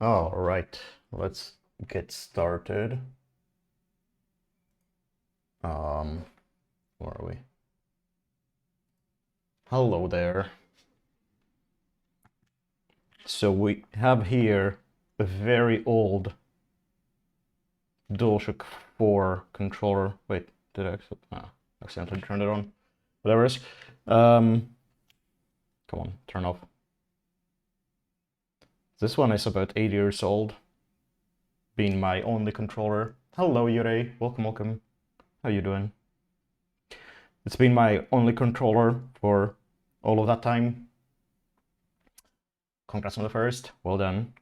All right, let's get started. Where are we? Hello there. So we have here a very old DualShock 4 controller. Wait, did I accidentally turn it on? Whatever it is. Come on, turn off. This one is about 8 years old, being my only controller. Hello, Yurei. Welcome, welcome. How you doing? It's been my only controller for all of that time. Congrats on the first. Well done.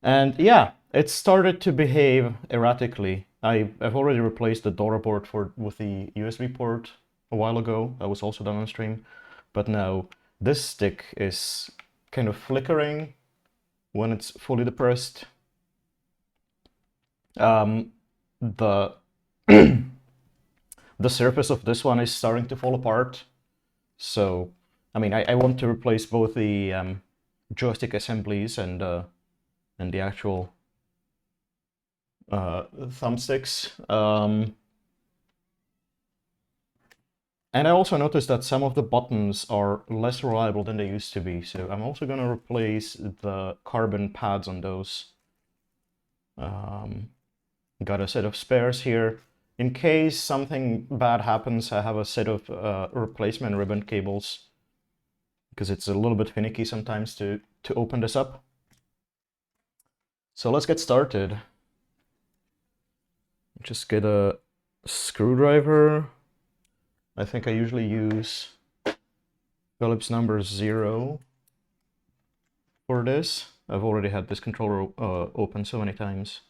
And yeah, it started to behave erratically. I've already replaced the daughter board with the USB port a while ago. That was also done on stream. But now this stick is kind of flickering when it's fully depressed. The the surface of this one is starting to fall apart. So, I mean, I want to replace both the joystick assemblies and the actual thumbsticks. And I also noticed that some of the buttons are less reliable than they used to be. So I'm also going to replace the carbon pads on those. Got a set of spares here. In case something bad happens, I have a set of replacement ribbon cables, because it's a little bit finicky sometimes to open this up. So let's get started. Just get a screwdriver. I think I usually use Phillips number 0 for this. I've already had this controller open so many times.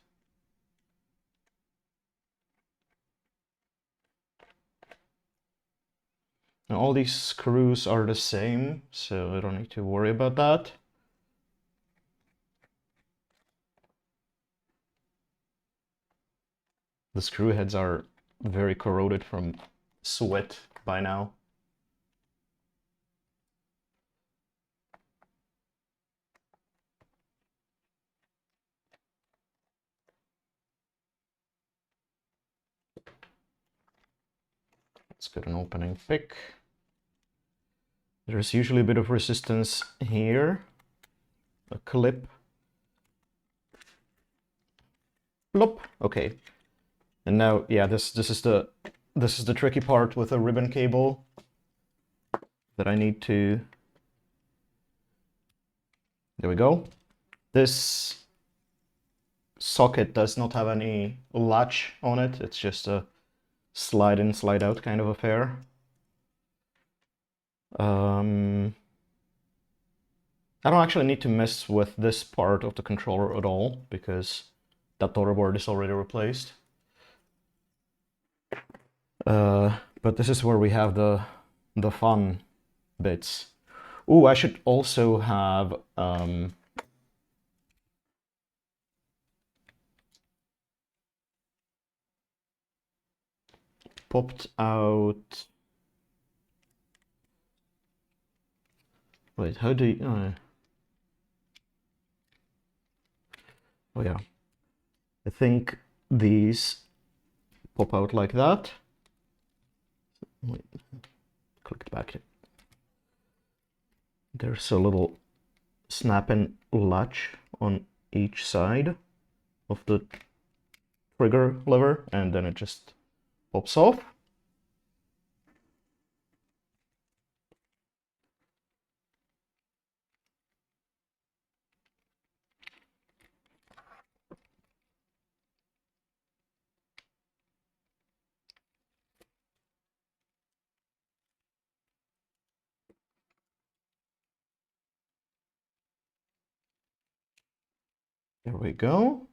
Now all these screws are the same, so I don't need to worry about that. The screw heads are very corroded from sweat by now. Let's get an opening pick. There's usually a bit of resistance here. A clip. Plop. Okay. And now, yeah, this is the tricky part with a ribbon cable that I need to. There we go. This socket does not have any latch on it. It's just a slide in, slide out kind of affair. I don't actually need to mess with this part of the controller at all, because that daughter board is already replaced. But this is where we have the fun bits. Ooh, I should also have popped out. Wait, how do you? Oh yeah, I think these pop out like that. Wait, click back. There's a little snap-in latch on each side of the trigger lever, and then it just pops off. There we go.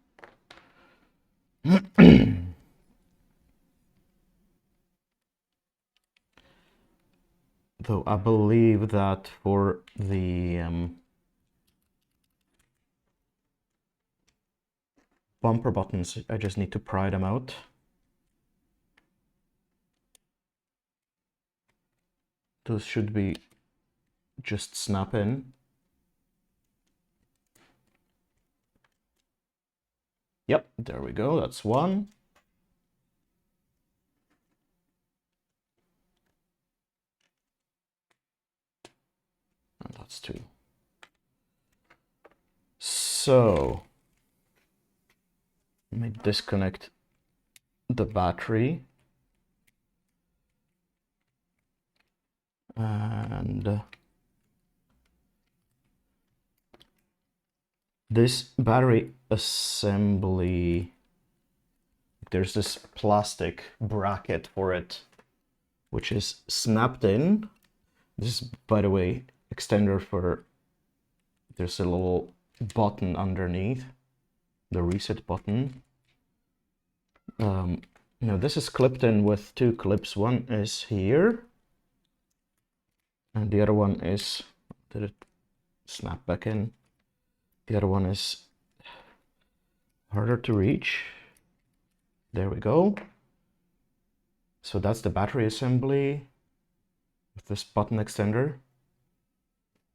Though I believe that for the bumper buttons, I just need to pry them out. Those should be just snap in. Yep, there we go, that's one. And that's two. So, let me disconnect the battery. And this battery assembly, there's this plastic bracket for it, which is snapped in. This is, by the way, extender for, there's a little button underneath, the reset button. Now this is clipped in with two clips. One is here, and the other one is, did it snap back in? The other one is harder to reach. There we go. So that's the battery assembly with this button extender.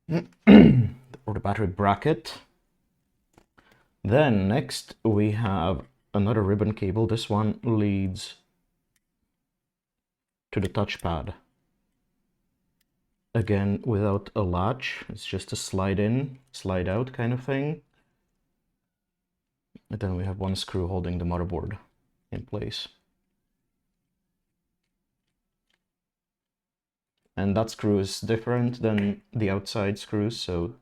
Or the battery bracket. Then next we have another ribbon cable. This one leads to the touchpad. Again, without a latch, it's just a slide in, slide out kind of thing. And then we have one screw holding the motherboard in place. And that screw is different than the outside screws, so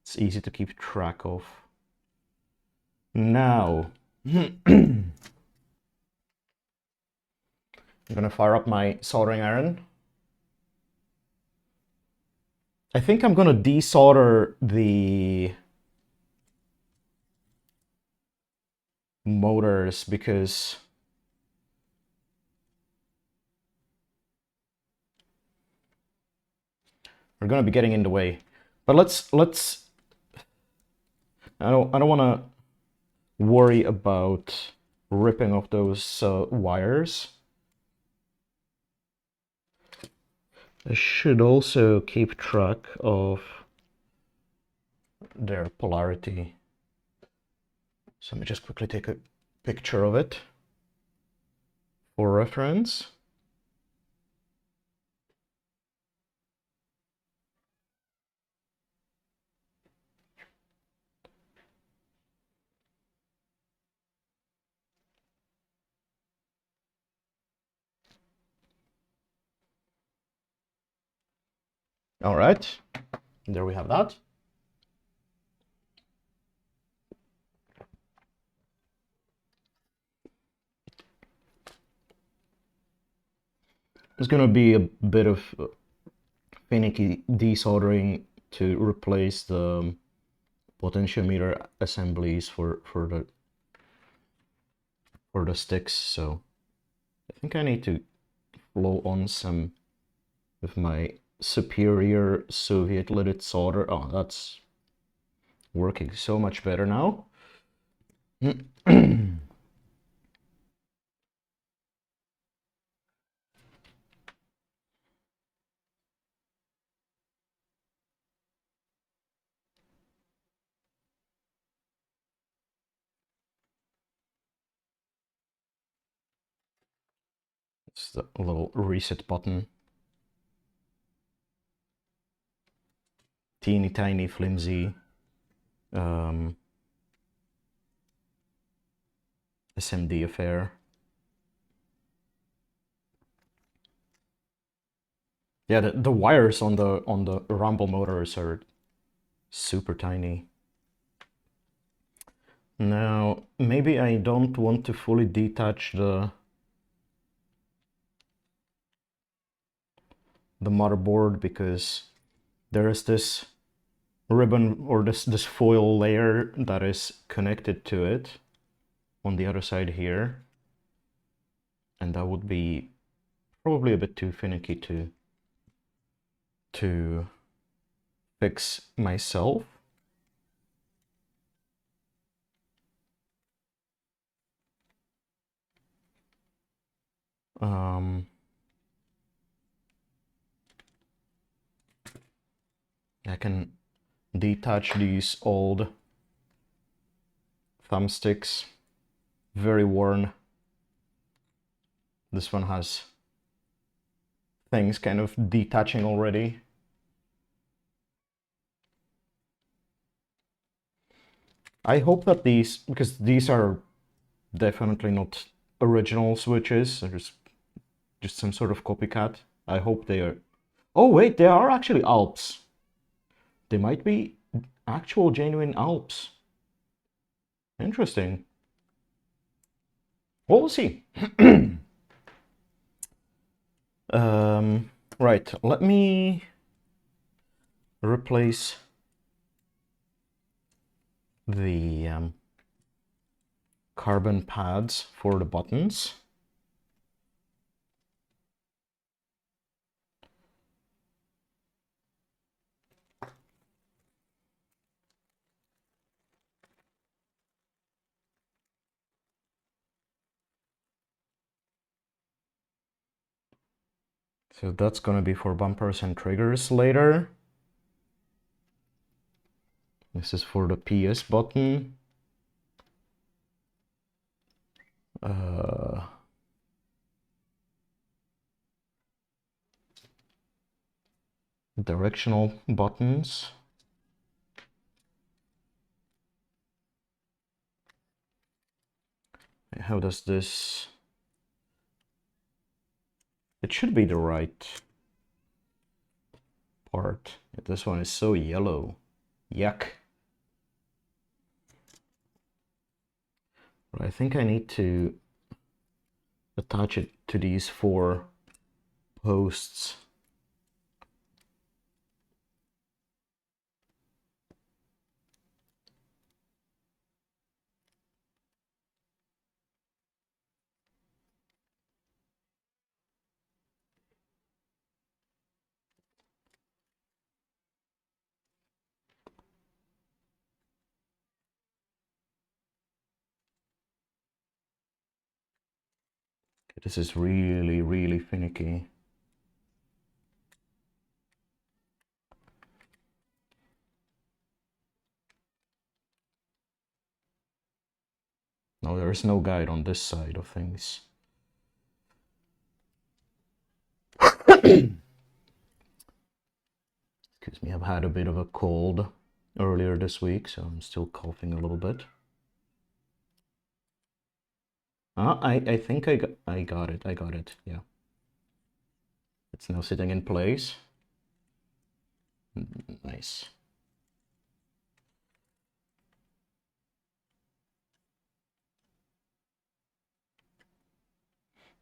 it's easy to keep track of. Now, I'm gonna fire up my soldering iron. I think I'm gonna desolder the motors because we're gonna be getting in the way. But let's I don't want to worry about ripping off those wires. I should also keep track of their polarity. So let me just quickly take a picture of it for reference. All right, there we have that. It's gonna be a bit of finicky desoldering to replace the potentiometer assemblies for the sticks, so I think I need to flow on some with my superior Soviet leaded solder. Oh, that's working so much better now. It's the little reset button. Teeny tiny flimsy SMD affair. Yeah, the wires on the rumble motors are super tiny. Now, maybe I don't want to fully detach the motherboard because there is this ribbon or this foil layer that is connected to it on the other side here, and that would be probably a bit too finicky to fix myself. I can detach these old thumbsticks very worn. This one has things kind of detaching already. I hope that these, because these are definitely not original switches, they're just some sort of copycat. I hope they are... Oh wait, they are actually Alps. They might be actual genuine Alps. Interesting. Well, we'll see. Right, let me replace the carbon pads for the buttons. So that's gonna be for bumpers and triggers later. This is for the PS button. Directional buttons. How does this... It should be the right part. This one is so yellow. Yuck. But I think I need to attach it to these 4 posts. This is really, really finicky. No, there is no guide on this side of things. Excuse me, I've had a bit of a cold earlier this week, so I'm still coughing a little bit. I think I got it, yeah. It's now sitting in place. Nice.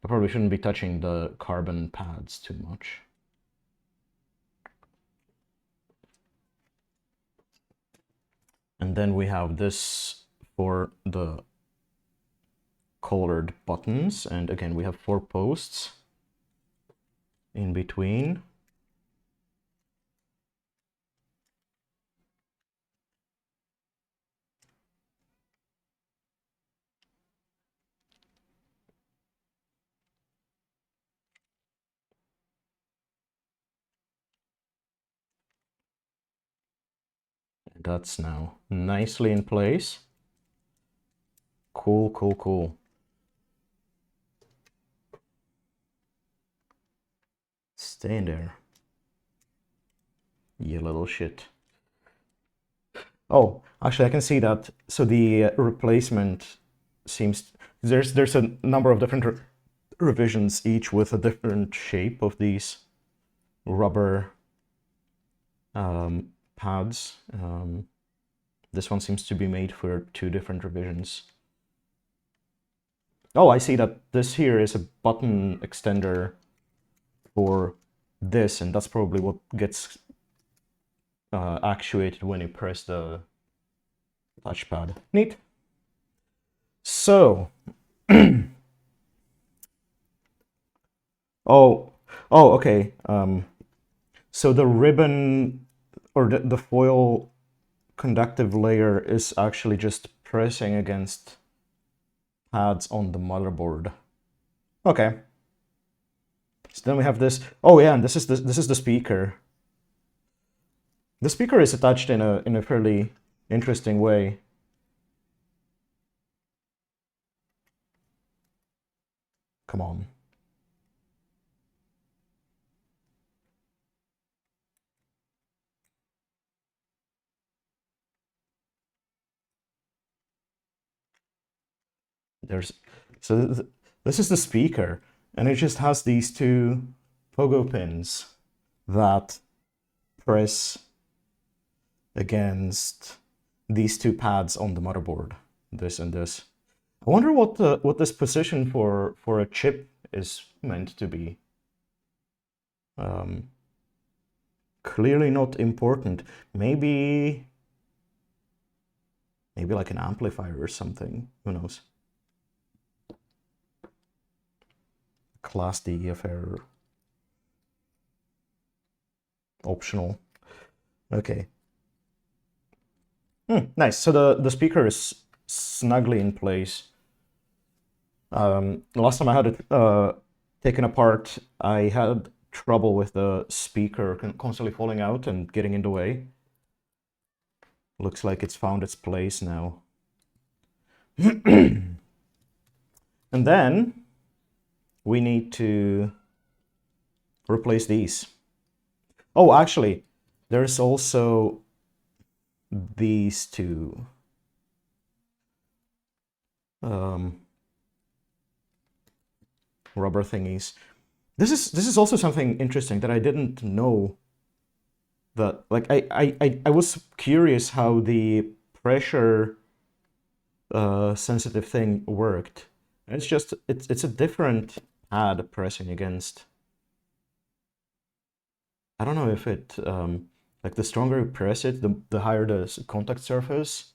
I probably shouldn't be touching the carbon pads too much. And then we have this for the colored buttons, and again we have 4 posts in between. And that's now nicely in place. Cool, cool, cool. Stay in there, you little shit. Oh, actually I can see that. So the replacement seems... There's a number of different revisions, each with a different shape of these rubber pads. This one seems to be made for 2 different revisions. Oh, I see that this here is a button extender for this, and that's probably what gets actuated when you press the touchpad. Neat. So, okay. So the ribbon or the foil conductive layer is actually just pressing against pads on the motherboard. Okay. So then we have this. Oh yeah, and this is the speaker. The speaker is attached in a fairly interesting way. Come on. This is the speaker, and it just has these two pogo pins that press against these two pads on the motherboard, this and this. I wonder what this position for a chip is meant to be. Clearly not important. Maybe like an amplifier or something. Who knows? Class D affair. Optional. Okay. Nice. So the speaker is snugly in place. Last time I had it taken apart, I had trouble with the speaker constantly falling out and getting in the way. Looks like it's found its place now. And then we need to replace these. Oh, actually, there's also these two. Rubber thingies. This is also something interesting that I didn't know. That like I was curious how the pressure sensitive thing worked. It's just it's a different pad pressing against. I don't know if it like the stronger you press it, the higher the contact surface,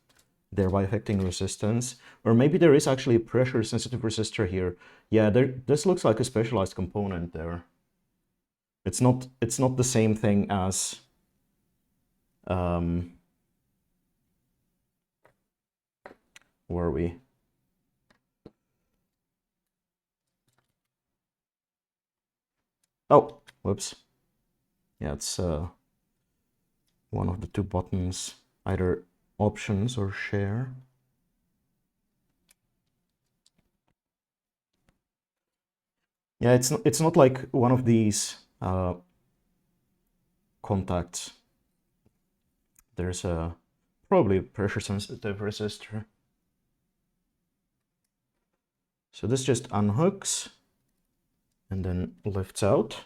thereby affecting resistance. Or maybe there is actually a pressure sensitive resistor here. Yeah, this looks like a specialized component there. It's not the same thing as where are we? Oh, whoops. Yeah, it's one of the two buttons, either options or share. Yeah, it's not like one of these contacts. There's a probably pressure sensitive resistor. So this just unhooks and then lifts out.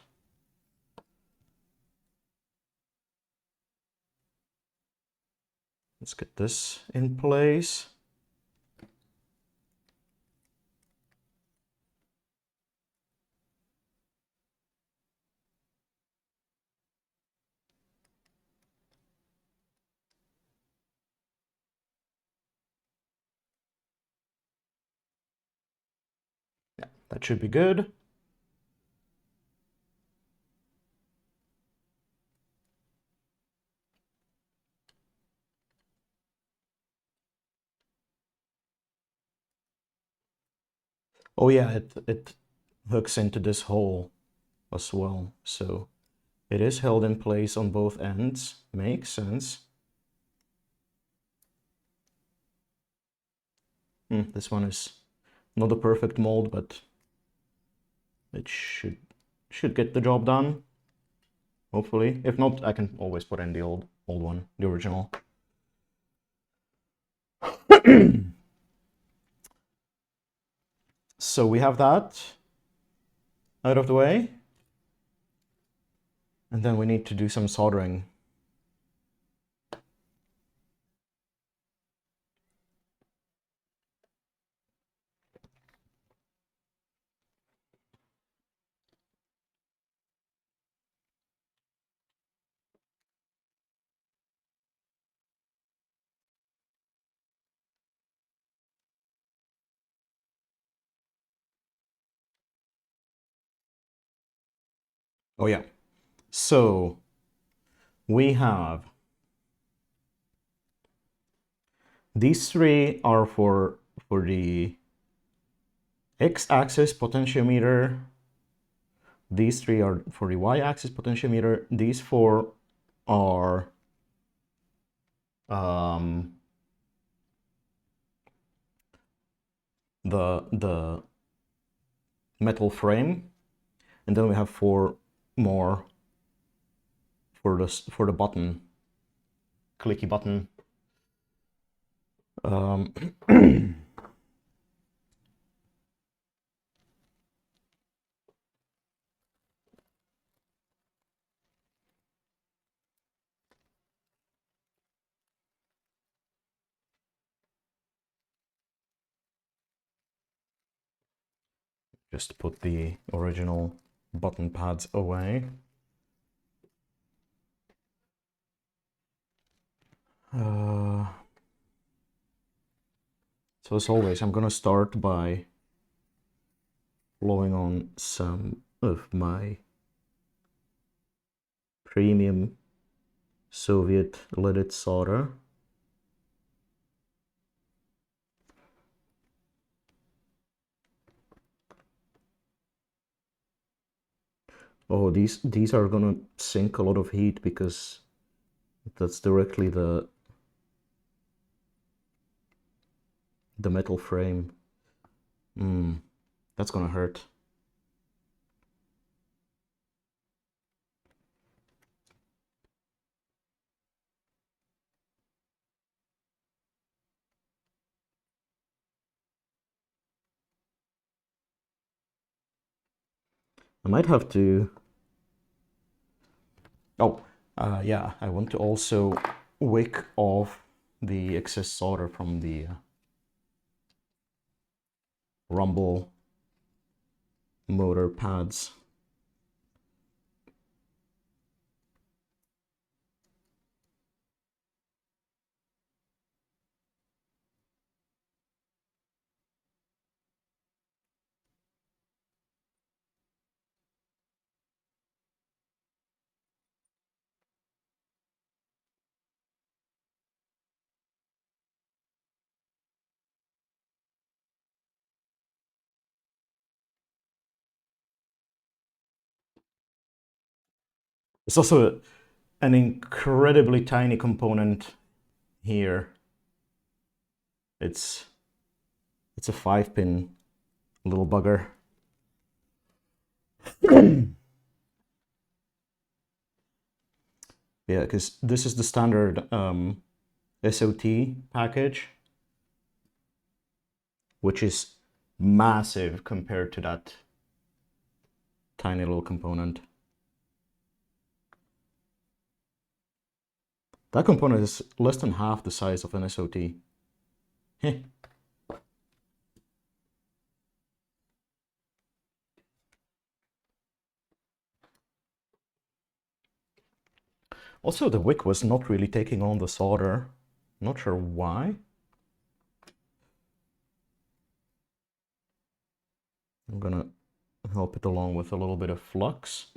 Let's get this in place. Yeah, that should be good. Oh yeah, it hooks into this hole as well. So it is held in place on both ends. Makes sense. This one is not a perfect mold, but it should get the job done. Hopefully. If not, I can always put in the old one, the original. So we have that out of the way. And then we need to do some soldering. Oh yeah. So we have these three are for the x-axis potentiometer. These three are for the y-axis potentiometer. These four are the metal frame, and then we have 4 more for the button, clicky button. Just put the original button pads away. So as always, I'm gonna start by blowing on some of my premium Soviet leaded solder. Oh, these are gonna sink a lot of heat because that's directly the metal frame. That's gonna hurt. I might have to... Oh, yeah, I want to also wick off the excess solder from the rumble motor pads. It's also an incredibly tiny component here. It's a 5-pin little bugger. Yeah, because this is the standard SOT package, which is massive compared to that tiny little component. That component is less than half the size of an SOT. Heh. Also, the wick was not really taking on the solder. Not sure why. I'm gonna help it along with a little bit of flux.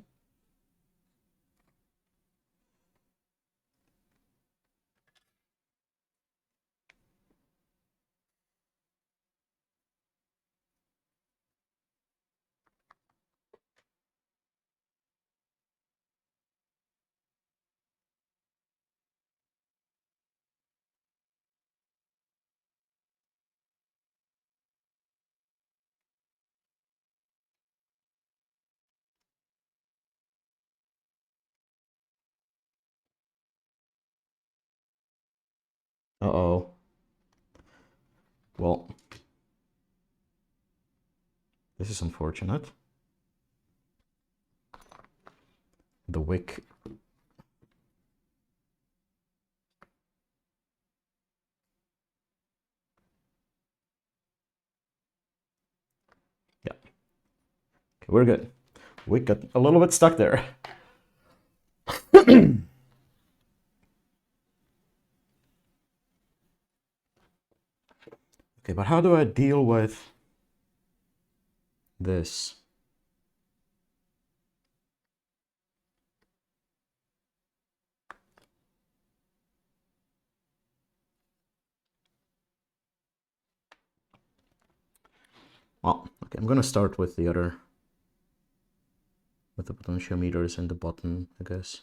Uh-oh. Well, this is unfortunate. The wick. Yeah. Okay, we're good. Wick got a little bit stuck there. Okay, but how do I deal with this? Well, okay, I'm gonna start with the potentiometers and the button, I guess.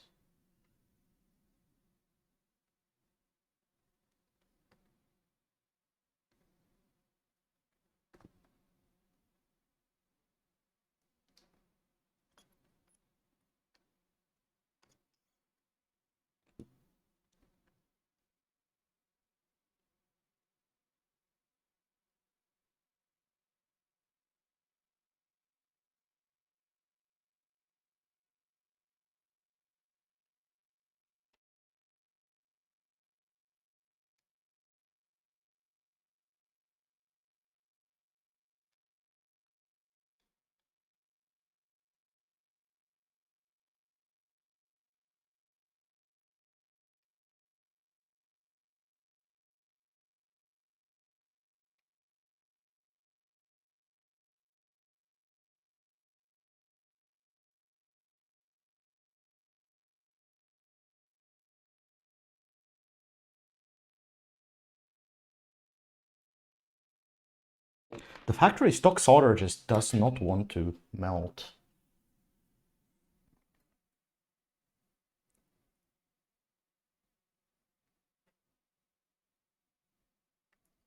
The factory stock solder just does not want to melt.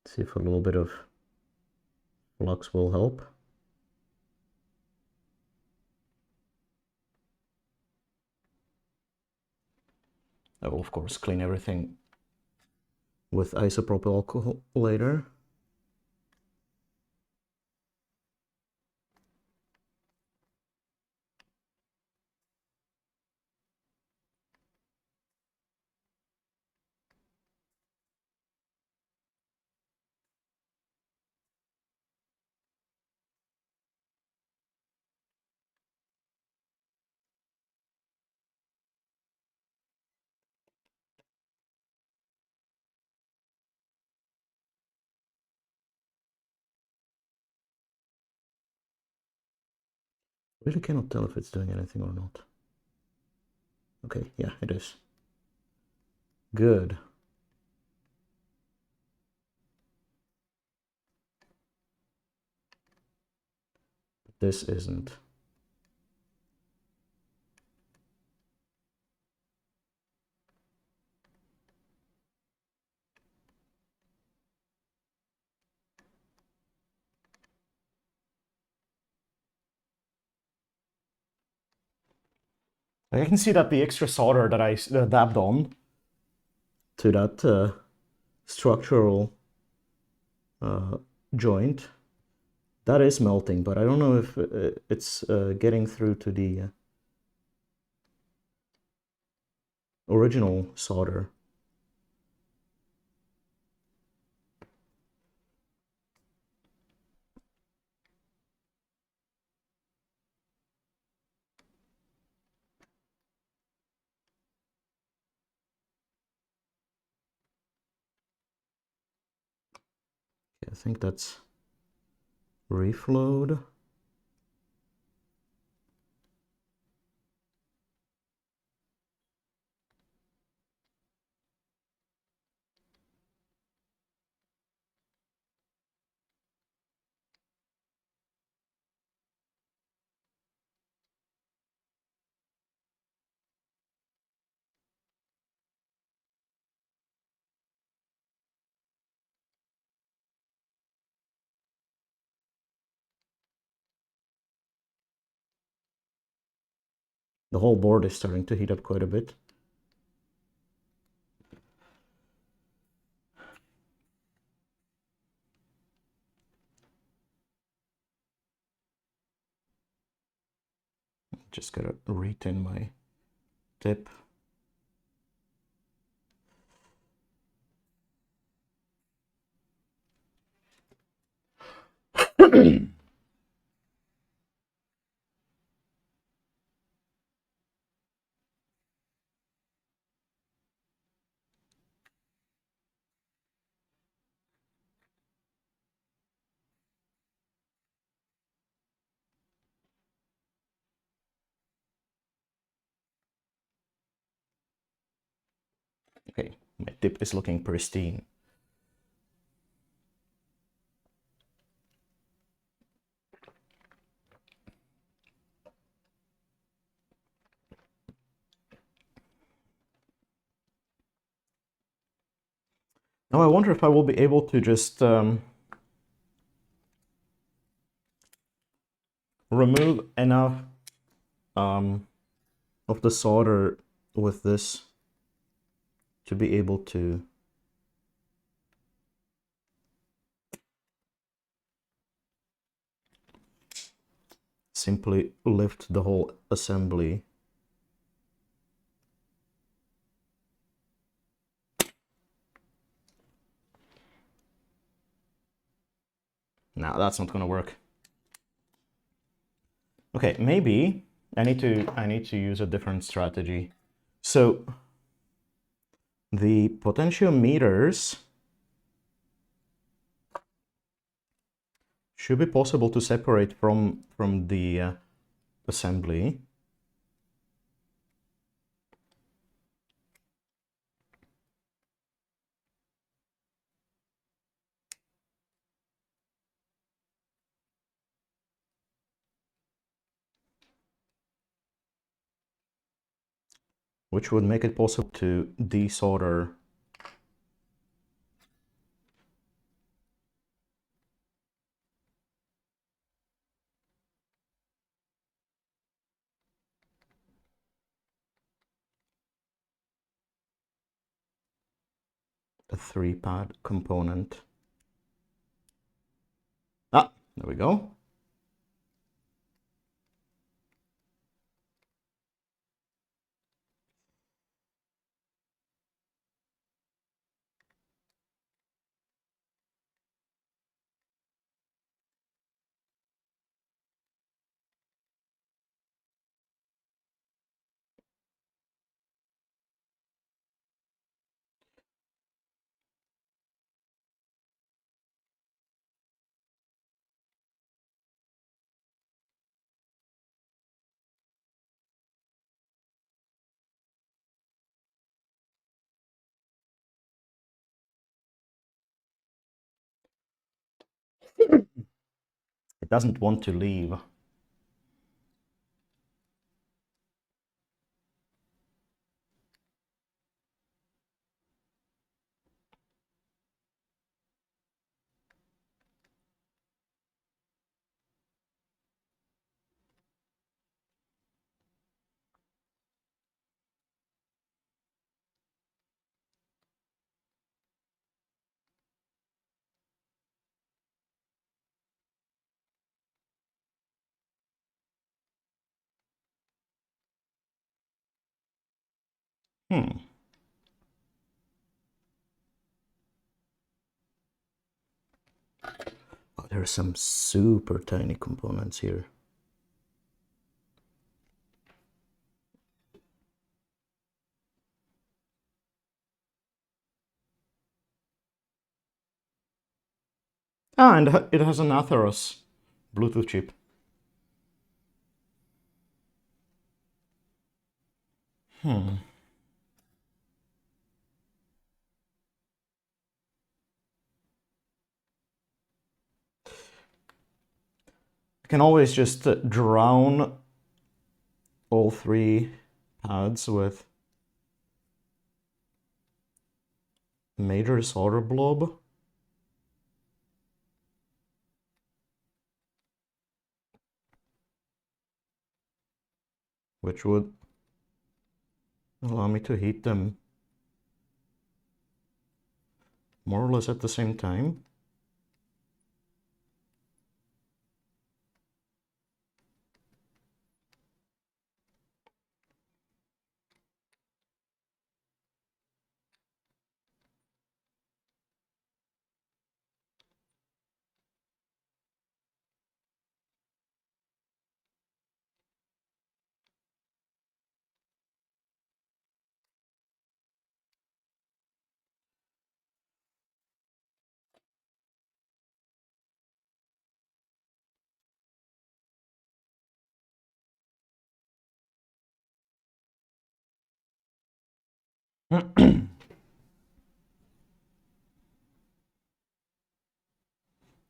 See if a little bit of flux will help. I will of course clean everything with isopropyl alcohol later. Really cannot tell if it's doing anything or not. Okay, yeah, it is. Good. This isn't. I can see that the extra solder that I dabbed on to that structural joint, that is melting, but I don't know if it's getting through to the original solder. Okay, I think that's reflowed. The whole board is starting to heat up quite a bit. Just gotta retin my tip. Okay, my tip is looking pristine. Now I wonder if I will be able to just remove enough of the solder with this to be able to simply lift the whole assembly. Now that's not gonna work. Okay, maybe I need to use a different strategy. So the potentiometers should be possible to separate from the assembly. which would make it possible to desolder a 3-pad component. Ah, there we go. It doesn't want to leave. Hmm. Oh, there are some super tiny components here. Ah, and it has an Atheros Bluetooth chip. Hmm. I can always just drown all 3 pads with major solder blob. Which would allow me to heat them more or less at the same time.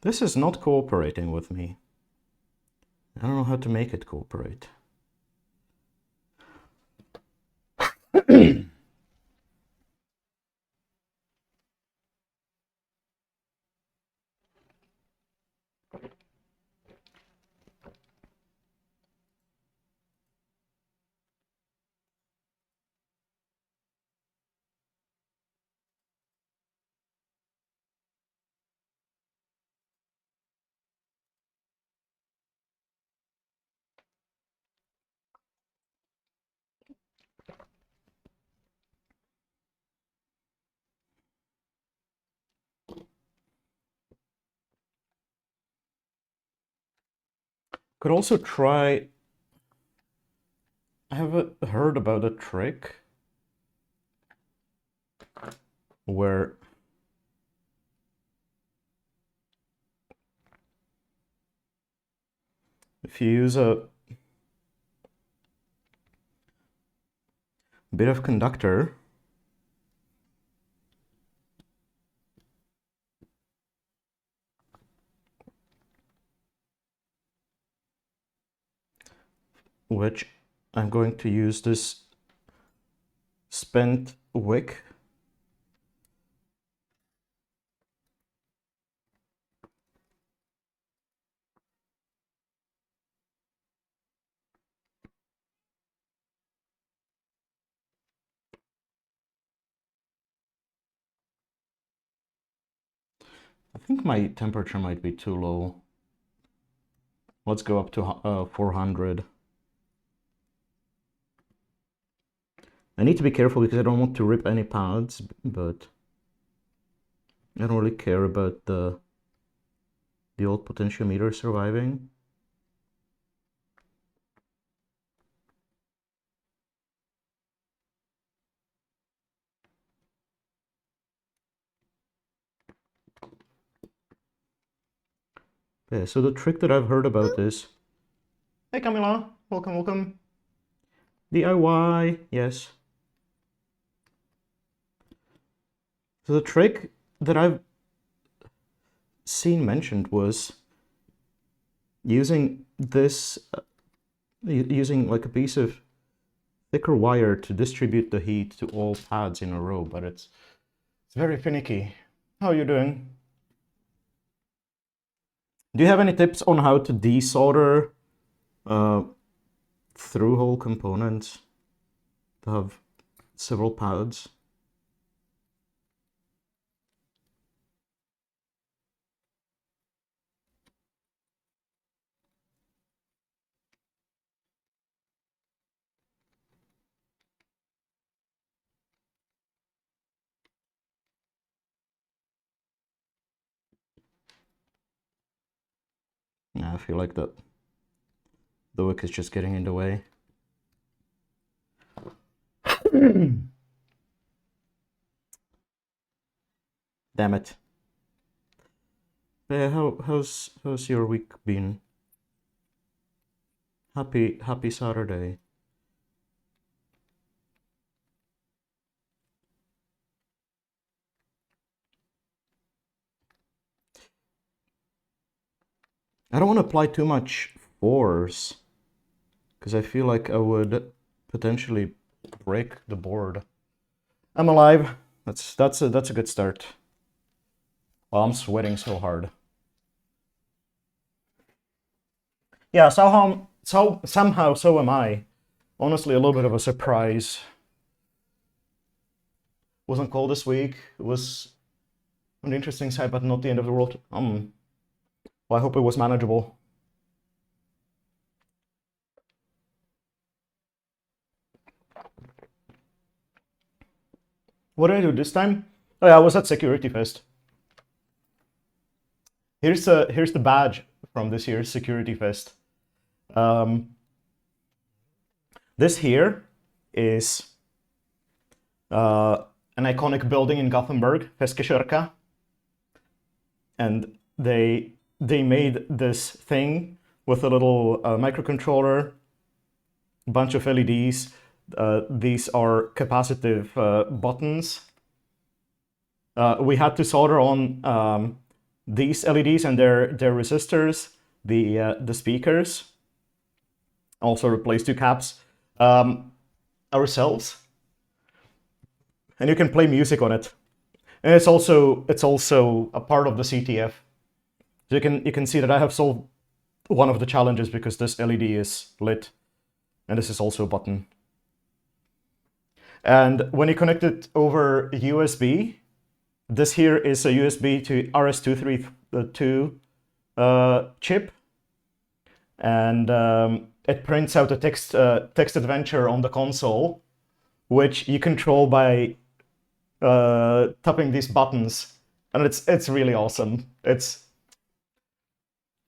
This is not cooperating with me. I don't know how to make it cooperate. Could also try... I have heard about a trick where if you use a bit of conductor, which I'm going to use this spent wick. I think my temperature might be too low. Let's go up to 400. I need to be careful because I don't want to rip any pads, but I don't really care about the old potentiometer surviving. Yeah, so the trick that I've heard about is... Hey Camila, welcome, welcome. DIY, yes. So the trick that I've seen mentioned was using this, using like a piece of thicker wire to distribute the heat to all pads in a row, but it's very finicky. How are you doing? Do you have any tips on how to desolder through-hole components to have several pads? Yeah, I feel like that the wick is just getting in the way. Damn it. Yeah, how's your week been? Happy Saturday. I don't want to apply too much force because I feel like I would potentially break the board. I'm alive. That's a good start. Well, I'm sweating so hard. Yeah, somehow so am I. Honestly, a little bit of a surprise. Wasn't cold this week. It was on the interesting side, but not the end of the world. Well, I hope it was manageable. What did I do this time? Oh yeah, I was at Security Fest. Here's the badge from this year's Security Fest. This here is an iconic building in Gothenburg, Feskekyrka, and they made this thing with a little microcontroller, a bunch of LEDs. These are capacitive buttons. We had to solder on these LEDs and their resistors, the speakers. Also replace two caps ourselves, and you can play music on it. And it's also a part of the CTF. So you can see that I have solved one of the challenges because this LED is lit, and this is also a button. And when you connect it over USB, this here is a USB to RS-232 chip, and it prints out a text adventure on the console, which you control by tapping these buttons, and it's really awesome. It's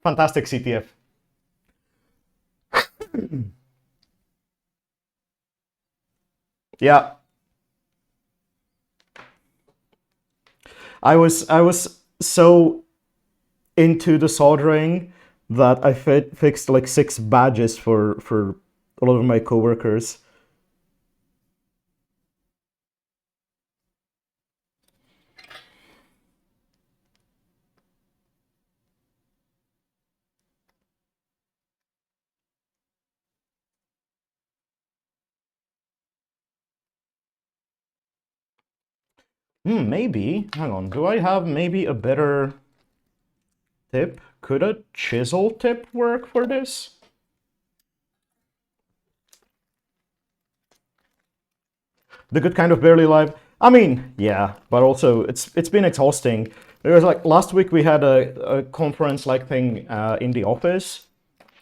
fantastic CTF. Yeah, I was so into the soldering that I fixed like 6 badges for a lot of my coworkers. Maybe. Hang on. Do I have maybe a better tip? Could a chisel tip work for this? The good kind of barely live. I mean, yeah, but also it's been exhausting. Because like last week we had a conference like thing in the office,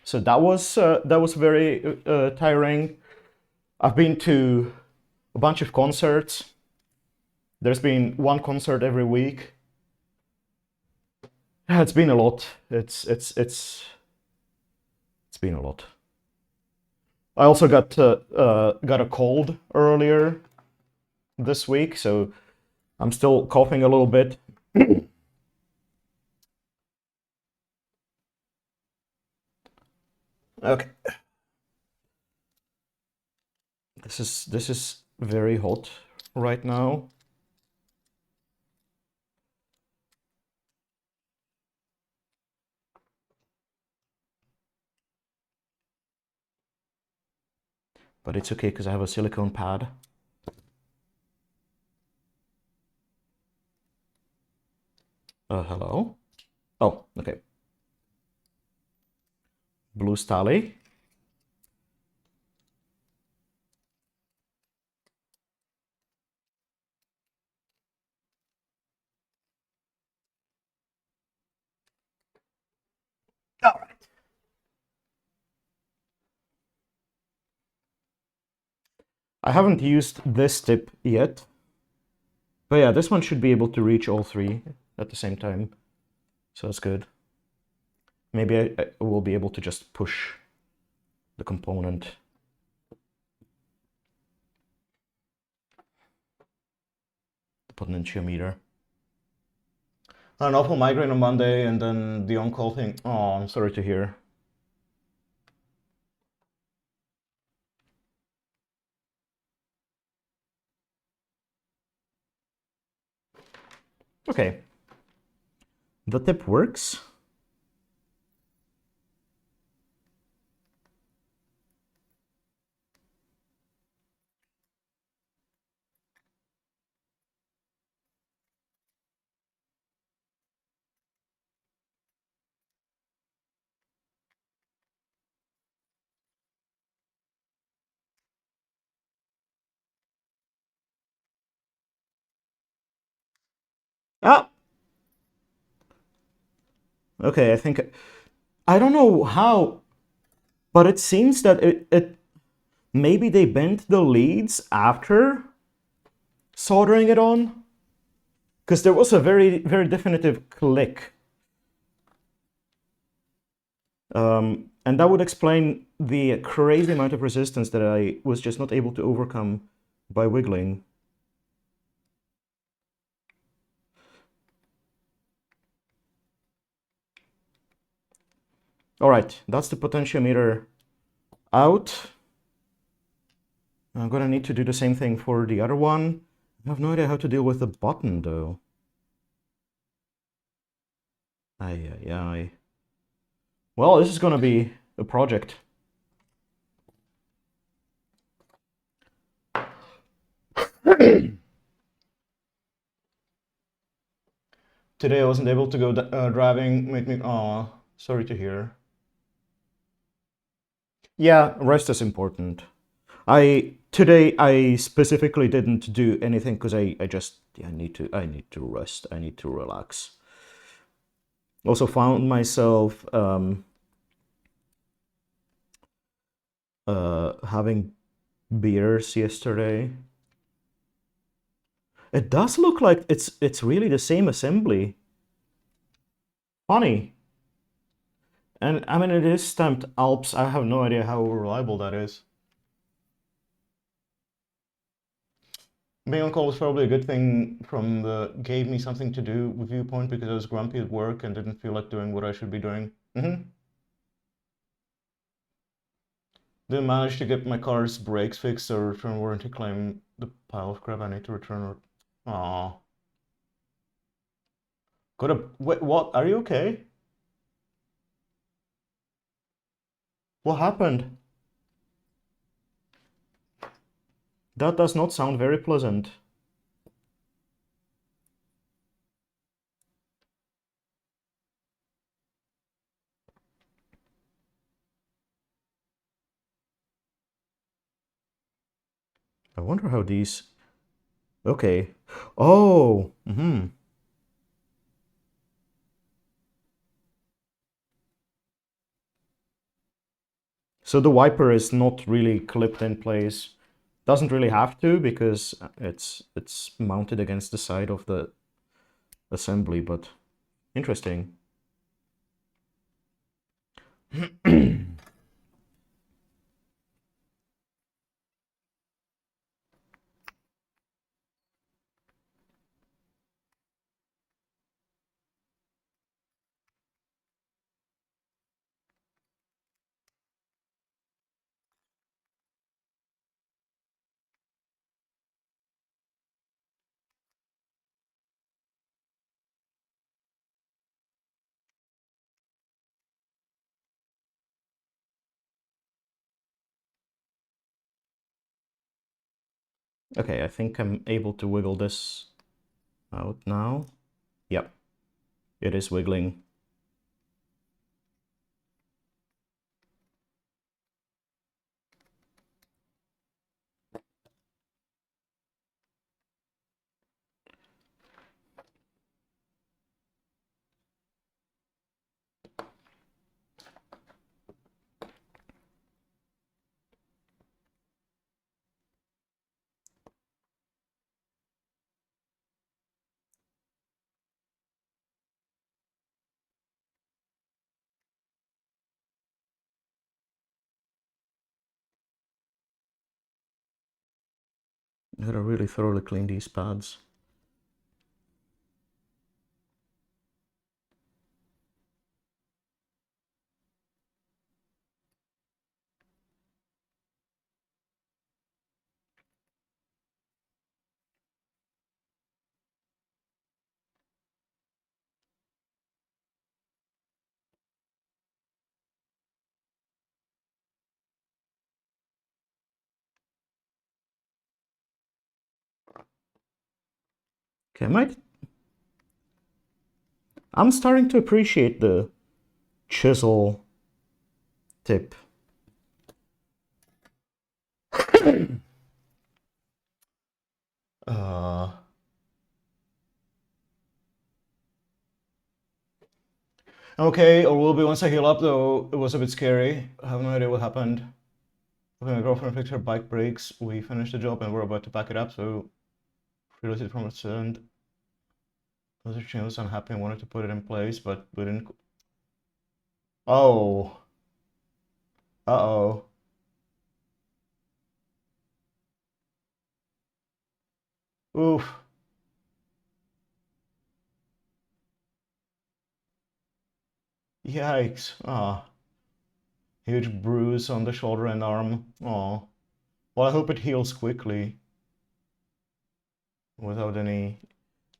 so that was very tiring. I've been to a bunch of concerts. There's been one concert every week. Yeah, it's been a lot. It's been a lot. I also got a cold earlier this week, so I'm still coughing a little bit. Okay. This is very hot right now. But it's okay because I have a silicone pad. Hello? Oh, okay. Blue Stally. All right. I haven't used this tip yet. But yeah, this one should be able to reach all three at the same time. So that's good. Maybe I will be able to just push the component. The potentiometer. An awful migraine on Monday and then the on-call thing. Oh, I'm sorry to hear. Okay. The tip works. Ah! Okay, I think... I don't know how, but it seems that it maybe they bent the leads after soldering it on, because there was a very definitive click, and that would explain the crazy amount of resistance that I was just not able to overcome by wiggling. All right, that's the potentiometer out. I'm gonna need to do the same thing for the other one. I have no idea how to deal with the button though. Ay, ay, ay. Well, this is gonna be a project. Today I wasn't able to go driving. Made me, aw, sorry to hear. Yeah, rest is important. Today I specifically didn't do anything because I just I need to rest. I need to relax. Also found myself having beers yesterday. It does look like it's really the same assembly. Funny. And I mean, it is stamped Alps. I have no idea how reliable that is. Being on call was probably a good thing from the gave me something to do viewpoint because I was grumpy at work and didn't feel like doing what I should be doing. Didn't manage to get my car's brakes fixed or return warranty claim the pile of crap I need to return or... Aww. Wait, what? Are you okay? What happened? That does not sound very pleasant. I wonder how these... Okay. Oh! Mm-hmm. So the wiper is not really clipped in place. Doesn't really have to because it's mounted against the side of the assembly, but interesting. Okay, I think I'm able to wiggle this out now. Yep, it is wiggling. I gotta really thoroughly clean these pads. Okay, I'm starting to appreciate the chisel tip. Uh, okay, or will be once I heal up though. It was a bit scary. I have no idea what happened. Okay, my girlfriend fixed her bike brakes. We finished the job and we're about to pack it up, so realized it from its end. She was unhappy and wanted to put it in place, but we didn't. Oh. Uh-oh. Oof. Yikes. Ah. Huge bruise on the shoulder and arm. Oh. Well, I hope it heals quickly without any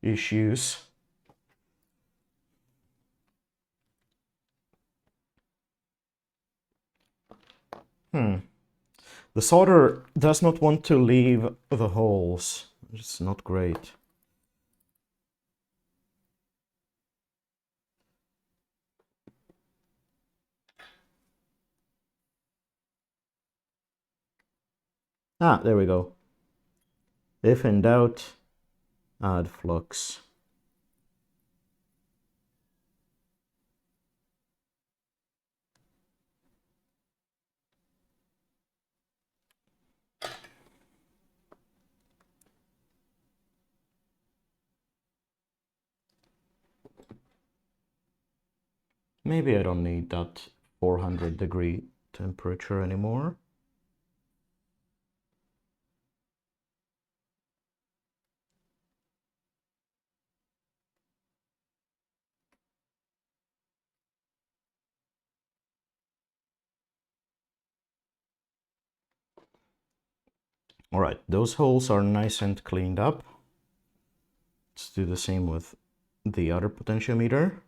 issues. Hmm. The solder does not want to leave the holes. It's not great. Ah, there we go. If in doubt, add flux. Maybe I don't need that 400-degree temperature anymore. All right, those holes are nice and cleaned up. Let's do the same with the other potentiometer.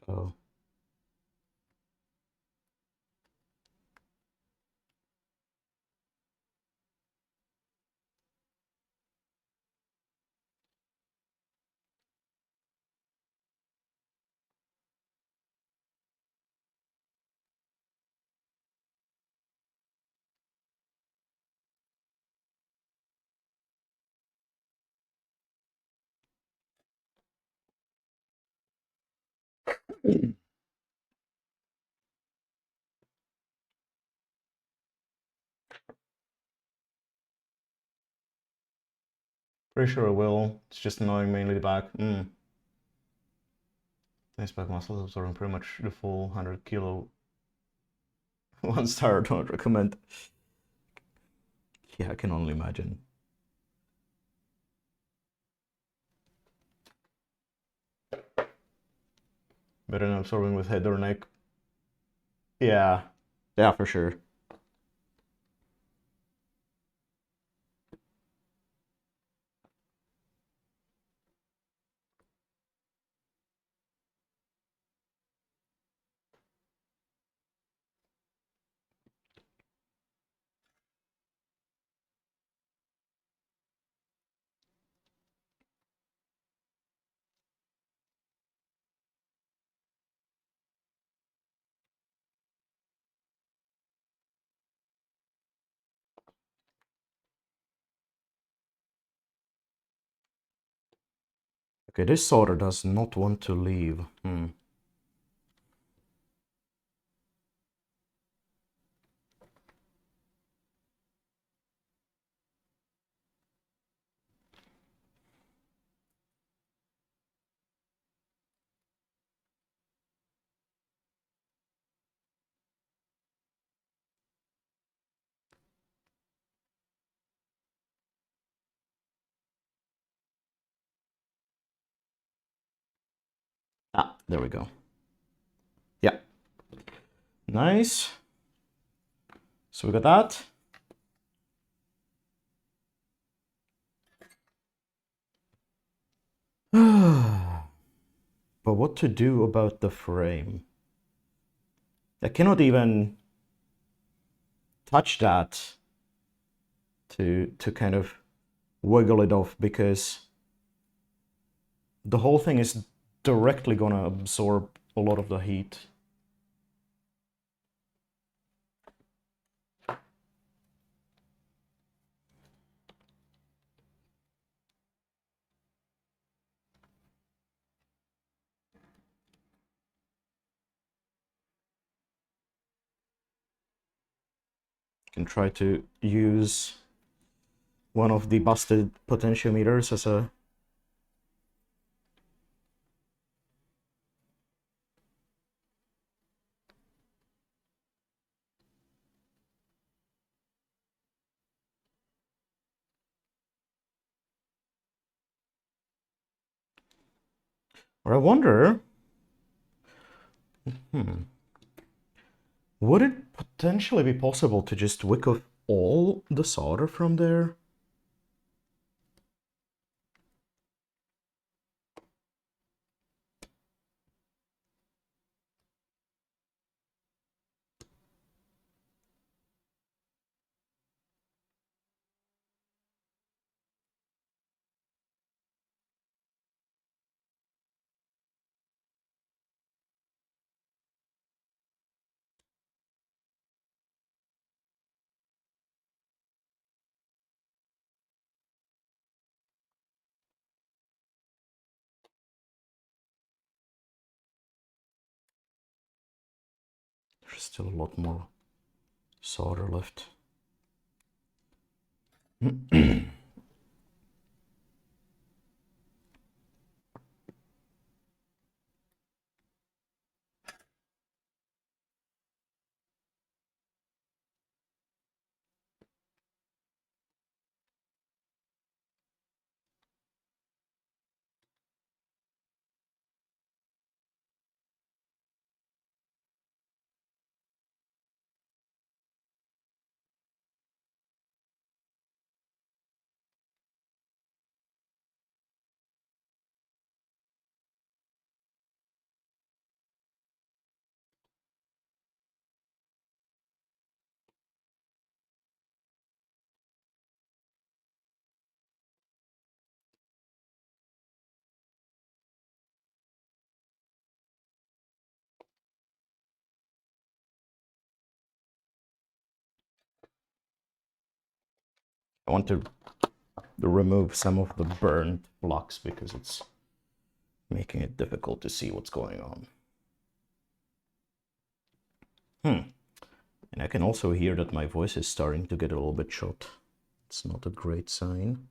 Oh. Pretty sure I will. It's just annoying mainly the back. Nice back muscles absorbing pretty much the full 100 kilo. 1 star, don't recommend. Yeah, I can only imagine. Better than absorbing with head or neck. Yeah. Yeah, for sure. Okay, this solder does not want to leave. Ah, there we go. Yeah. Nice. So we got that. But what to do about the frame? I cannot even touch that to kind of wiggle it off because the whole thing is directly gonna absorb a lot of the heat. Can try to use one of the busted potentiometers as a or I wonder, would it potentially be possible to just wick off all the solder from there? There's still a lot more solder left. I want to remove some of the burned blocks because it's making it difficult to see what's going on. And I can also hear that my voice is starting to get a little bit shot. It's not a great sign.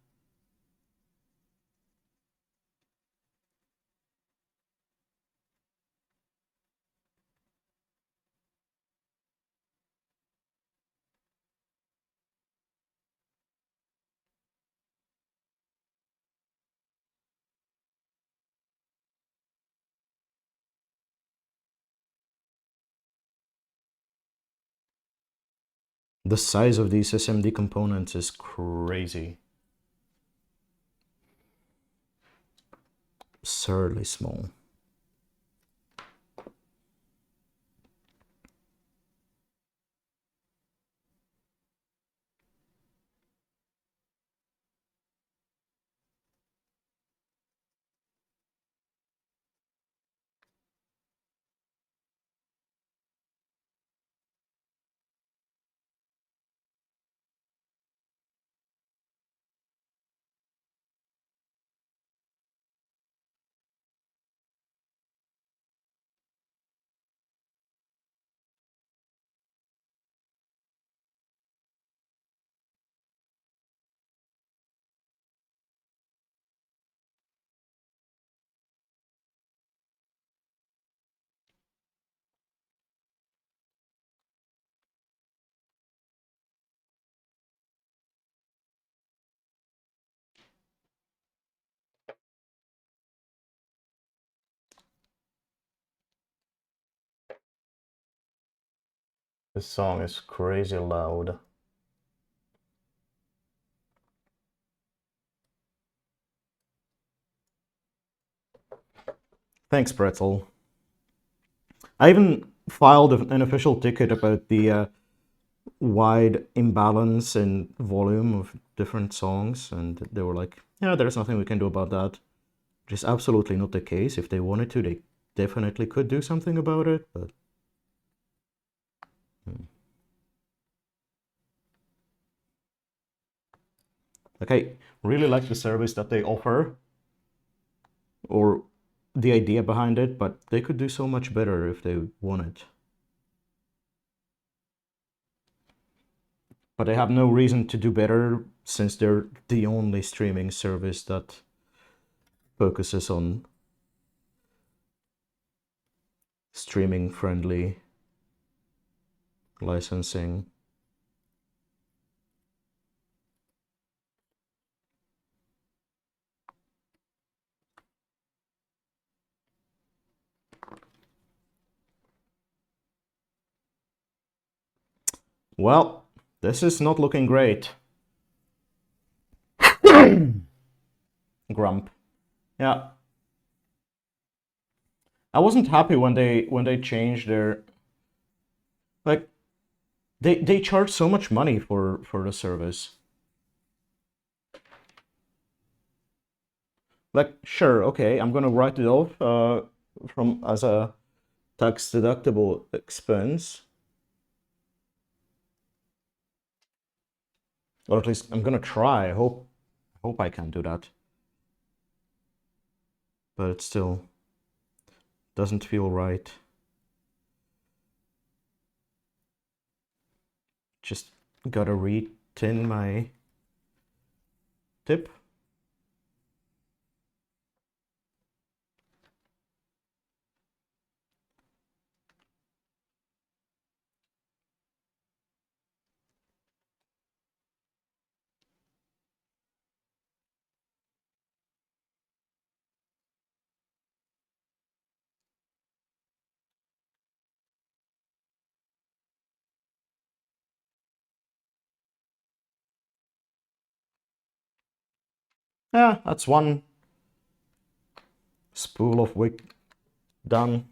The size of these SMD components is crazy. Absurdly small. This song is crazy loud. Thanks, Pretzel. I even filed an official ticket about the wide imbalance in volume of different songs, and they were like, yeah, there's nothing we can do about that. Which is absolutely not the case. If they wanted to, they definitely could do something about it, but... Like, I really like the service that they offer, or the idea behind it, but they could do so much better if they wanted. But they have no reason to do better since they're the only streaming service that focuses on streaming friendly licensing. Well, this is not looking great. Grump. Yeah. I wasn't happy when they changed their, like, they charge so much money for the service. Like, sure, okay, I'm gonna write it off from as a tax deductible expense, or at least I'm gonna try. I hope I can do that, but it still doesn't feel right. Just gotta re-tin my tip. Yeah, that's one spool of wick done.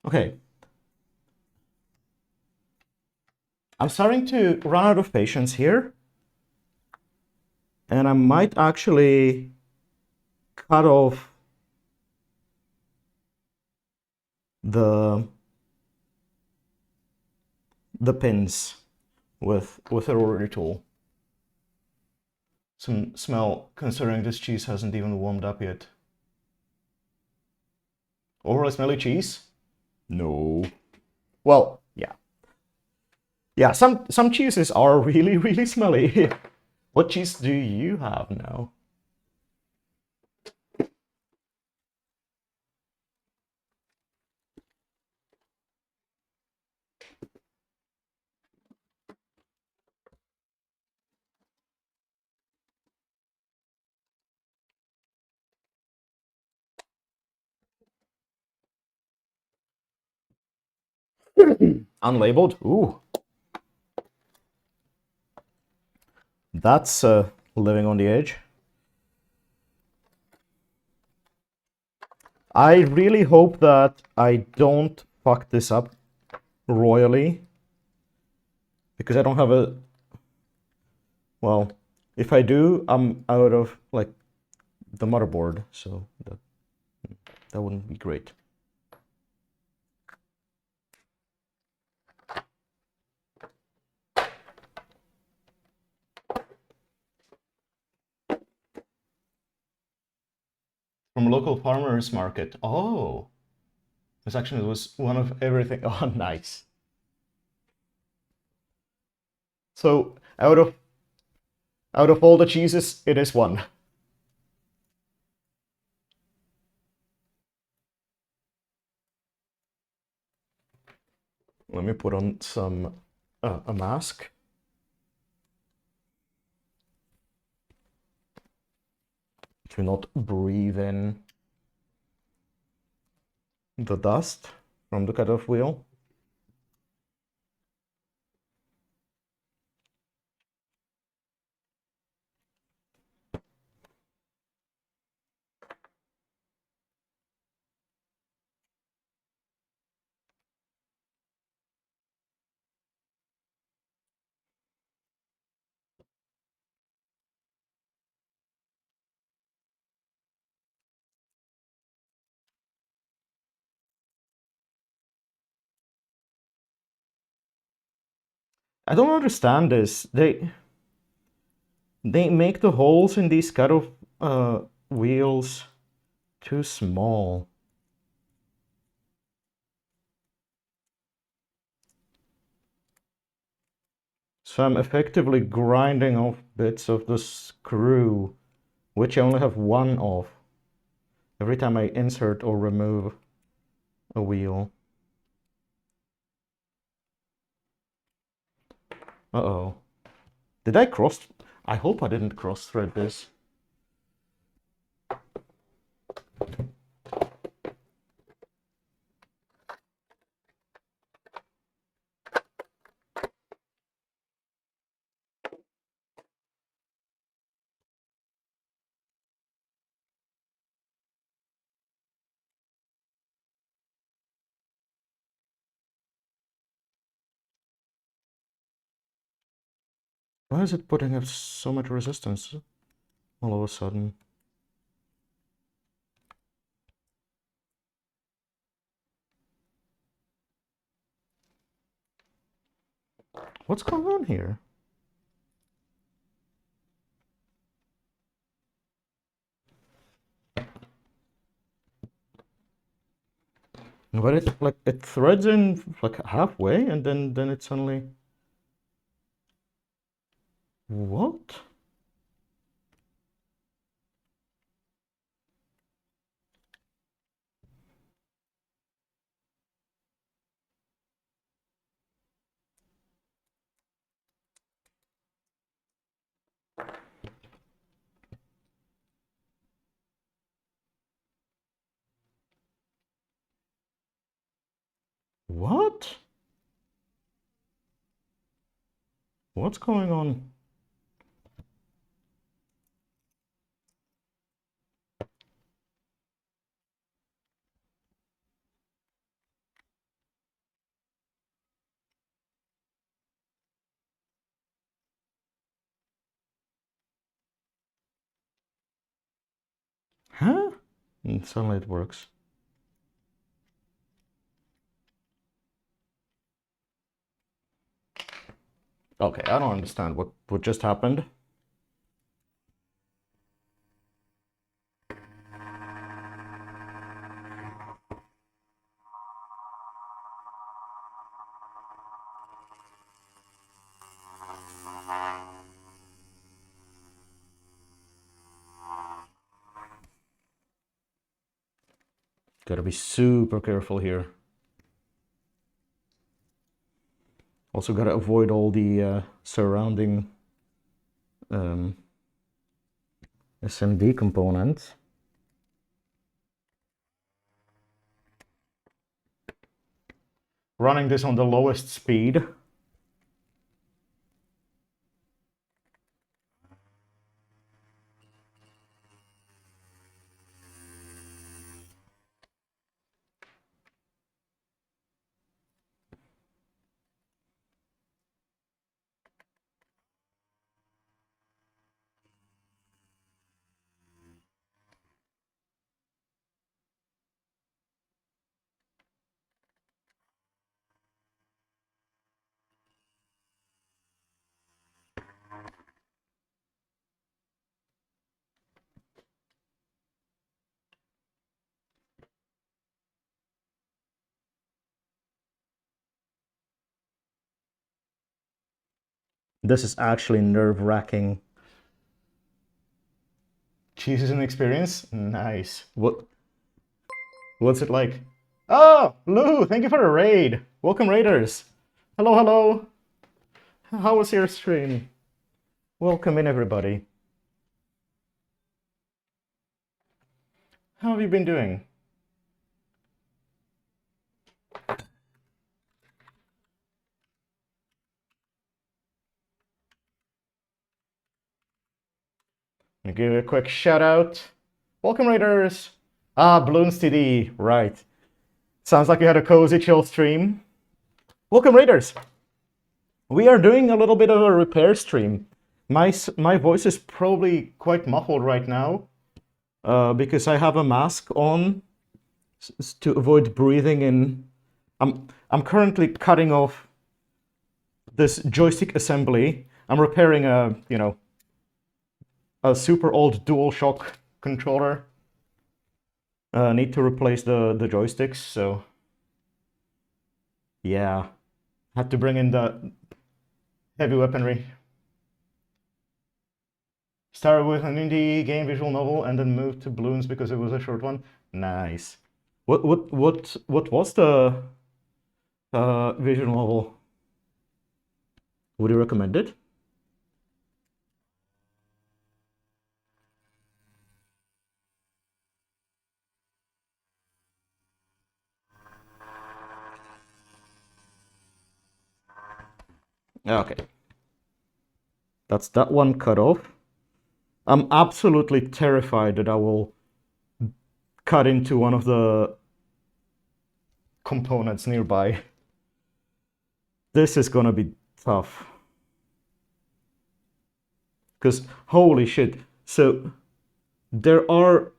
Okay. I'm starting to run out of patience here. And I might actually cut off the pins with a rotary tool. Some smell, considering this cheese hasn't even warmed up yet. Overly smelly cheese? No. Well, yeah. Yeah, some cheeses are really, really smelly. What cheese do you have now? Unlabeled? Ooh. That's living on the edge. I really hope that I don't fuck this up royally. Because I don't have a... Well, if I do, I'm out of, like, the motherboard. So that wouldn't be great. From a local farmer's market. Oh, this actually was one of everything. Oh, nice. So out of all the cheeses, it is one. Let me put on some a mask. To not breathe in the dust from the cutoff wheel. I don't understand this. They make the holes in these cutoff wheels too small. So I'm effectively grinding off bits of the screw, which I only have one of, every time I insert or remove a wheel. Uh-oh. Did I cross? I hope I didn't cross-thread this. Why is it putting up so much resistance all of a sudden? What's going on here? But it threads in like halfway and then it suddenly... What? What? What's going on? Huh? And suddenly it works. Okay, I don't understand what just happened. Gotta be super careful here. Also gotta avoid all the surrounding SMD components. Running this on the lowest speed. This is actually nerve-wracking. Cheese is an experience? Nice. What's it like? Oh, Lou, thank you for the raid. Welcome, raiders. Hello, hello. How was your stream? Welcome in, everybody. How have you been doing? I'll give a quick shout out. Welcome, raiders. Ah, Bloons TD, right. Sounds like you had a cozy chill stream. Welcome, raiders. We are doing a little bit of a repair stream. My voice is probably quite muffled right now because I have a mask on to avoid breathing in. I'm currently cutting off this joystick assembly. I'm repairing a super old DualShock controller. Need to replace the joysticks, so yeah, had to bring in the heavy weaponry. Started with an indie game visual novel and then moved to Bloons because it was a short one. Nice. What was the visual novel? Would you recommend it? Okay. That's that one cut off. I'm absolutely terrified that I will cut into one of the components nearby. This is gonna be tough. Because holy shit. So there are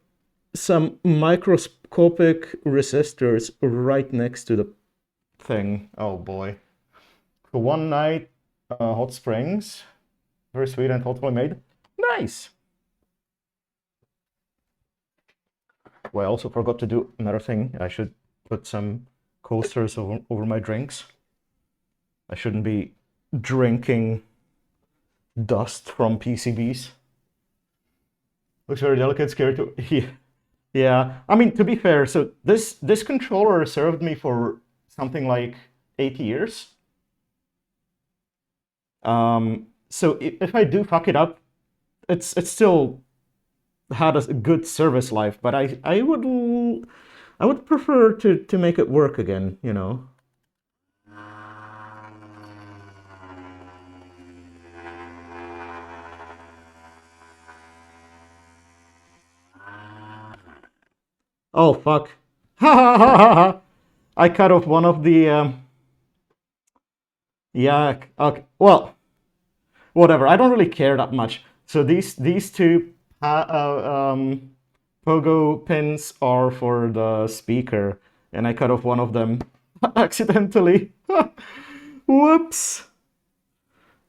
some microscopic resistors right next to the thing. Oh boy. So one night, hot springs. Very sweet and thoughtfully made. Nice. Well, I also forgot to do another thing. I should put some coasters over my drinks. I shouldn't be drinking dust from PCBs. Looks very delicate, scary to... Yeah, I mean, to be fair, so this controller served me for something like 8 years. So if I do fuck it up, it's still had a good service life, but I would prefer to make it work again, you know. Oh fuck. Ha ha ha ha ha. I cut off one of the yeah, okay. Well, whatever. I don't really care that much. So these two Pogo pins are for the speaker, and I cut off one of them accidentally. Whoops.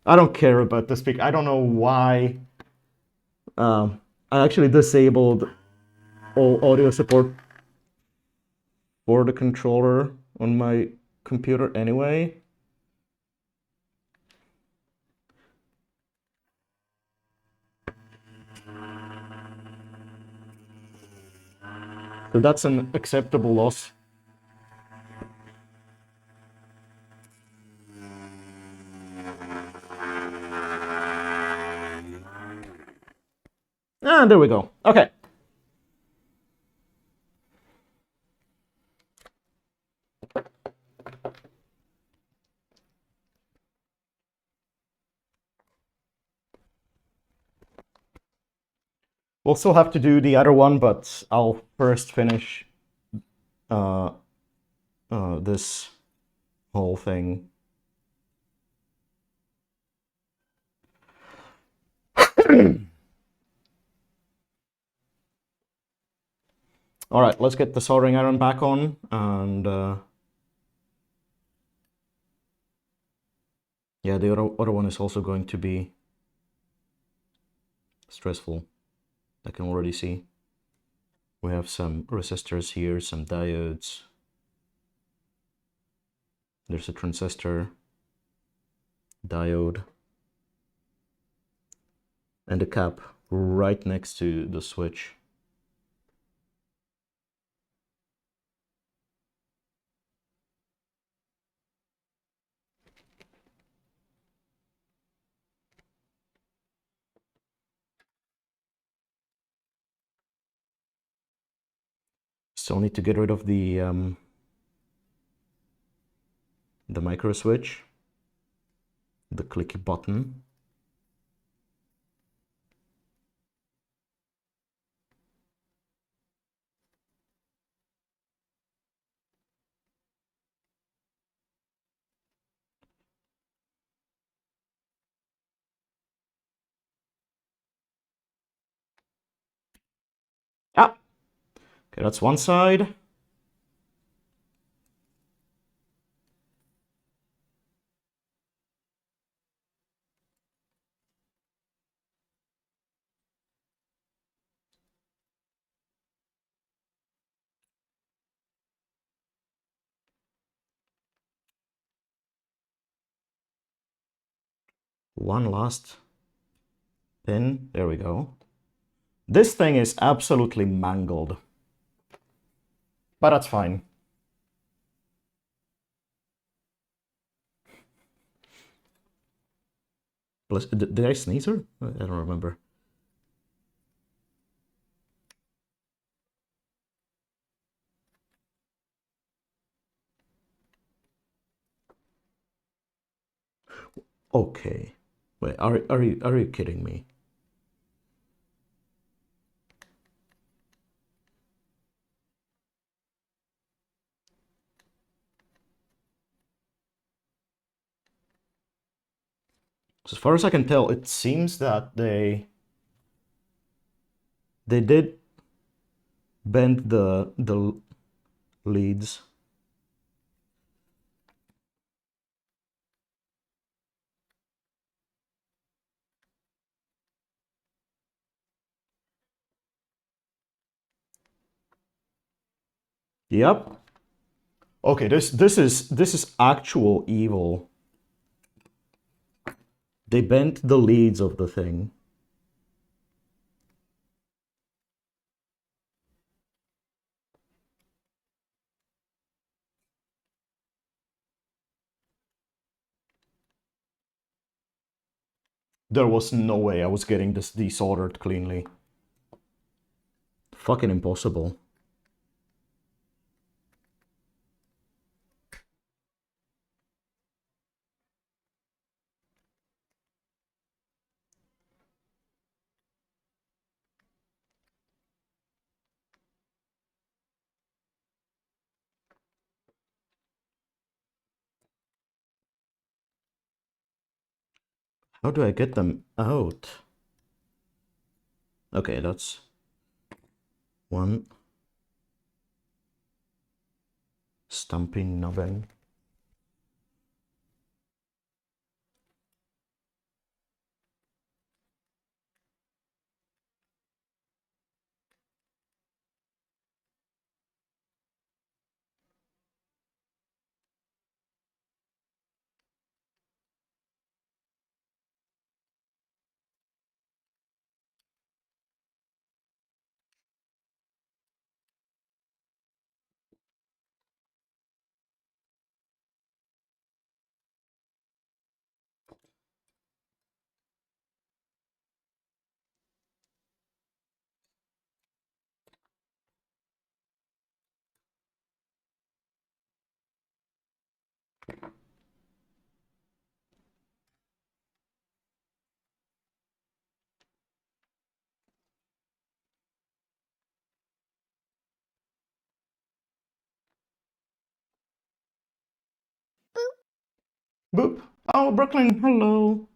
I don't care about the speaker. I don't know why. I actually disabled all audio support for the controller on my computer anyway. So that's an acceptable loss. And there we go. Okay. We'll still have to do the other one, but I'll first finish this whole thing. All right, let's get the soldering iron back on, and yeah, the other one is also going to be stressful. I can already see. We have some resistors here, some diodes. There's a transistor, diode, and a cap right next to the switch. Still need to get rid of the micro switch, the clicky button. Ah, okay, that's one side. One last pin. There we go. This thing is absolutely mangled, but that's fine. Did I sneeze her? I don't remember. Okay. Wait, are you kidding me? As far as I can tell, it seems that they did bend the leads. Yep. Okay, this is actual evil. They bent the leads of the thing. There was no way I was getting this desoldered cleanly. Fucking impossible. How do I get them out? Okay, that's One. Stamping nubbin. Boop. Oh, Brooklyn, hello.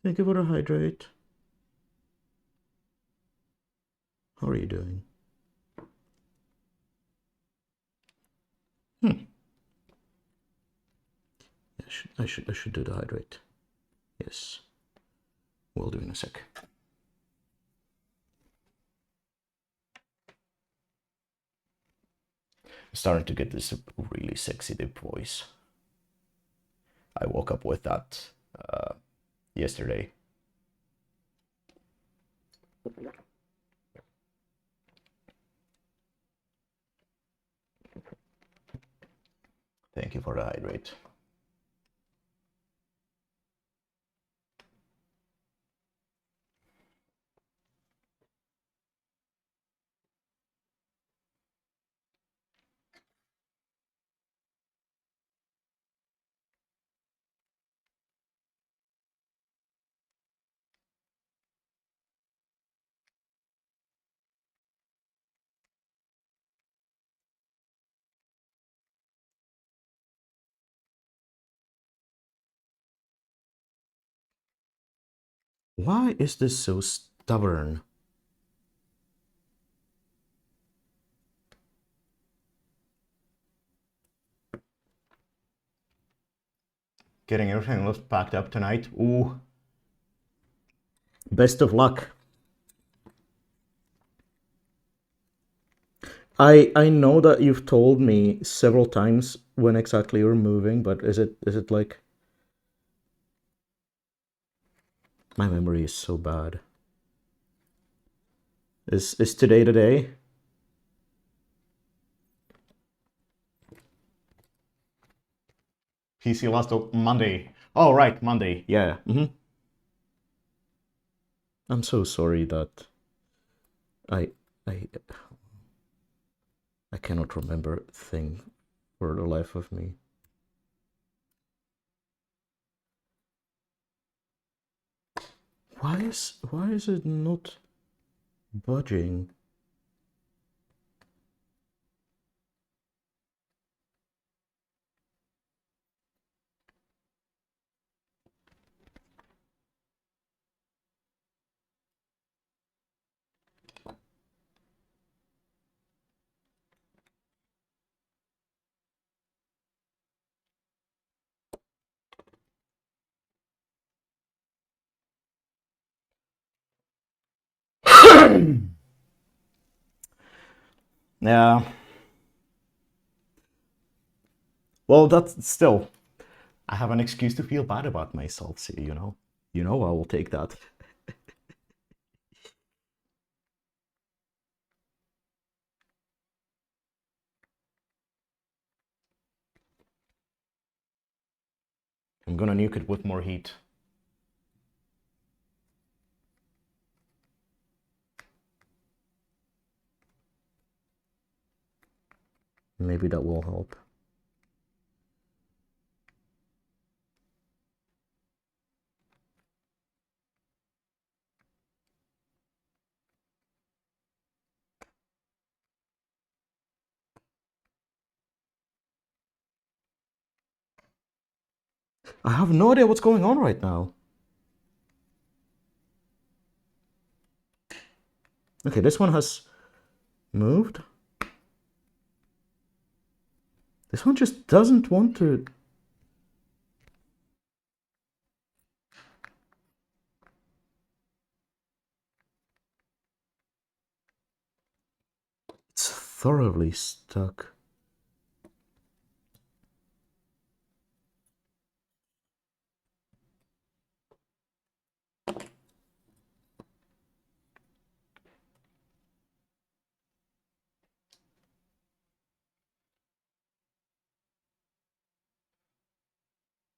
Thank you for the hydrate. How are you doing? I should do the hydrate. Yes. We'll do in a sec. I'm starting to get this really sexy deep voice. I woke up with that yesterday. Thank you for the hydrate. Why is this so stubborn? Getting everything packed up tonight. Ooh. Best of luck. I know that you've told me several times when exactly you're moving, but is it like my memory is so bad. Is today the day? PC last Monday. Oh right, Monday. Yeah. I'm so sorry that I cannot remember a thing for the life of me. Why is it not budging? Yeah. Well, that's still. I have an excuse to feel bad about myself, see, you know. You know, I will take that. I'm gonna nuke it with more heat. Maybe that will help. I have no idea what's going on right now. Okay, this one has moved. This one just doesn't want to. It's thoroughly stuck.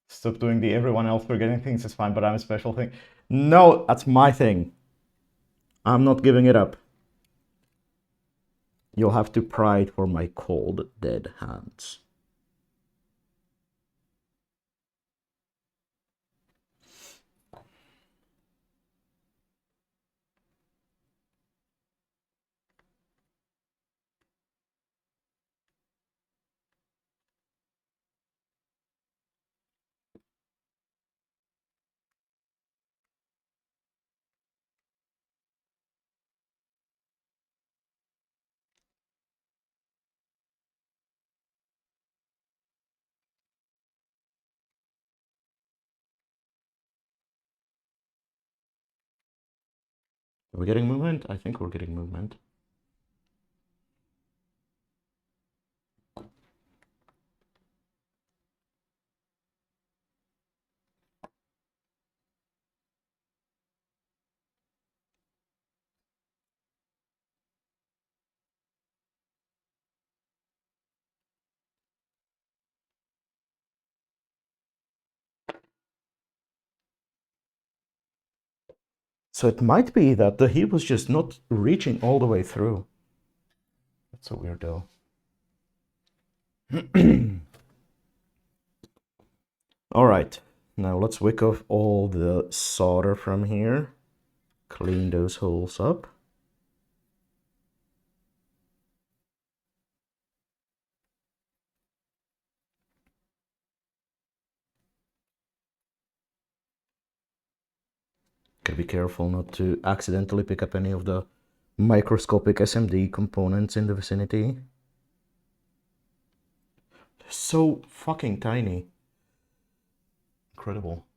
Stop doing the everyone else forgetting things is fine, but I'm a special thing. No, that's my thing. I'm not giving it up. You'll have to pry it for my cold, dead hands. Are we getting movement? I think we're getting movement. So it might be that the heat was just not reaching all the way through. That's a weirdo. All right, now let's wick off all the solder from here. Clean those holes up. Gotta be careful not to accidentally pick up any of the microscopic SMD components in the vicinity. They're so fucking tiny. Incredible.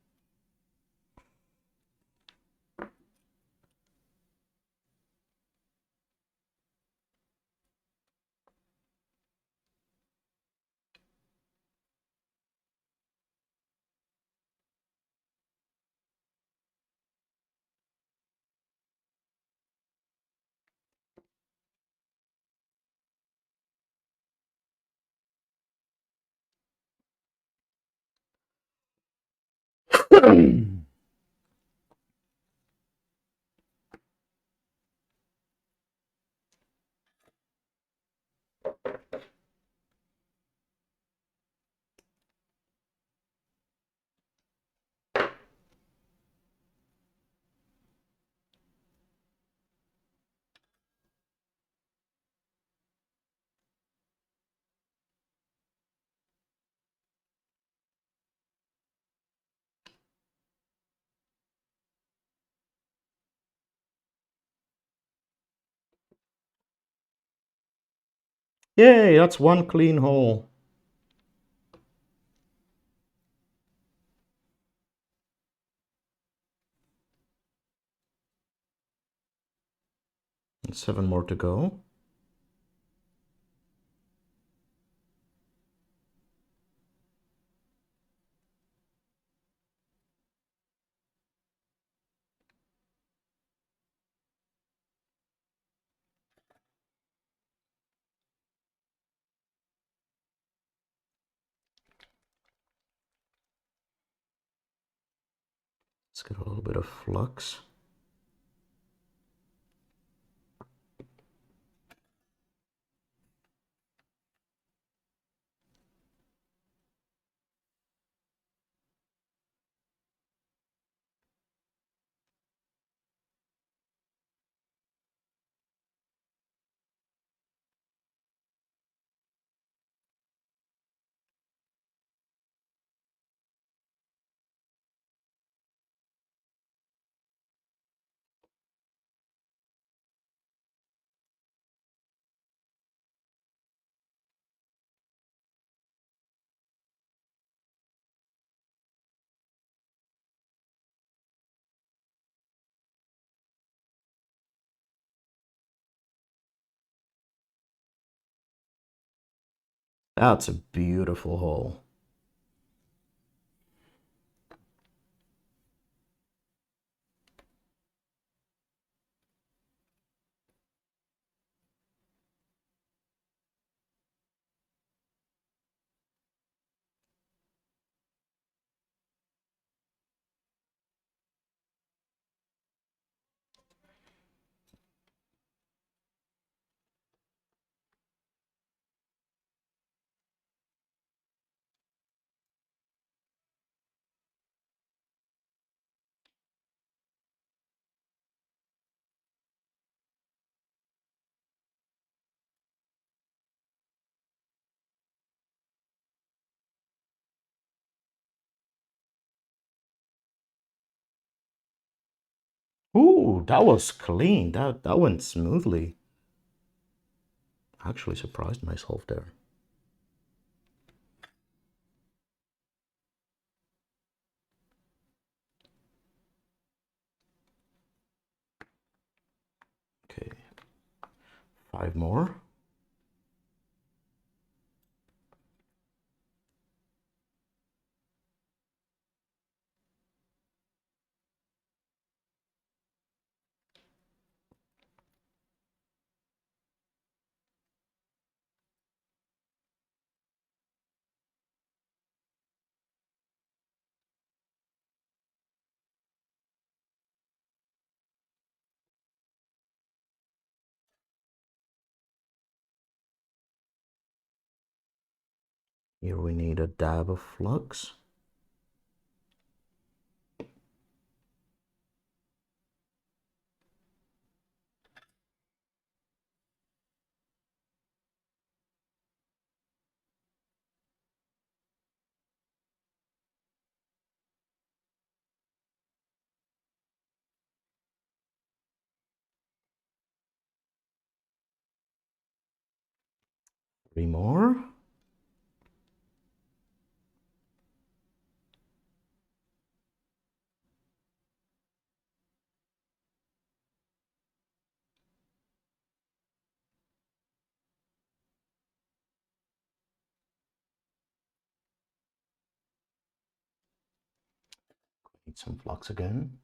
Yay, that's one clean hole. And 7 more to go. Let's get a little bit of flux. That's a beautiful hole. Ooh, that was clean. That went smoothly. Actually surprised myself there. Okay, 5 more. Here we need a dab of flux. Three more. Need some flux again.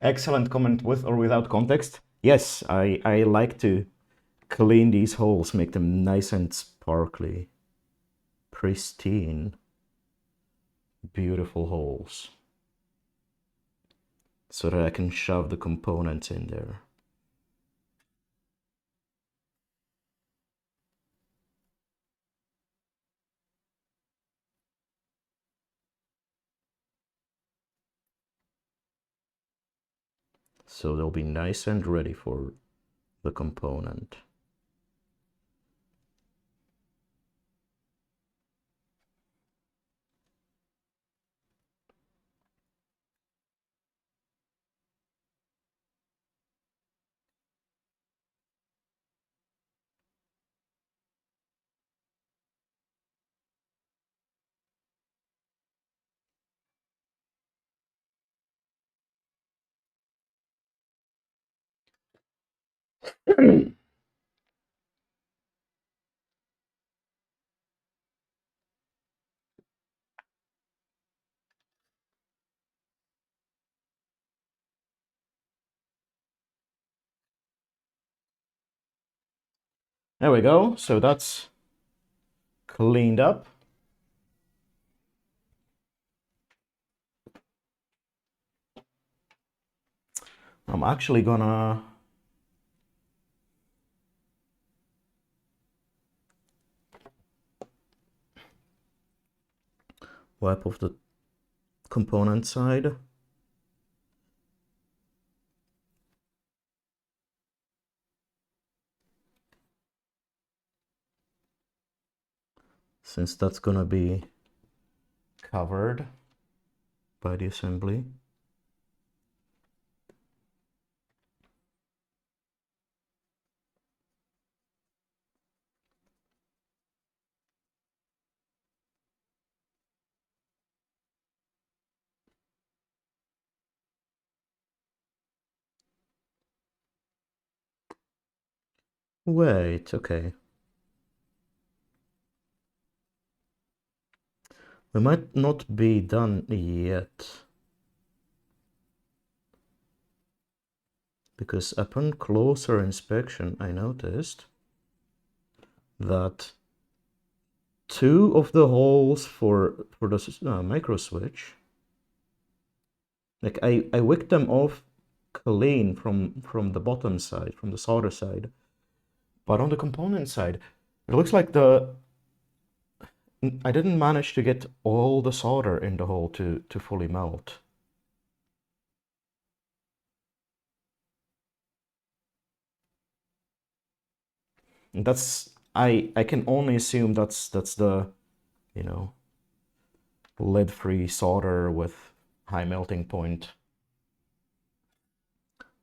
Excellent comment with or without context. Yes, I like to clean these holes, make them nice and sparkly. Pristine. Beautiful holes. So that I can shove the components in there. So they'll be nice and ready for the component. There we go. So that's cleaned up. I'm actually gonna wipe off the component side. Since that's gonna be covered by the assembly. Wait, okay. We might not be done yet. Because upon closer inspection, I noticed that two of the holes for the micro switch, like I wicked them off clean from the bottom side, from the solder side, but on the component side, it looks like I didn't manage to get all the solder in the hole to fully melt. And that's I can only assume that's the, you know, lead-free solder with high melting point.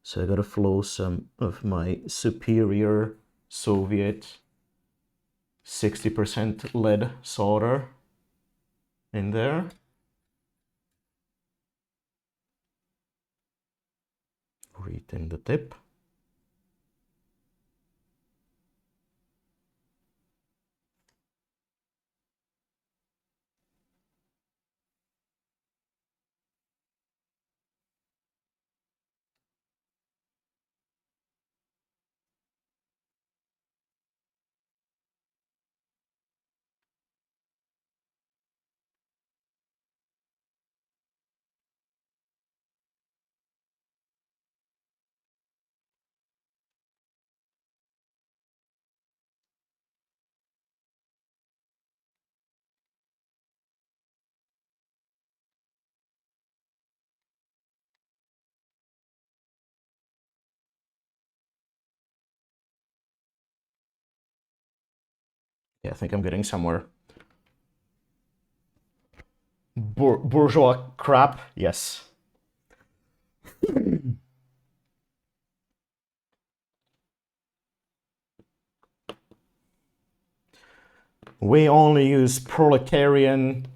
So I gotta flow some of my superior Soviet 60% lead solder in there. Retain the tip. Yeah, I think I'm getting somewhere. Bourgeois crap, yes. We only use proletarian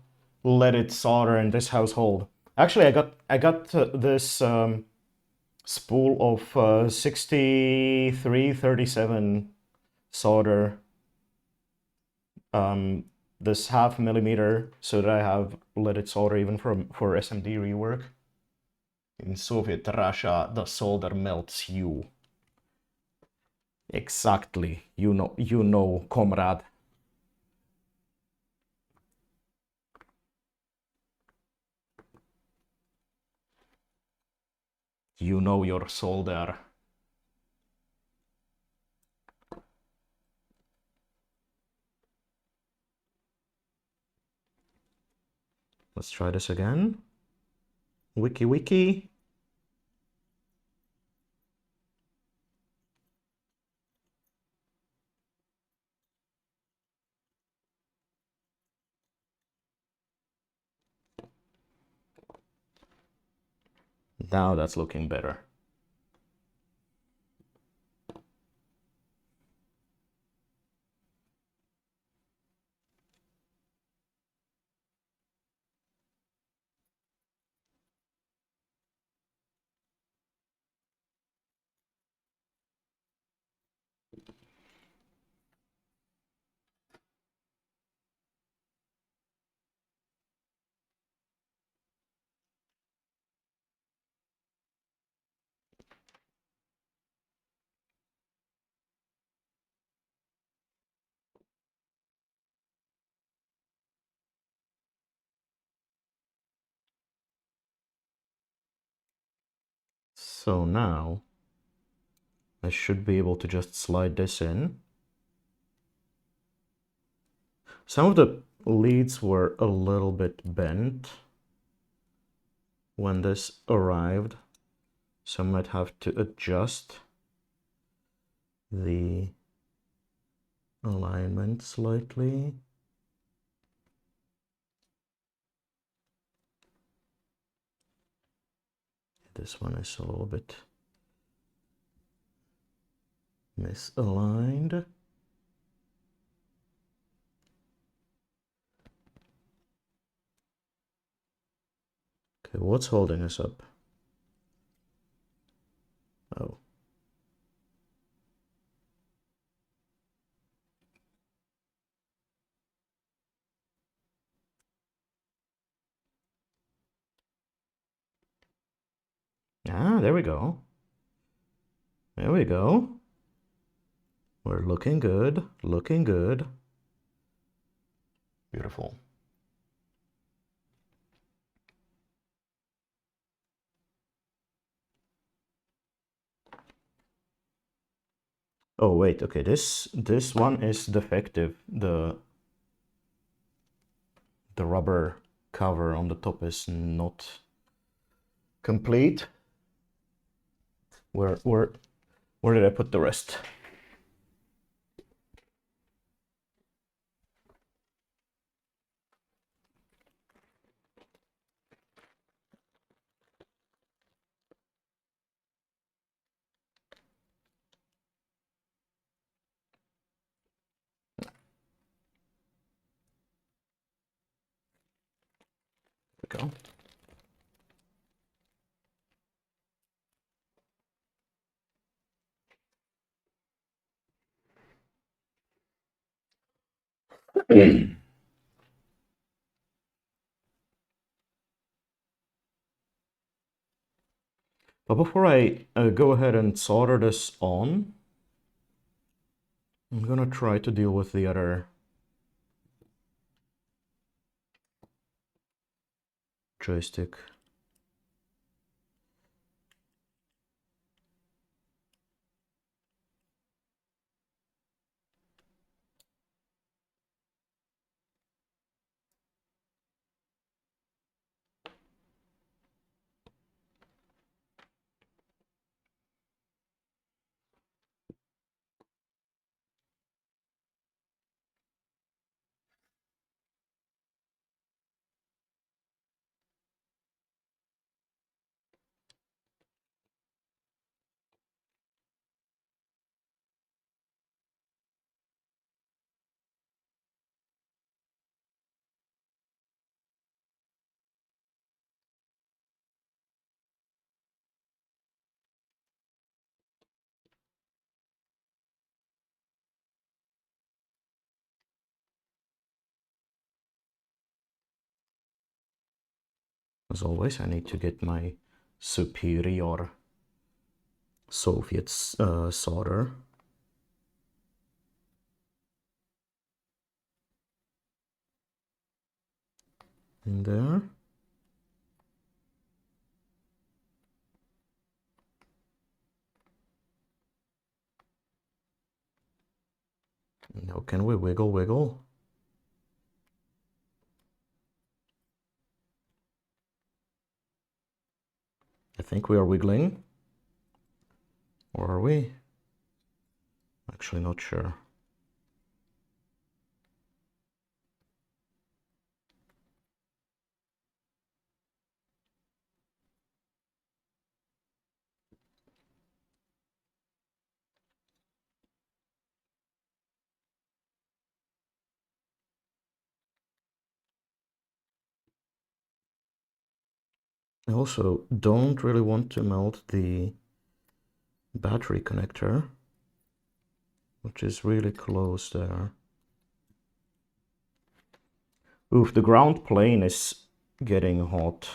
leaded solder in this household. Actually, I got this spool of 6337 solder. This 0.5 millimeter, so that I have leaded solder even for SMD rework. In Soviet Russia, the solder melts you. Exactly, you know, comrade. You know your solder. Let's try this again. Wiki wiki. Now that's looking better. So now I should be able to just slide this in. Some of the leads were a little bit bent when this arrived, so I might have to adjust the alignment slightly. This one is a little bit misaligned. Okay, what's holding us up? Oh. Ah, there we go. There we go. We're looking good, looking good. Beautiful. Oh wait, okay, this one is defective. The rubber cover on the top is not complete. Where did I put the rest? There we go. But before I go ahead and solder this on, I'm gonna try to deal with the other joystick. As always, I need to get my superior Soviet solder. In there. Now can we wiggle? I think we are wiggling. Or are we? Actually not sure. I also don't really want to melt the battery connector, which is really close there. Oof, the ground plane is getting hot.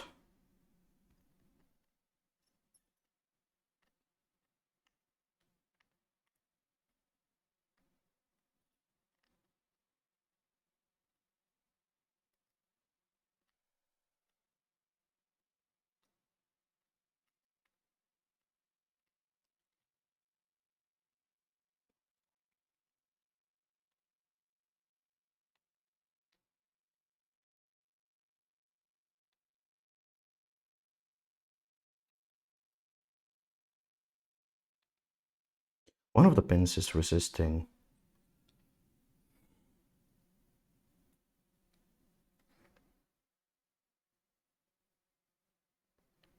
One of the pins is resisting.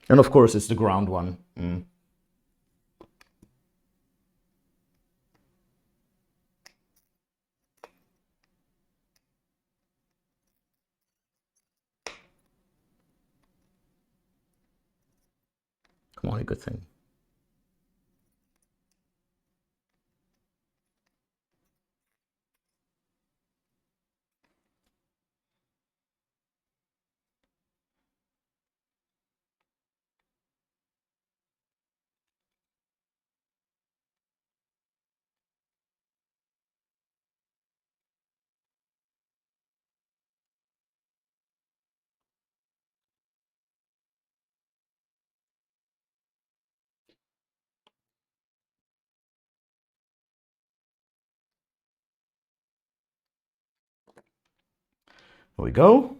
And of course it's the ground one. Come on, a good thing. Here we go.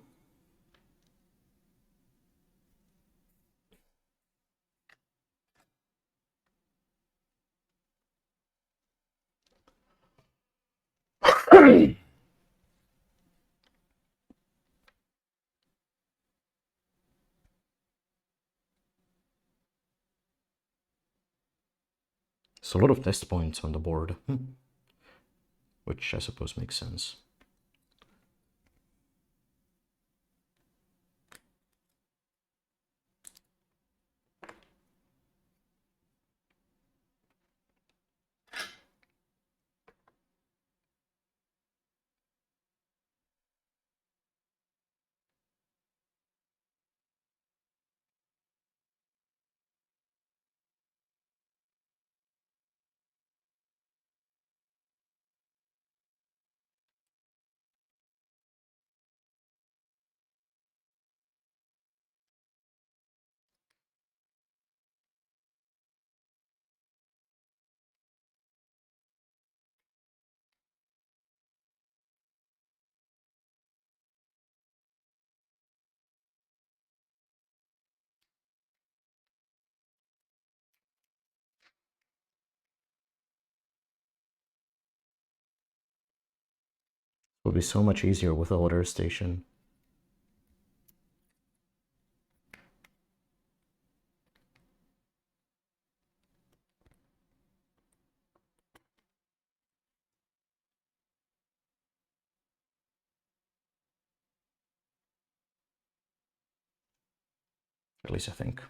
It's a lot of test points on the board, which I suppose makes sense. It would be so much easier with a water station. At least I think.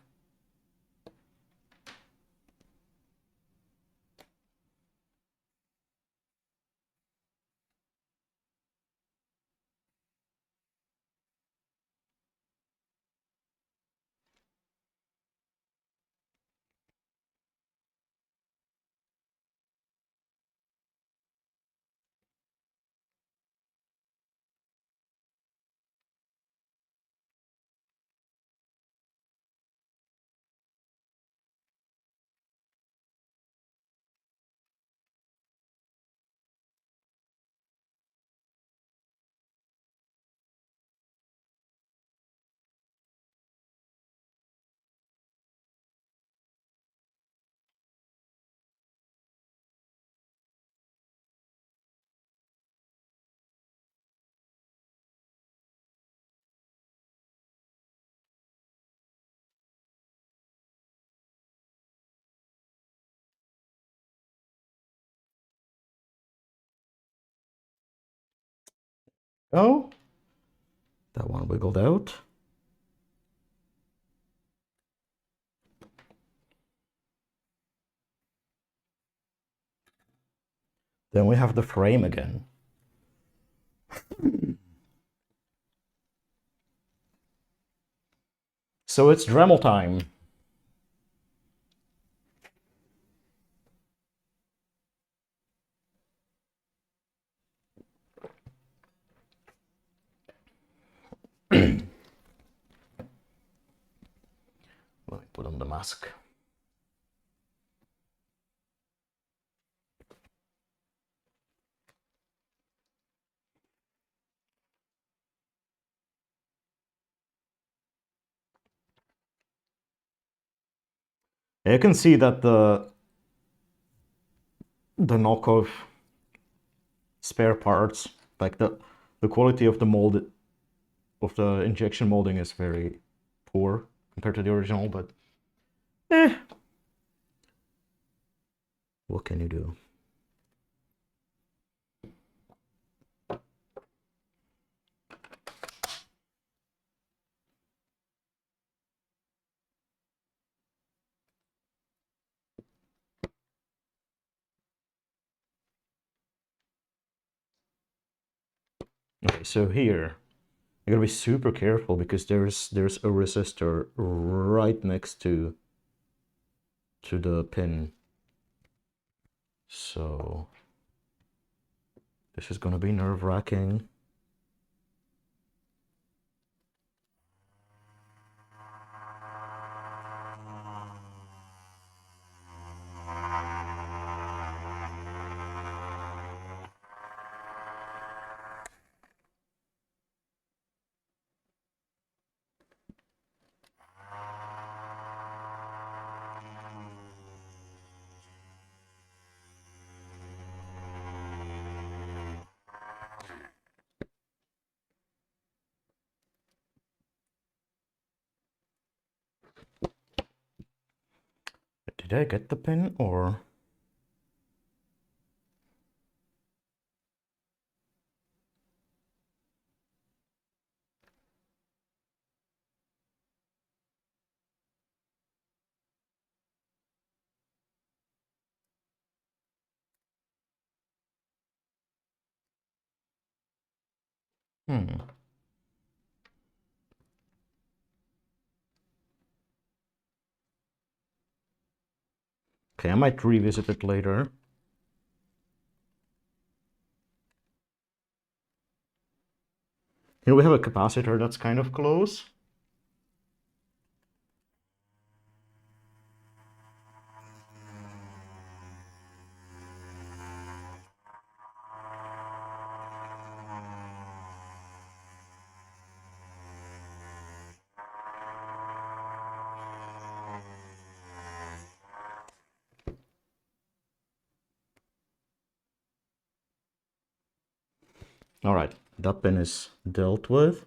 Oh, that one wiggled out. Then we have the frame again. So it's Dremel time. Let me put on the mask. You can see that the knockoff spare parts, like the quality of the mold, of the injection molding is very poor compared to the original, but what can you do? Okay, so here I gotta be super careful because there's a resistor right next to the pin. So this is gonna be nerve-wracking. Did I get the pin or? Hmm. Okay, I might revisit it later. Here we have a capacitor that's kind of close. All right, that pin is dealt with.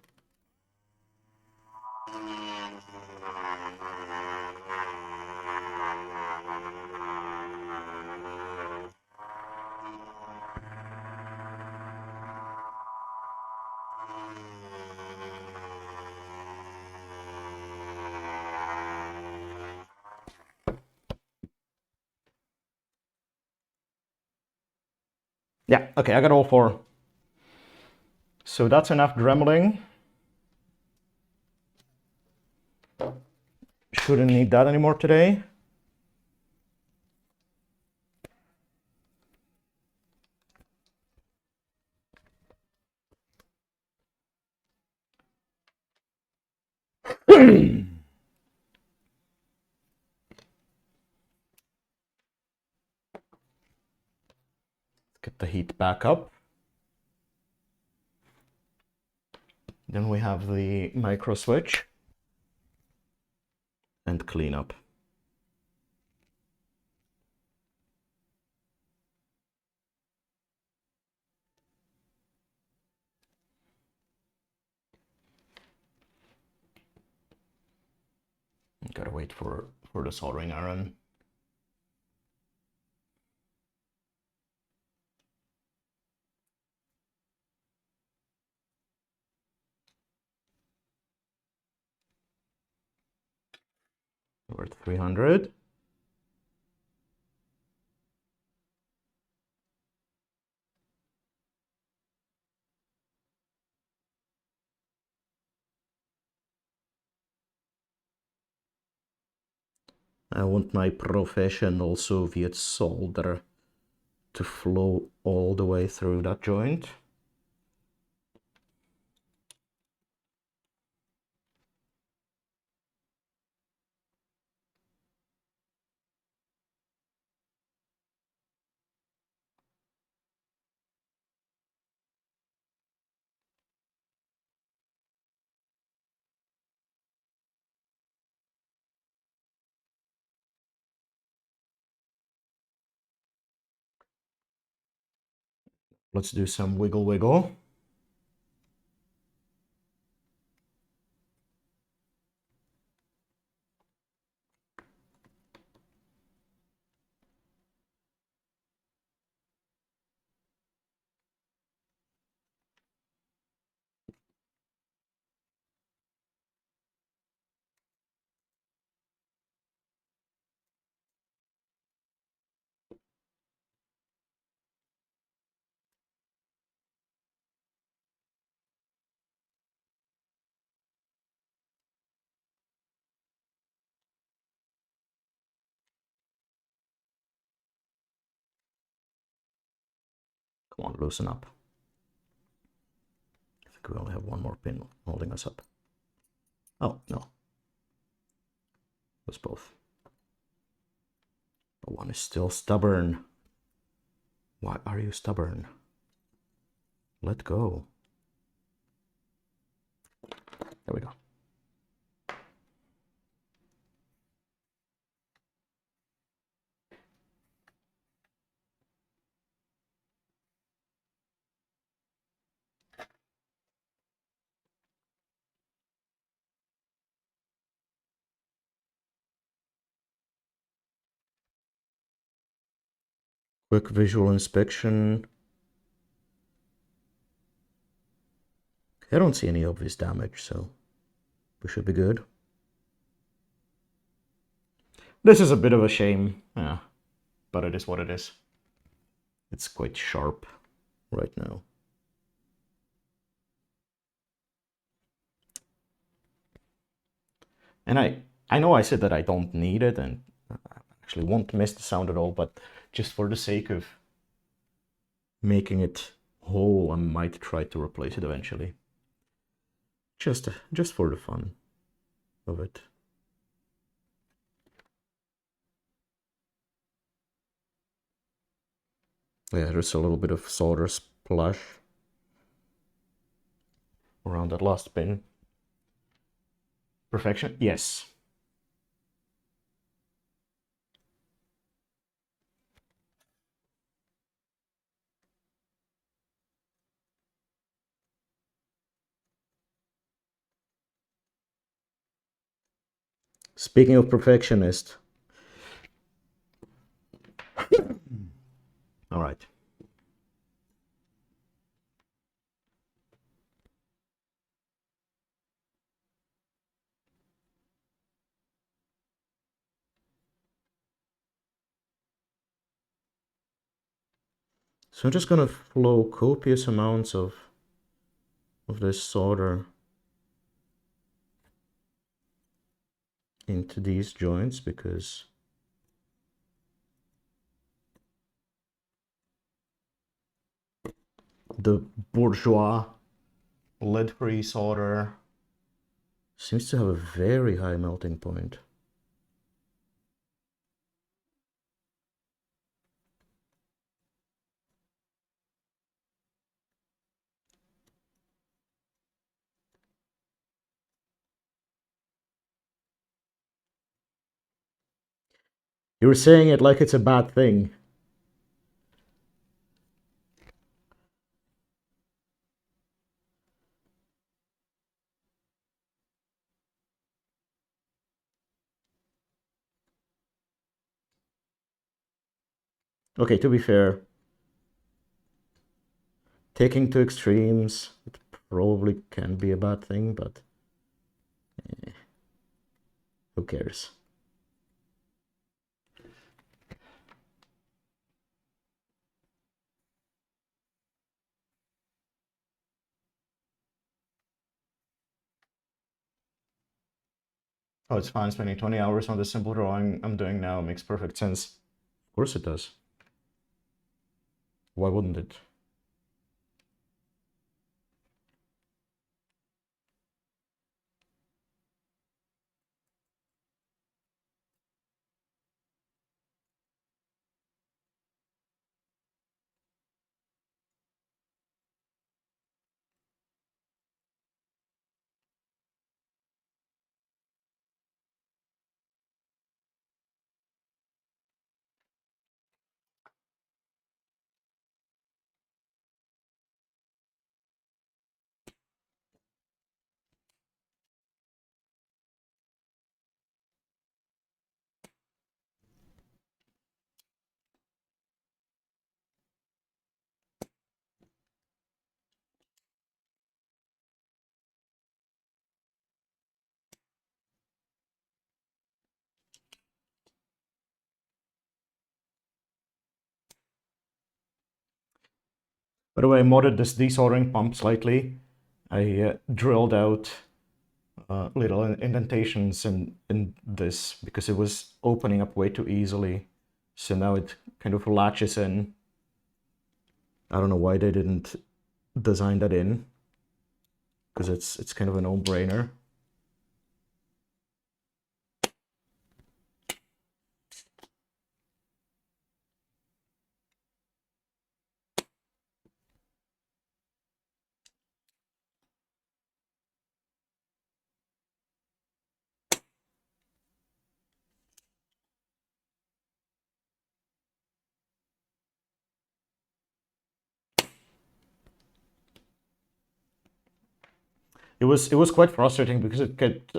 Yeah, okay, I got all four. So that's enough dremeling. Shouldn't need that anymore today. Get the heat back up. Then we have the micro switch and clean up. Gotta wait for the soldering iron. We're at 300. I want my professional Soviet solder to flow all the way through that joint. Let's do some wiggle wiggle. Come on, loosen up. I think we only have one more pin holding us up. Oh, no. That's both. But one is still stubborn. Why are you stubborn? Let go. There we go. Quick visual inspection. I don't see any obvious damage, so we should be good. This is a bit of a shame, yeah, but it is what it is. It's quite sharp right now. And I know I said that I don't need it and I actually won't miss the sound at all, but just for the sake of making it whole, I might try to replace it eventually. Just for the fun of it. Yeah, there's a little bit of solder splash around that last pin. Perfection? Yes. Speaking of perfectionist. All right. So I'm just gonna flow copious amounts of this solder into these joints because the bourgeois lead-free solder seems to have a very high melting point. You were saying it like it's a bad thing. Okay, to be fair, taking to extremes, it probably can be a bad thing, but who cares? Oh, it's fine. Spending 20 hours on the simple drawing I'm doing now makes perfect sense. Of course it does. Why wouldn't it? By the way, I modded this desoldering pump slightly. I drilled out little indentations in this because it was opening up way too easily. So now it kind of latches in. I don't know why they didn't design that in, because it's kind of a no-brainer. It was quite frustrating because it kept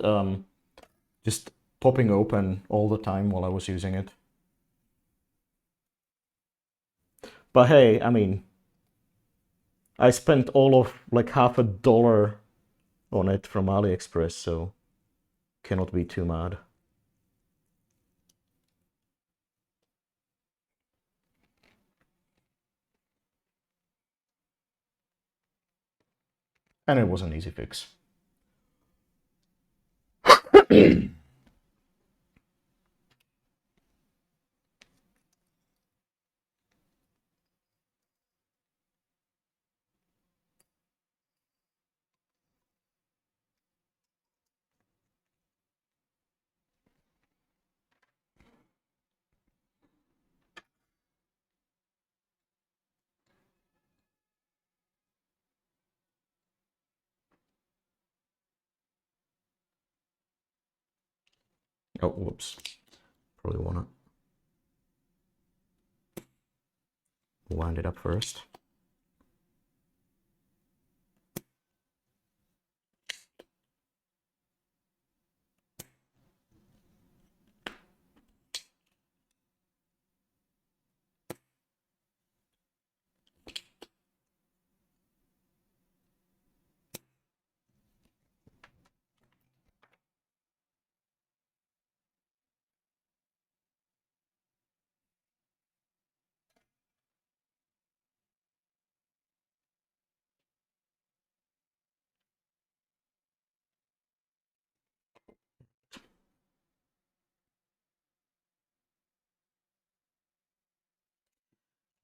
just popping open all the time while I was using it. But hey, I mean, I spent all of like $50 on it from AliExpress, so cannot be too mad. And it was an easy fix. Oh, whoops. Probably wanna wind it up first.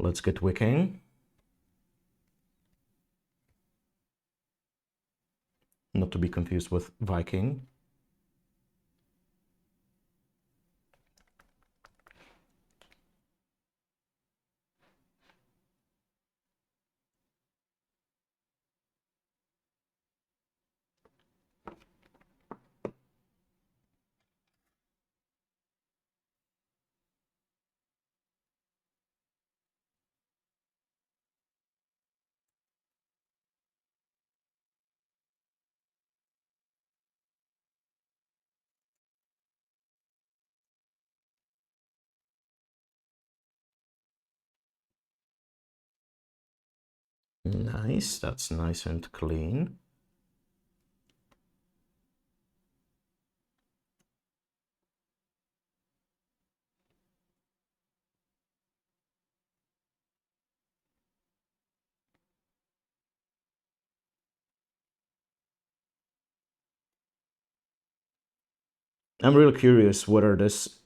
Let's get wicking. Not to be confused with Viking. Nice, that's nice and clean. I'm really curious whether this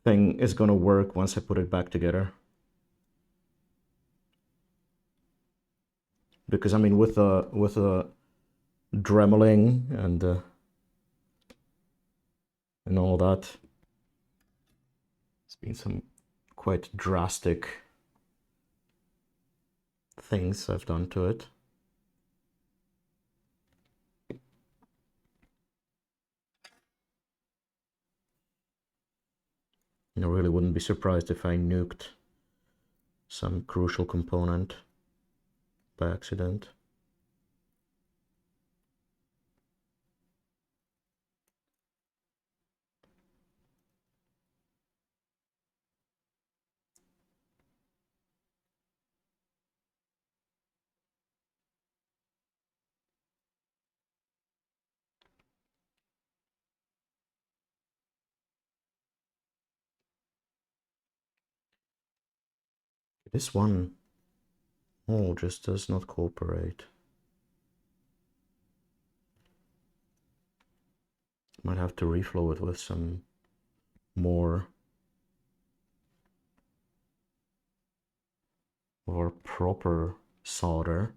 thing is gonna work once I put it back together. Because I mean, with the dremeling and all that, it's been some quite drastic things I've done to it. I really wouldn't be surprised if I nuked some crucial component by accident. This one, oh, just does not cooperate. Might have to reflow it with some more or proper solder.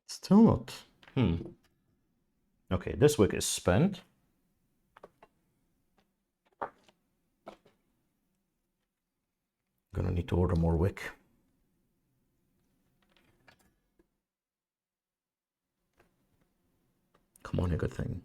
Still not. Okay, this wick is spent. Gonna need to order more wick. Come on, you good thing.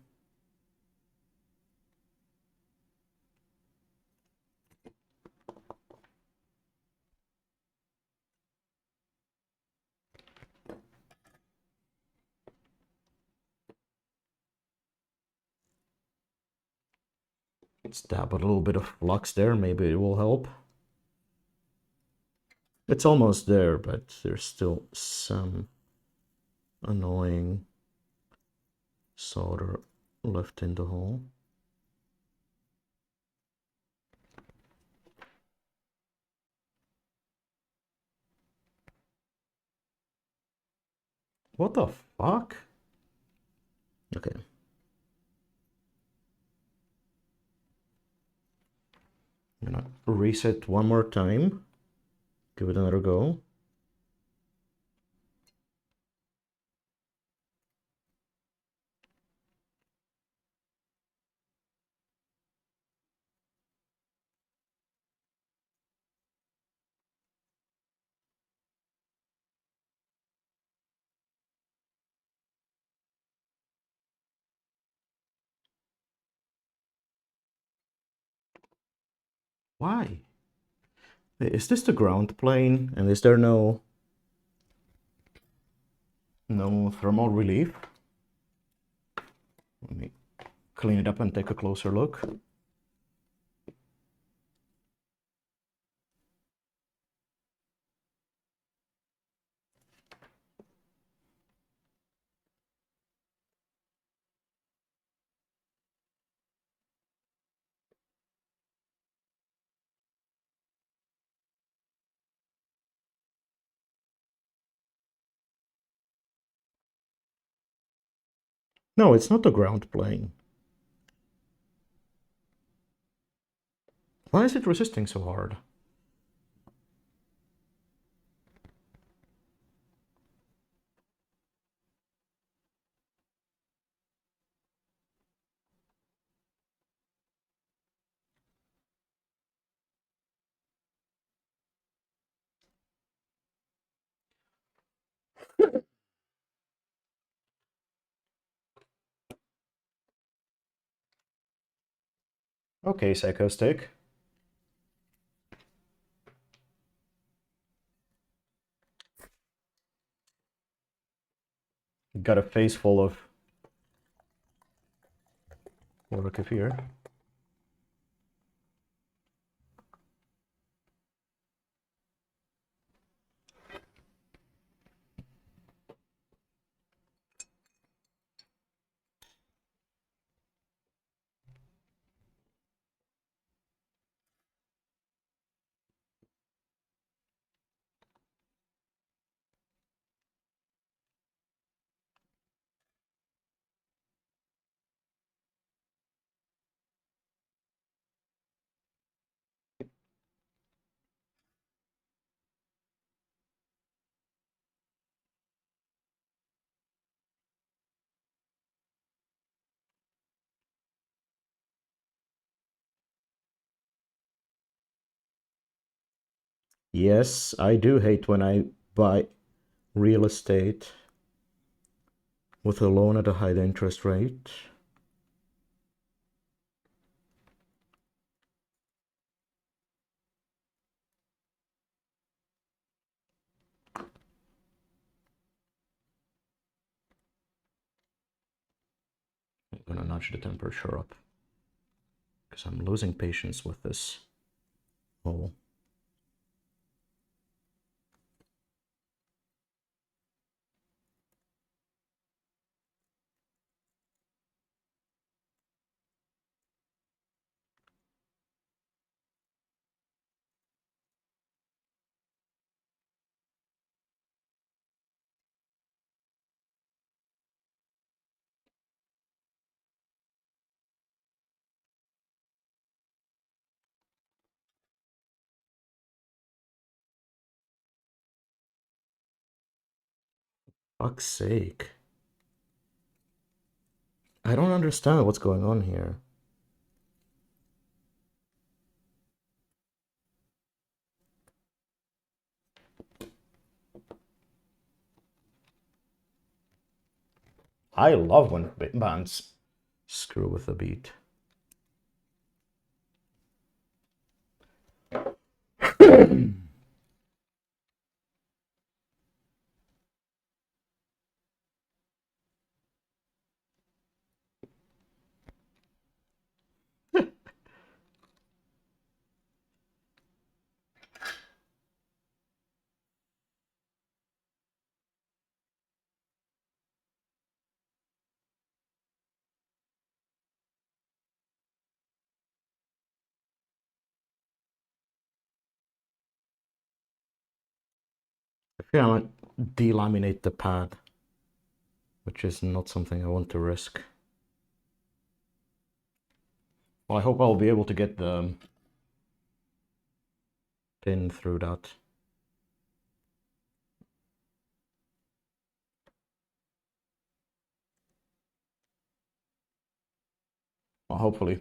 Let's dab a little bit of flux there, maybe it will help. It's almost there, but there's still some annoying solder left in the hole. What the fuck? Okay. I'm gonna reset one more time. Give it another go. Why? Is this the ground plane? And is there no thermal relief? Let me clean it up and take a closer look. No, it's not the ground plane. Why is it resisting so hard? Okay, Psycho Stick. Got a face full of work here. Yes, I do hate when I buy real estate with a loan at a high interest rate. I'm gonna nudge the temperature up because I'm losing patience with this hole. Fuck's sake. I don't understand what's going on here. I love when bands screw with the beat. I feel I might delaminate the pad, which is not something I want to risk. Well, I hope I'll be able to get the pin through that. Well, hopefully.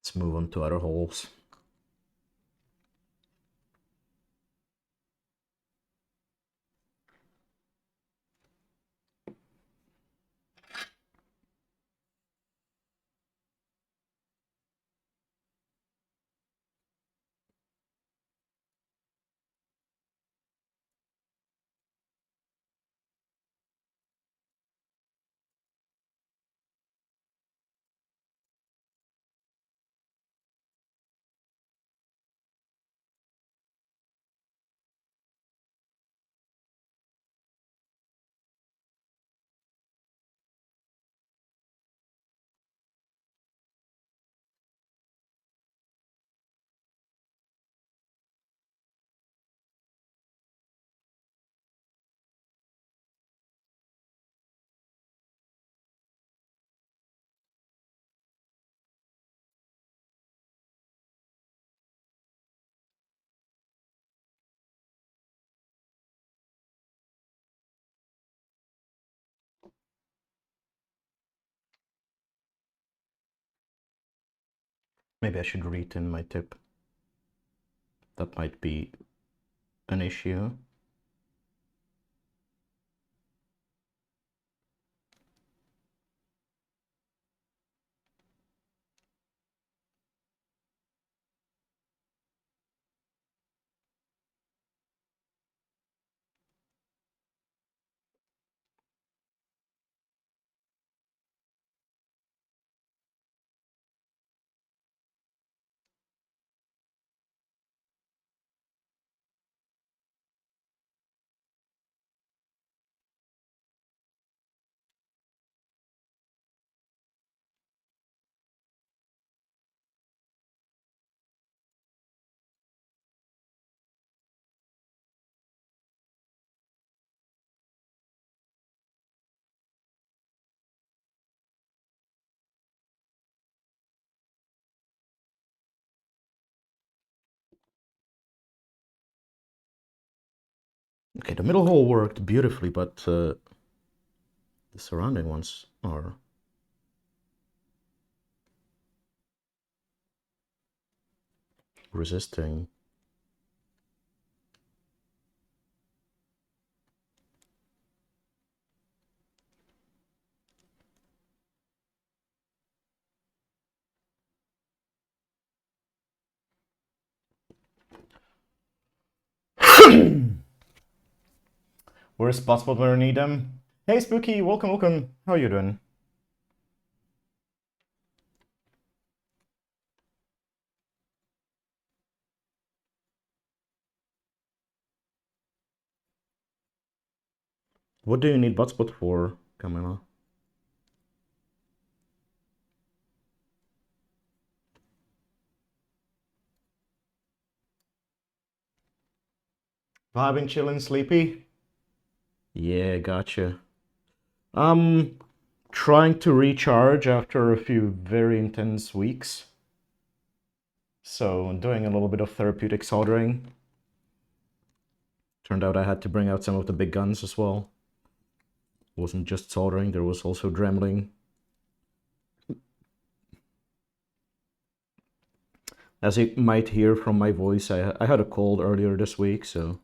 Let's move on to other holes. Maybe I should retin my tip. That might be an issue. Okay, the middle hole worked beautifully, but the surrounding ones are resisting. Where's Spotspot when I need them? Hey Spooky, welcome, welcome. How are you doing? What do you need Botspot for, Camilla? Vibing, chilling, sleepy? Yeah, gotcha. I'm trying to recharge after a few very intense weeks. So I'm doing a little bit of therapeutic soldering. Turned out I had to bring out some of the big guns as well. It wasn't just soldering, there was also dremeling. As you might hear from my voice, I had a cold earlier this week, so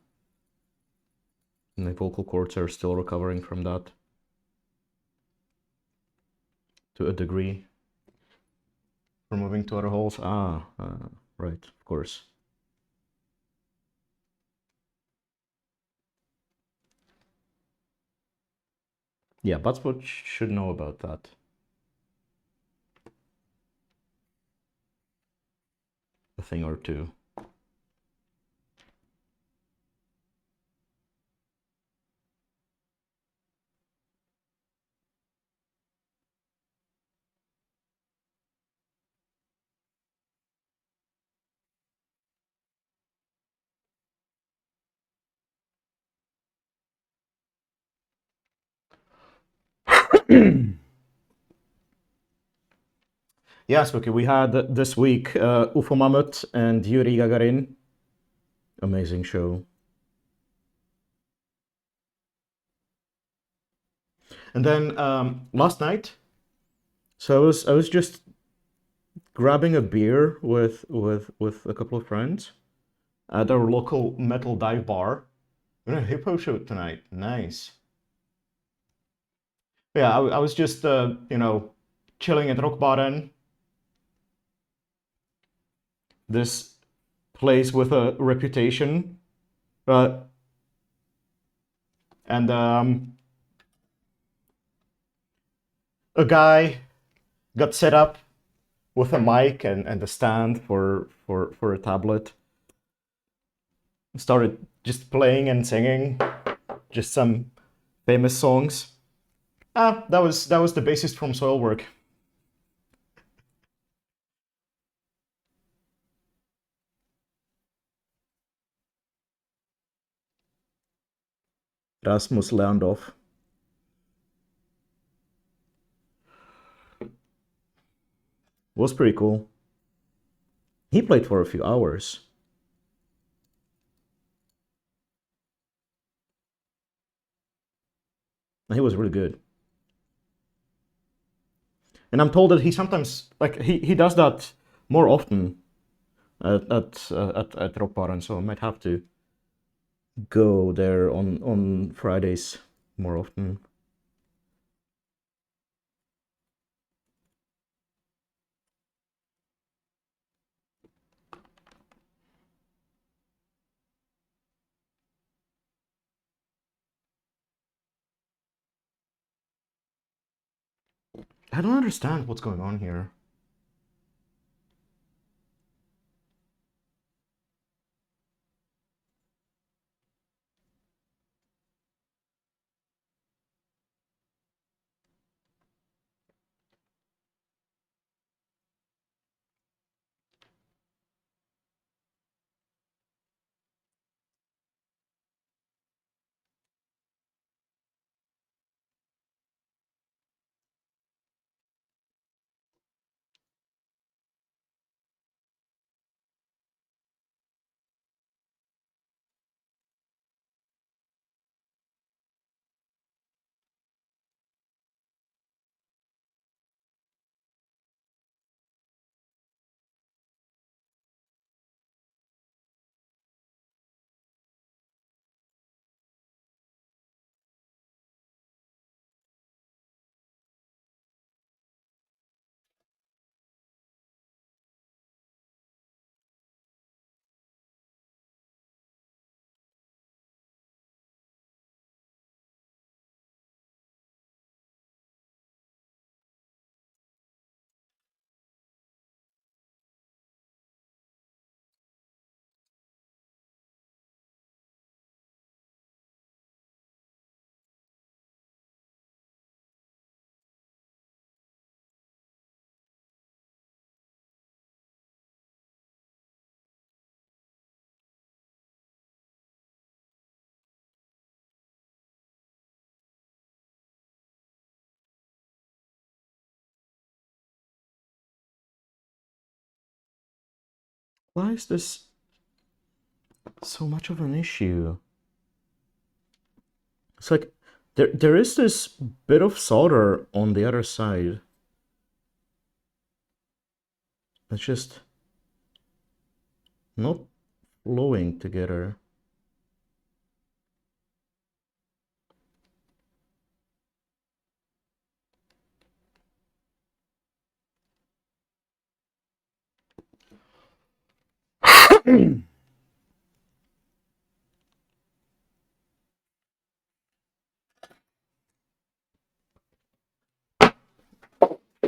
my vocal cords are still recovering from that to a degree. We're moving to other holes. Right, of course. Yeah, Buzzword should know about that. A thing or two. Yeah, Spooky, we had this week UFO Mammoth and Yuri Gagarin. Amazing show. And then last night, so I was just grabbing a beer with a couple of friends at our local metal dive bar. We're a hippo show tonight. Nice. Yeah, I was just chilling at Rockbaren, this place with a reputation, uh, and a guy got set up with a mic and a stand for a tablet. Started just playing and singing just some famous songs. That was the bassist from Soilwork. Rasmus Leandov. Was pretty cool. He played for a few hours. And he was really good. And I'm told that he sometimes he does that more often at Rock Bar, and so I might have to go there on Fridays more often. I don't understand what's going on here. Why is this so much of an issue? It's like there is this bit of solder on the other side. It's just not flowing together.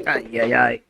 Ay, ay, ay.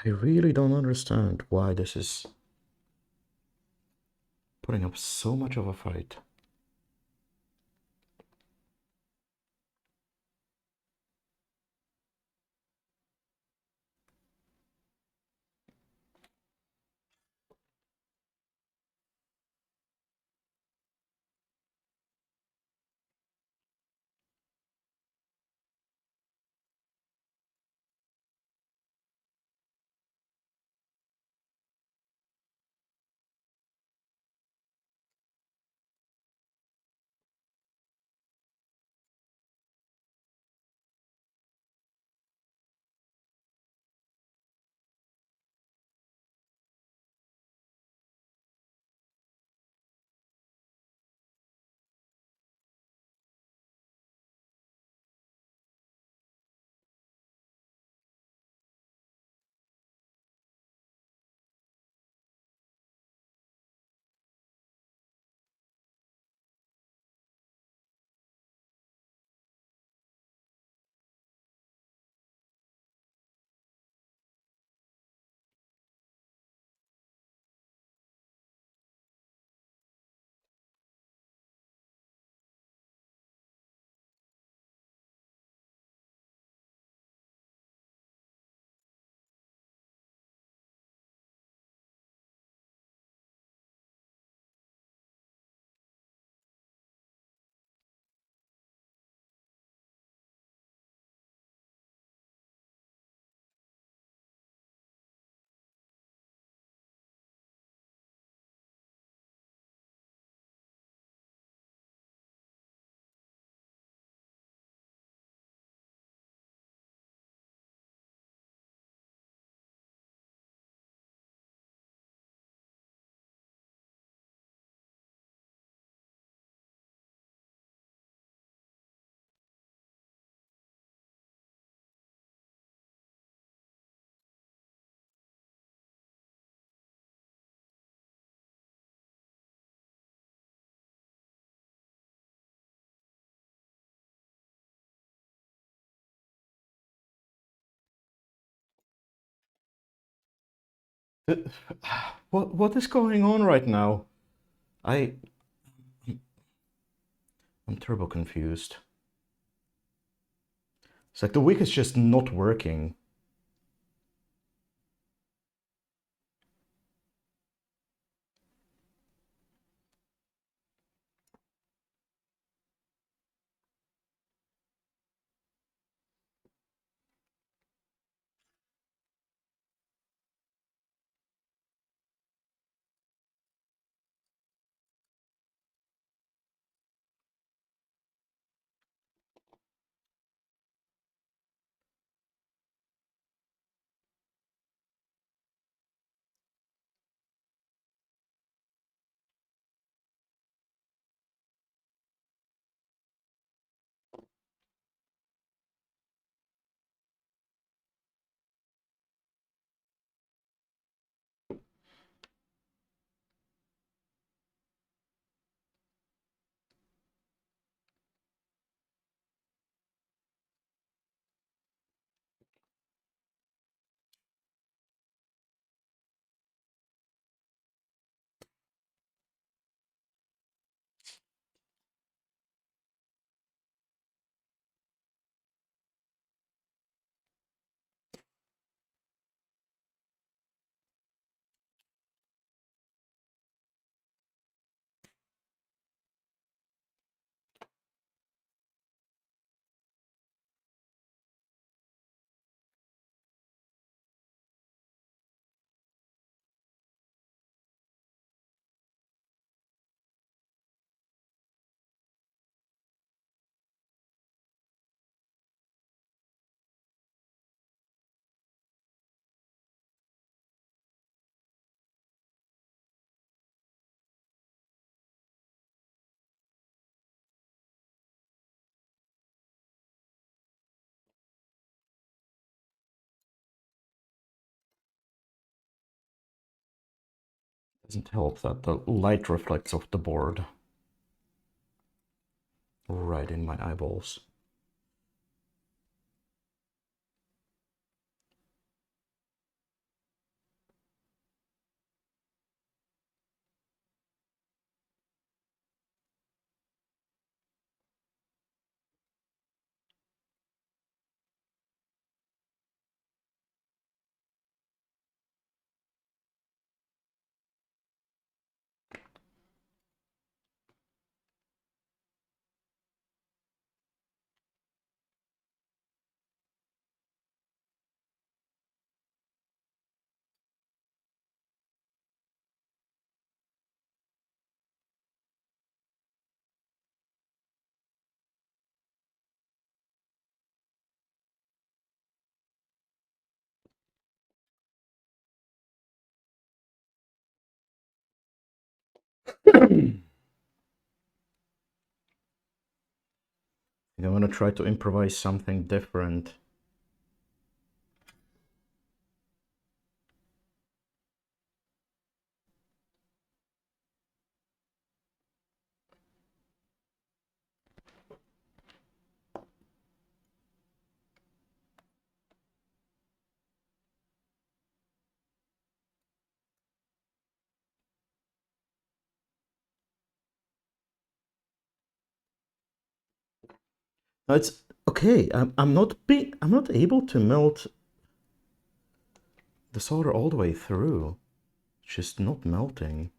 I really don't understand why this is putting up so much of a fight. Uh, what is going on right now? I I'm turbo confused. It's like the wig is just not working. Doesn't help that the light reflects off the board right in my eyeballs. I'm gonna try to improvise something different. No, it's okay. I'm not able to melt the solder all the way through. It's just not melting.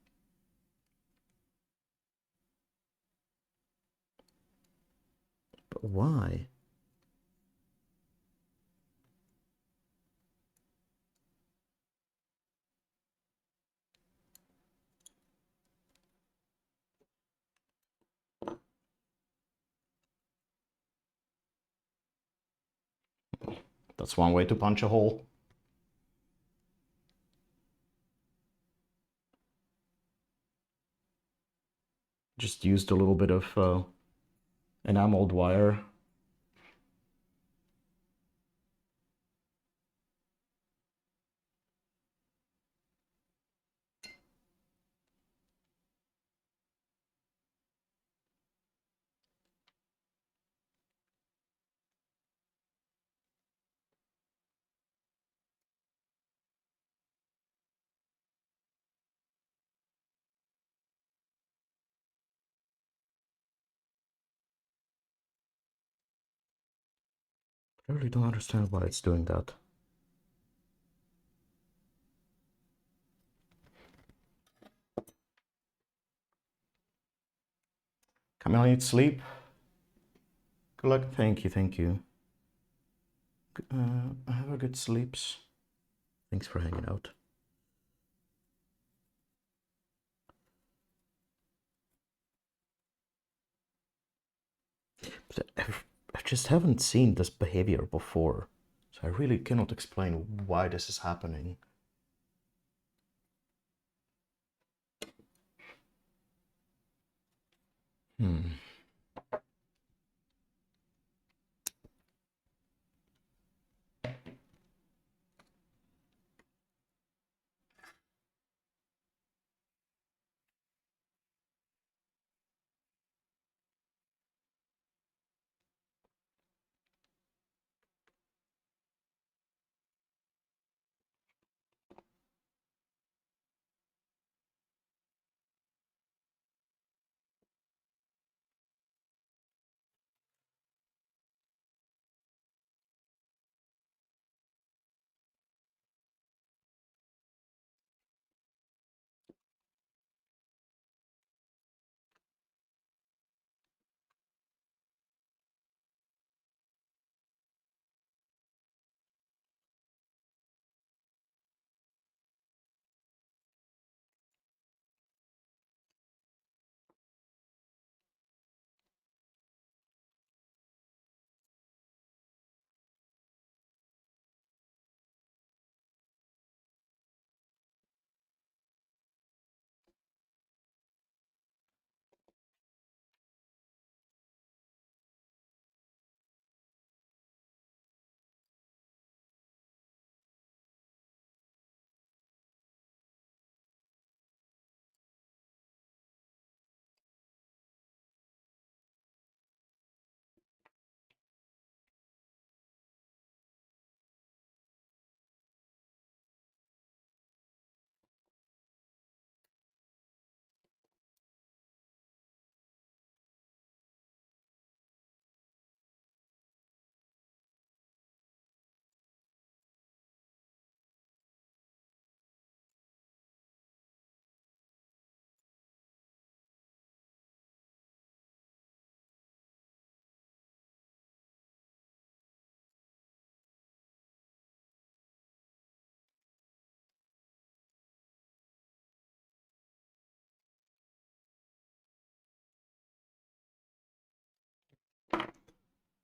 But why? That's one way to punch a hole. Just used a little bit of enameled wire. I really don't understand why it's doing that. Camille needs sleep. Good luck. Thank you, thank you. Have a good sleeps. Thanks for hanging out. But I just haven't seen this behavior before, so I really cannot explain why this is happening. Hmm.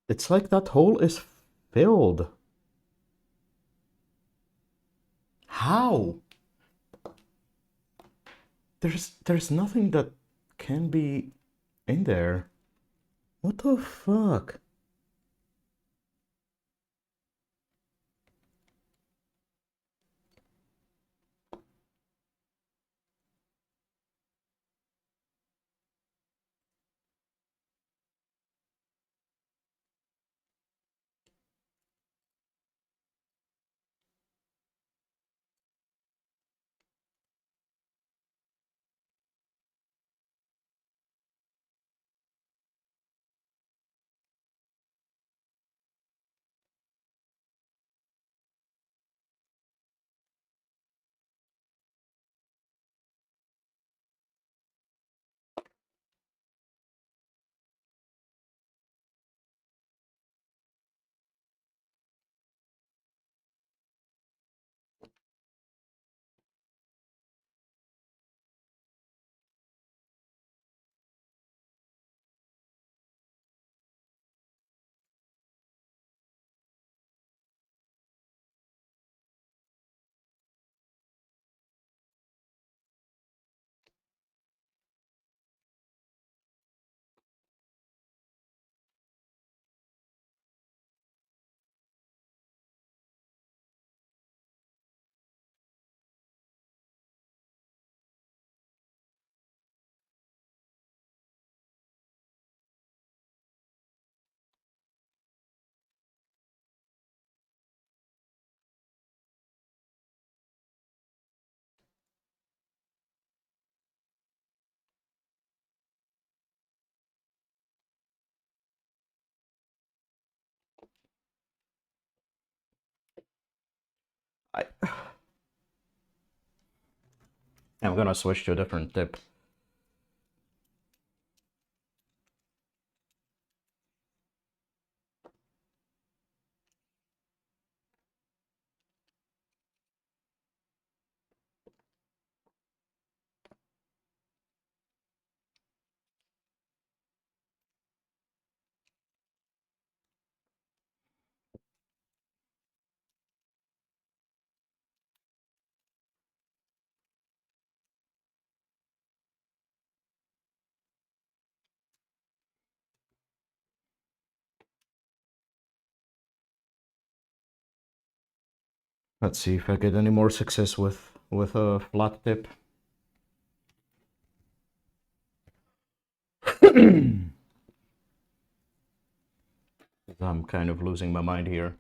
It's like that hole is filled. How? There's nothing that can be in there. What the fuck? I I'm gonna switch to a different tip. Let's see if I get any more success with a flat tip. I'm kind of losing my mind here.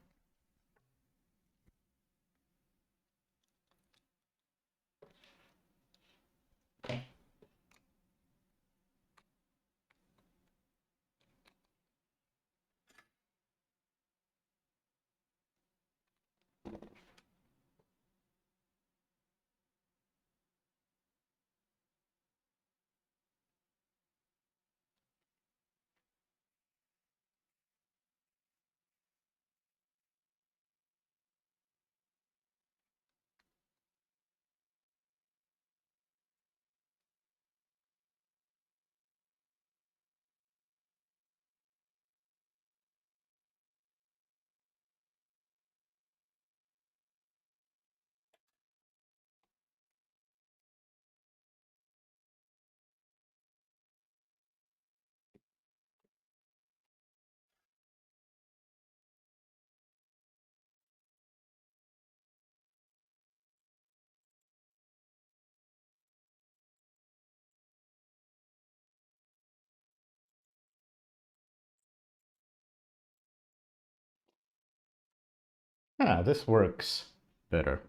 Ah, this works better.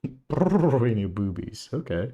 In your boobies. Okay.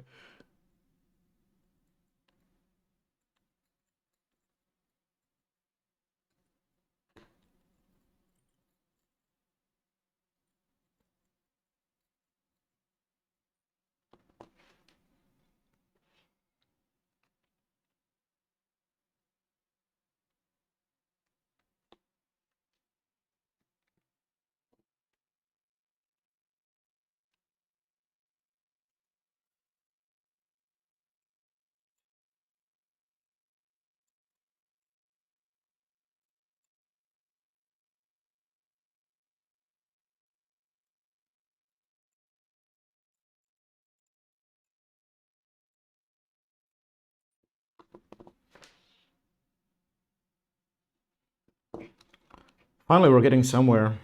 Finally, we're getting somewhere.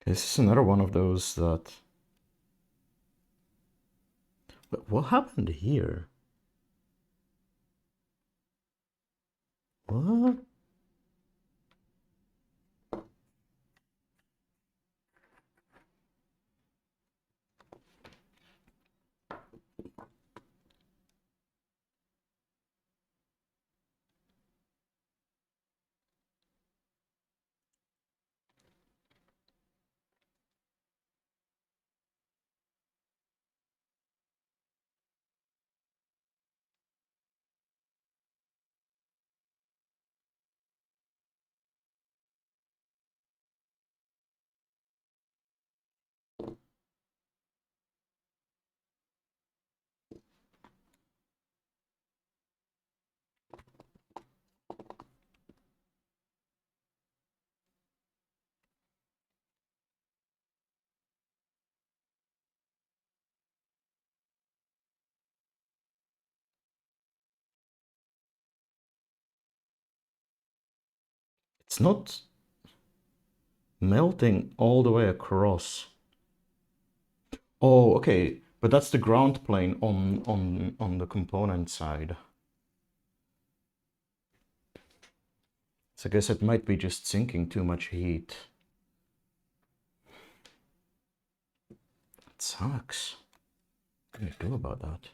This is another one of those that... What happened here? What? It's not melting all the way across. Oh, okay, but that's the ground plane on the component side. So I guess it might be just sinking too much heat. That sucks. What can I do about that?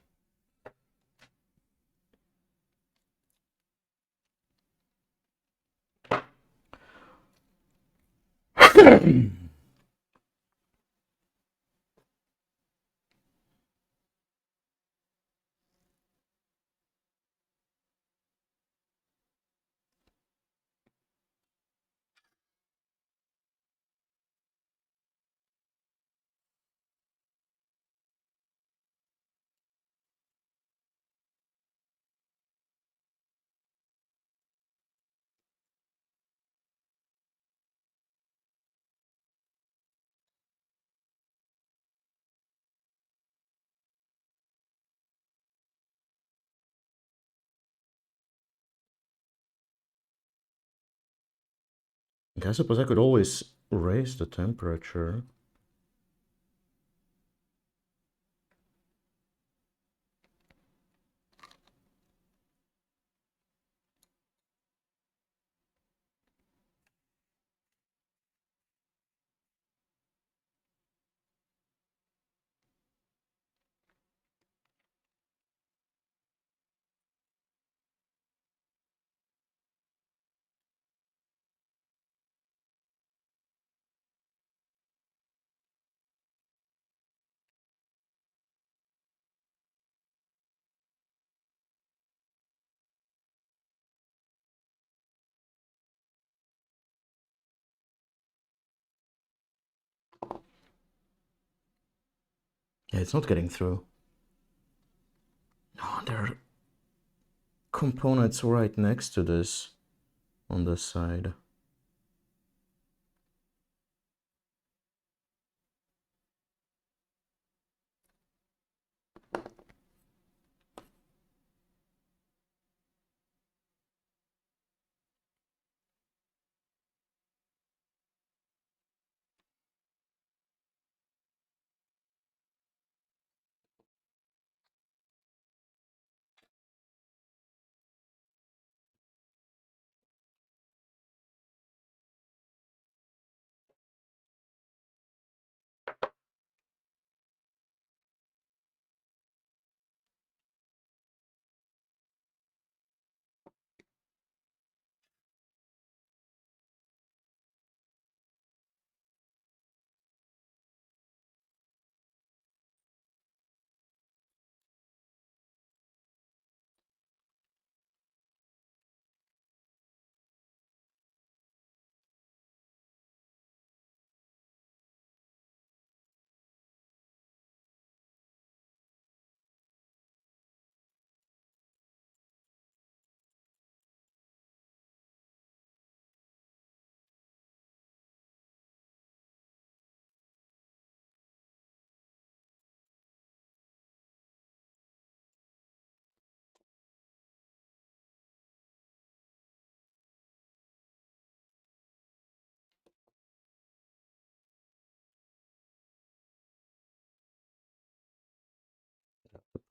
I suppose I could always raise the temperature. Yeah, it's not getting through. No, there are components right next to this on this side.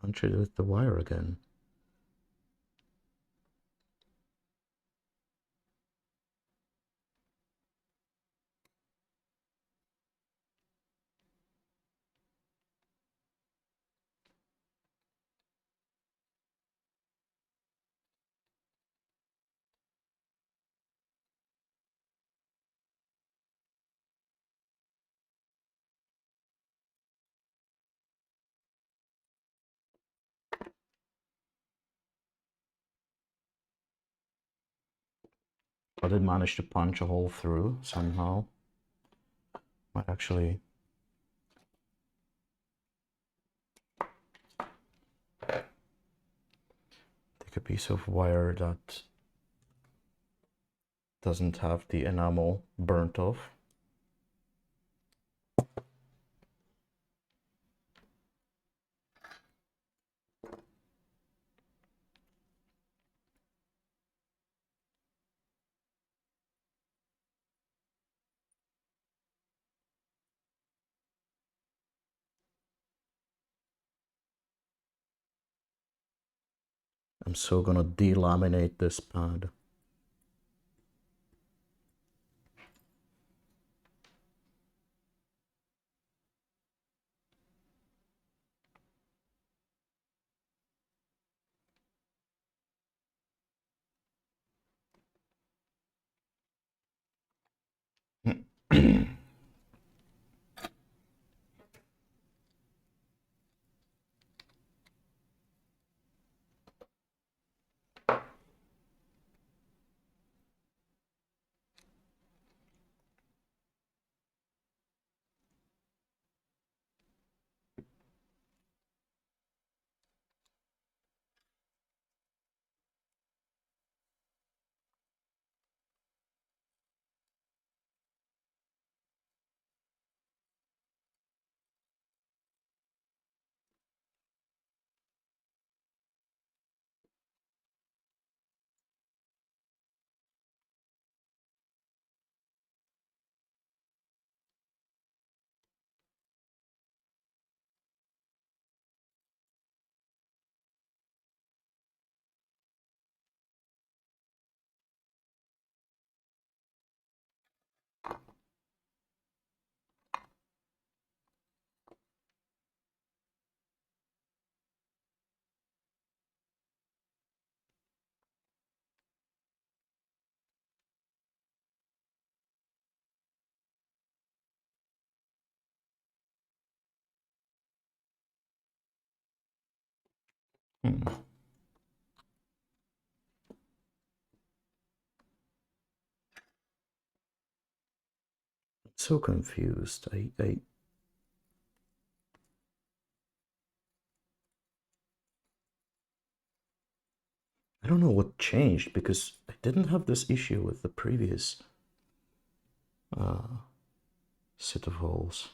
punch it with the wire again. I did manage to punch a hole through somehow. Might actually take a piece of wire that doesn't have the enamel burnt off. I'm so gonna delaminate this pad. So confused. I don't know what changed, because I didn't have this issue with the previous set of holes.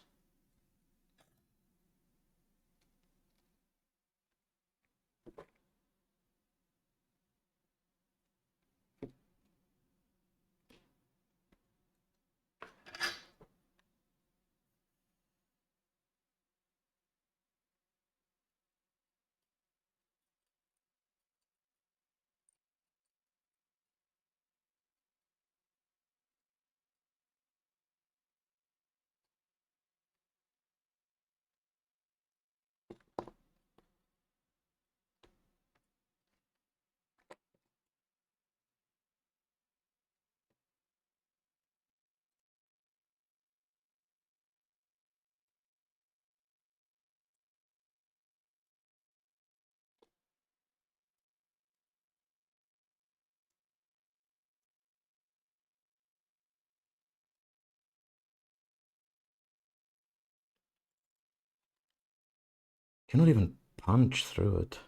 Cannot even punch through it.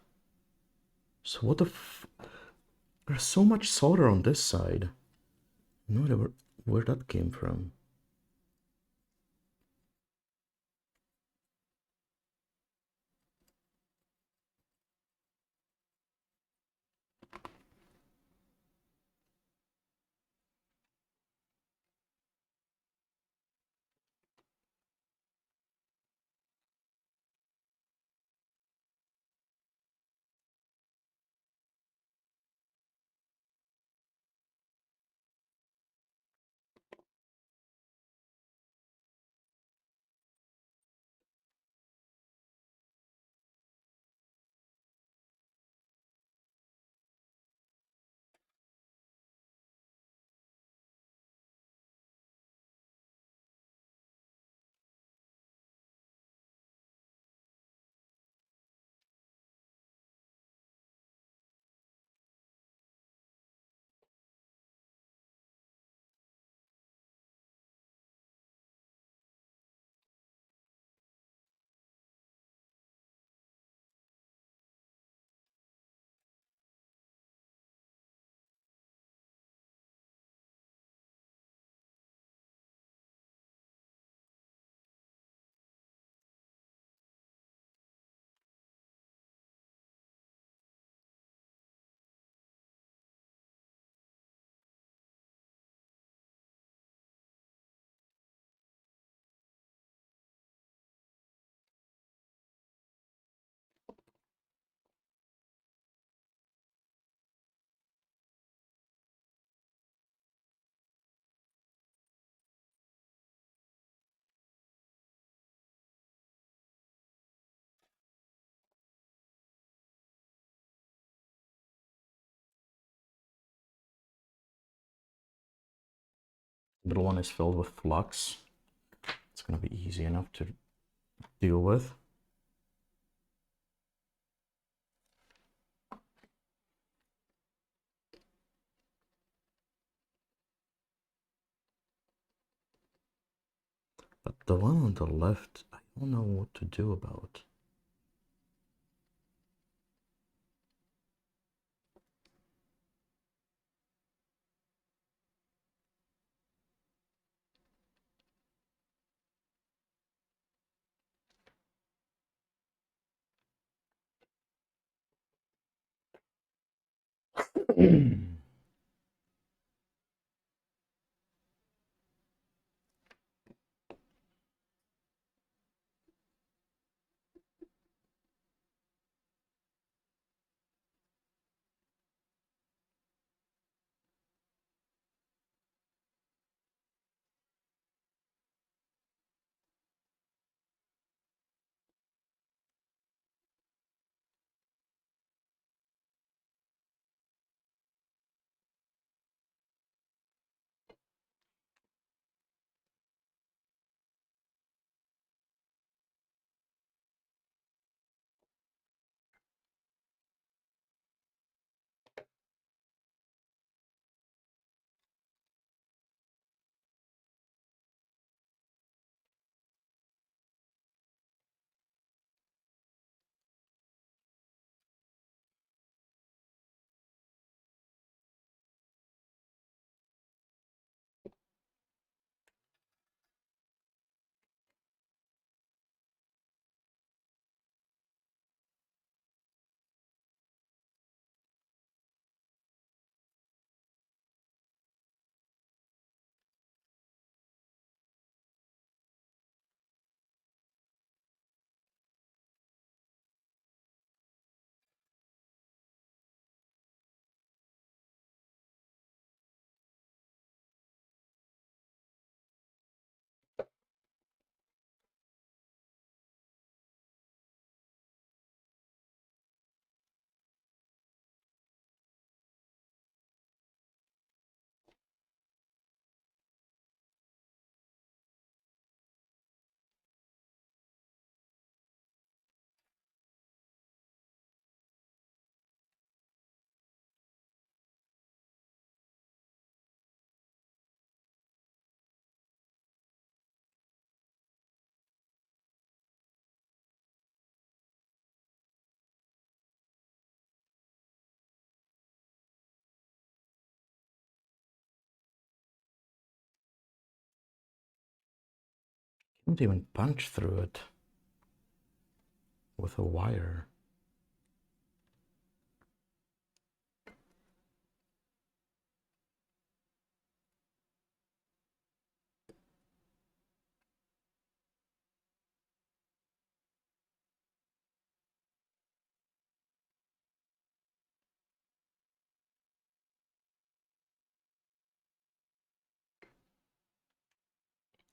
So what the there's so much solder on this side. No idea where that came from. middle one is filled with flux. It's gonna be easy enough to deal with. But the one on the left, I don't know what to do about. Can't even punch through it with a wire.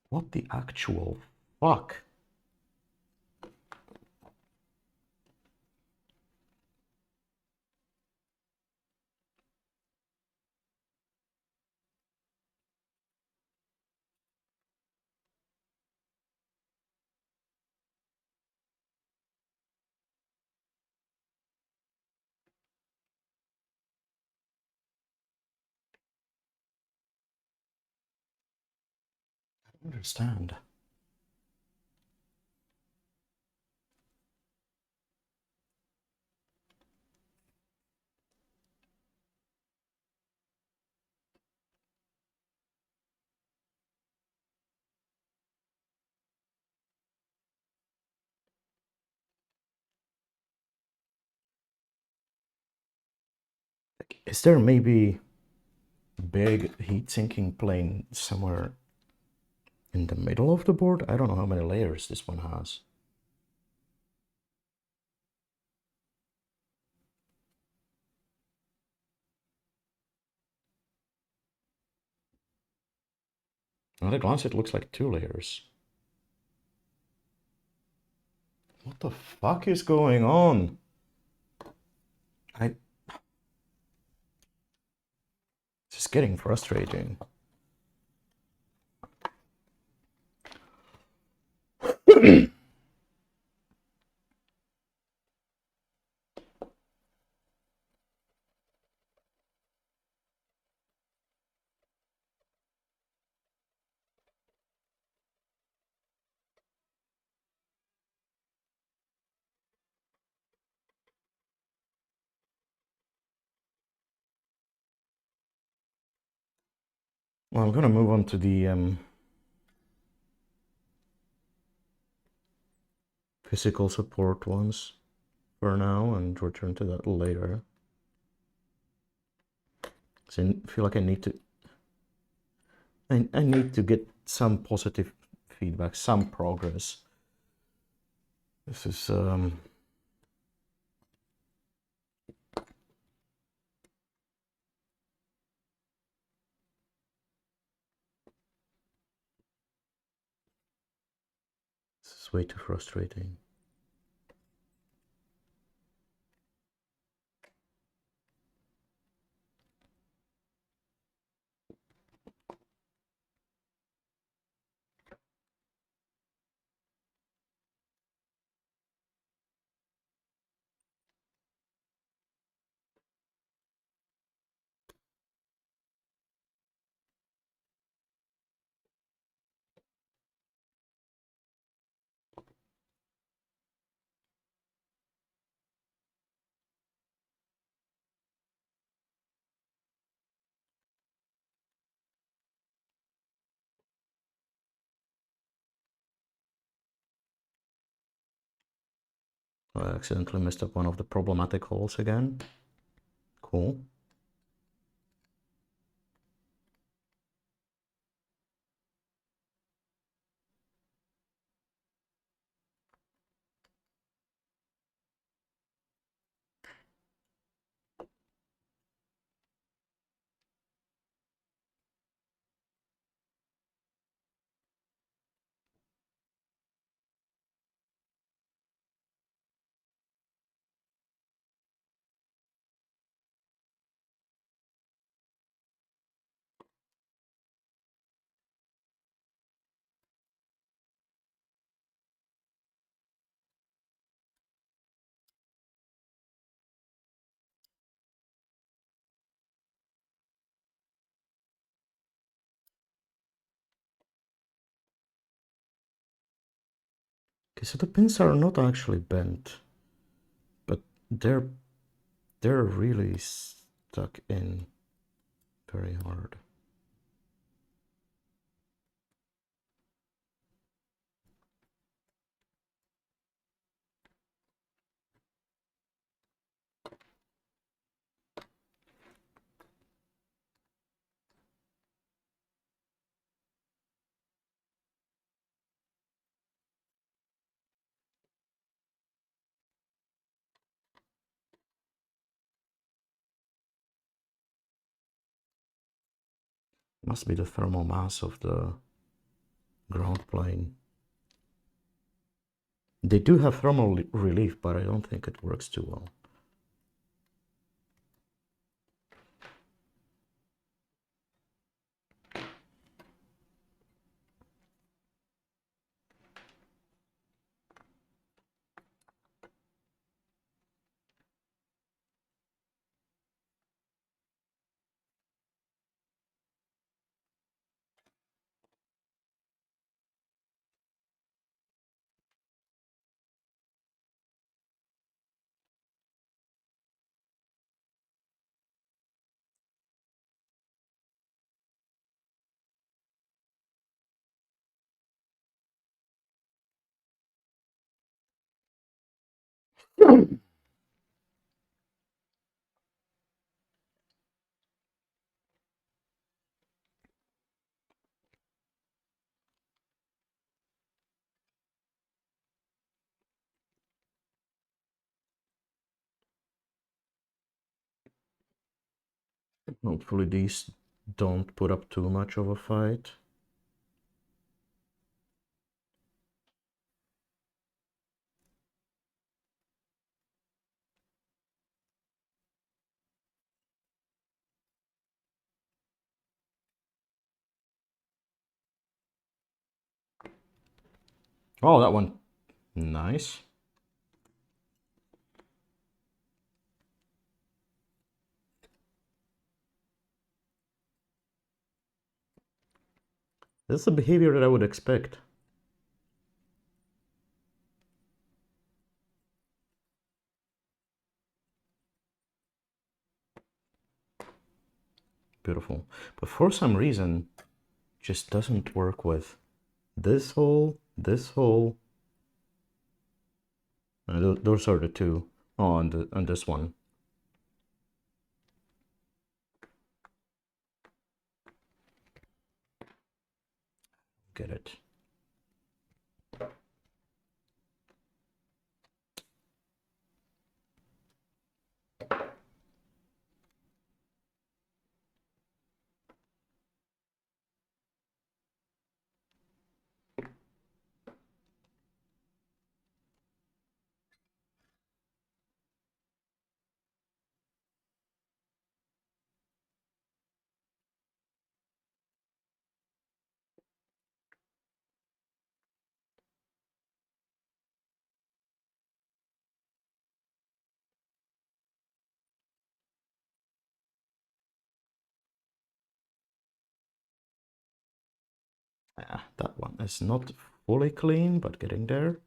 What the actual fuck? I don't understand. Is there maybe a big heat sinking plane somewhere in the middle of the board? I don't know how many layers this one has. At a glance, it looks like 2 layers. What the fuck is going on? This is getting frustrating. Well, I'm gonna move on to the physical support ones for now and return to that later. So I feel like I need to get some positive feedback, some progress. This is way too frustrating. I accidentally messed up one of the problematic holes again. Cool. Okay, so the pins are not actually bent, but they're really stuck in very hard. Must be the thermal mass of the ground plane. They do have thermal relief, but I don't think it works too well. Hopefully these don't put up too much of a fight. Oh, that one. Nice. This is the behavior that I would expect. Beautiful. But for some reason, just doesn't work with this hole, those are the two. Oh, and this one. Get it. That one is not fully clean, but getting there.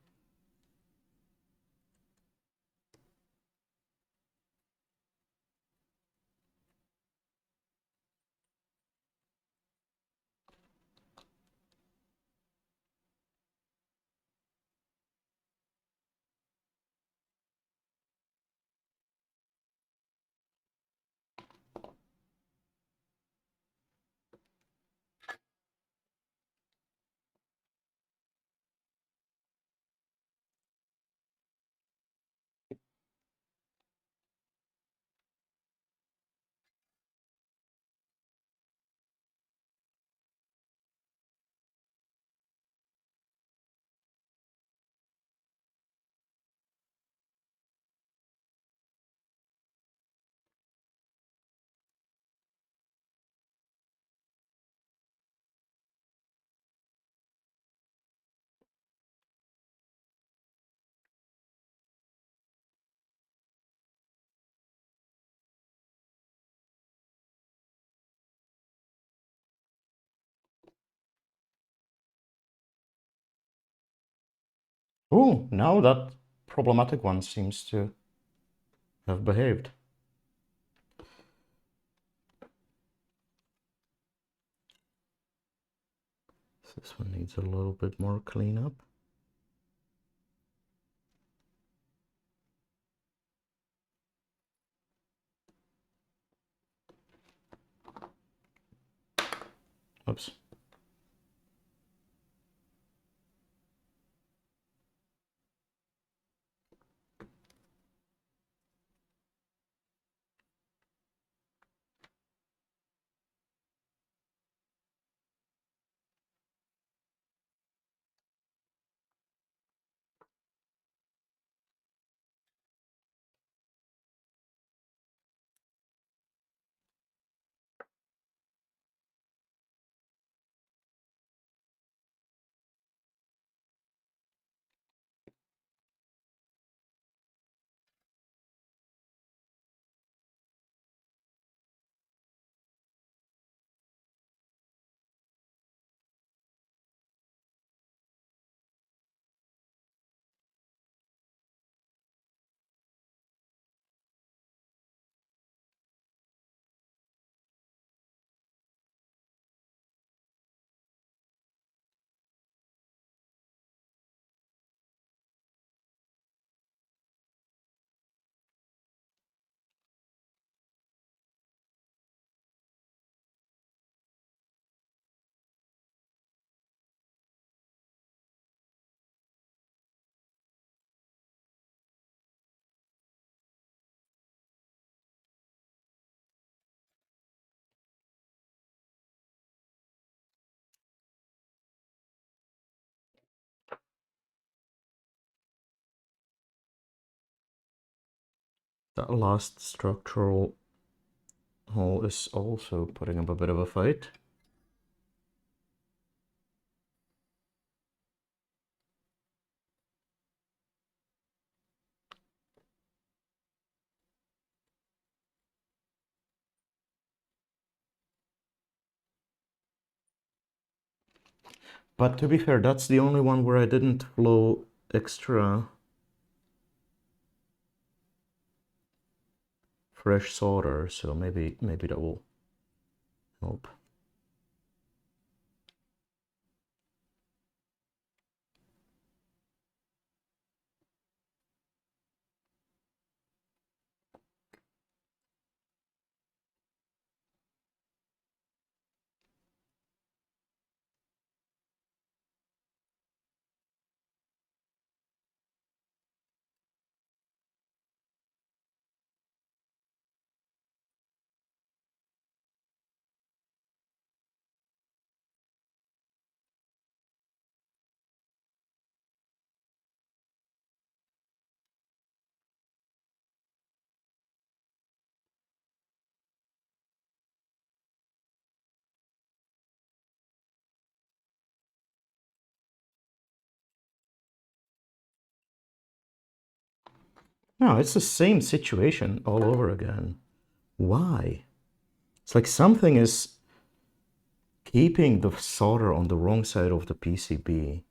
Oh, now that problematic one seems to have behaved. This one needs a little bit more cleanup. Oops. That last structural hole is also putting up a bit of a fight. But to be fair, that's the only one where I didn't flow extra fresh solder, so maybe that will help. No, it's the same situation all over again. Why? It's like something is keeping the solder on the wrong side of the PCB.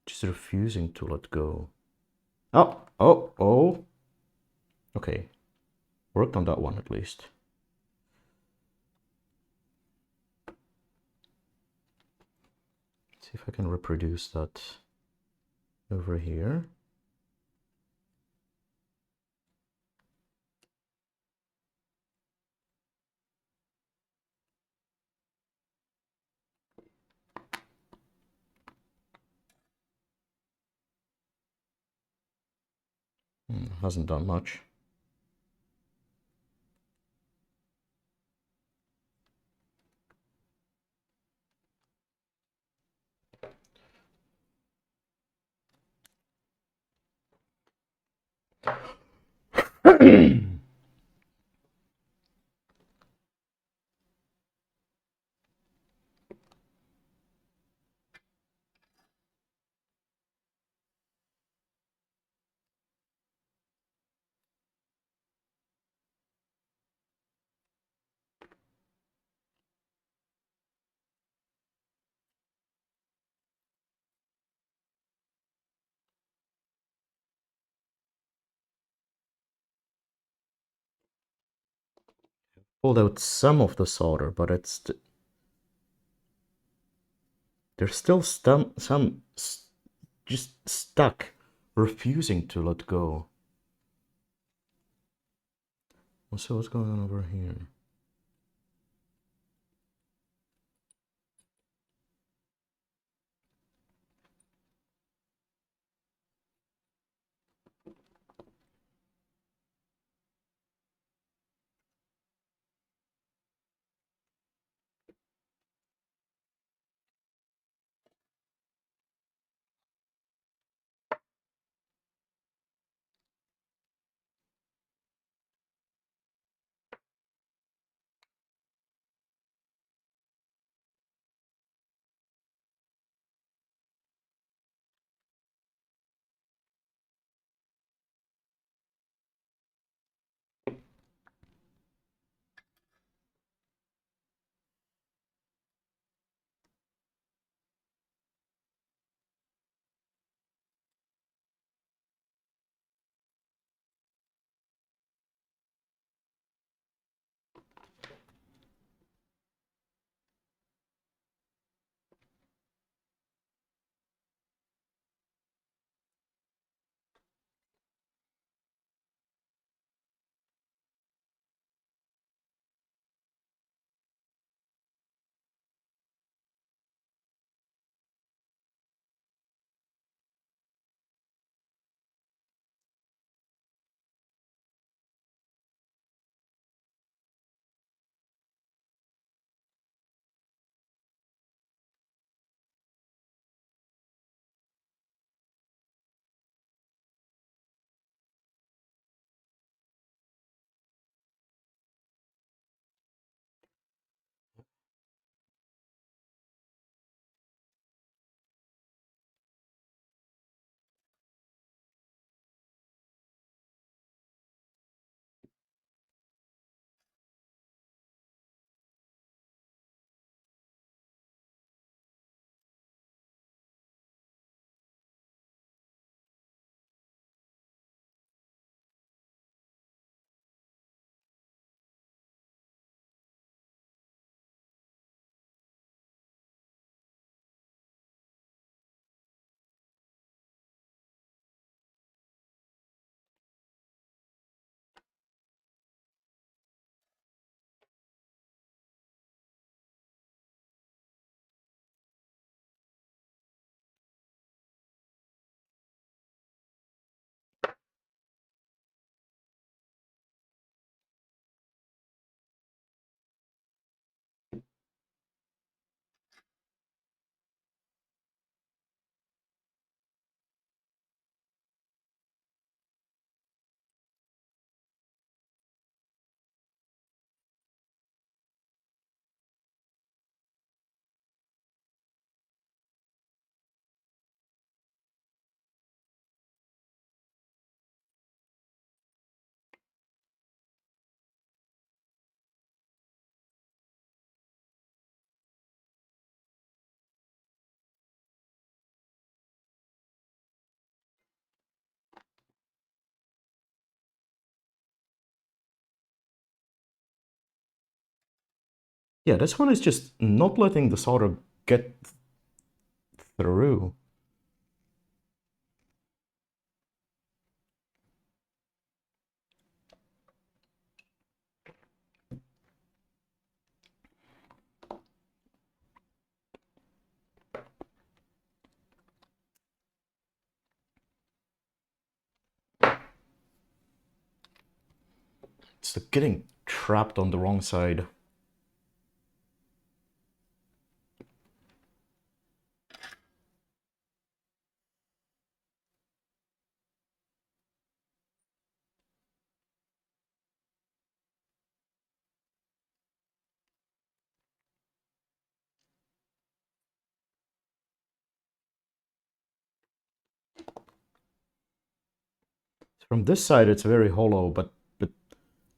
Just refusing to let go. Oh. Okay. Worked on that one at least. See if I can reproduce that over here. Hasn't done much. Pulled out some of the solder, but it's there's still some just stuck, refusing to let go. So what's going on over here? Yeah, this one is just not letting the solder get through. It's getting trapped on the wrong side. From this side, it's very hollow, but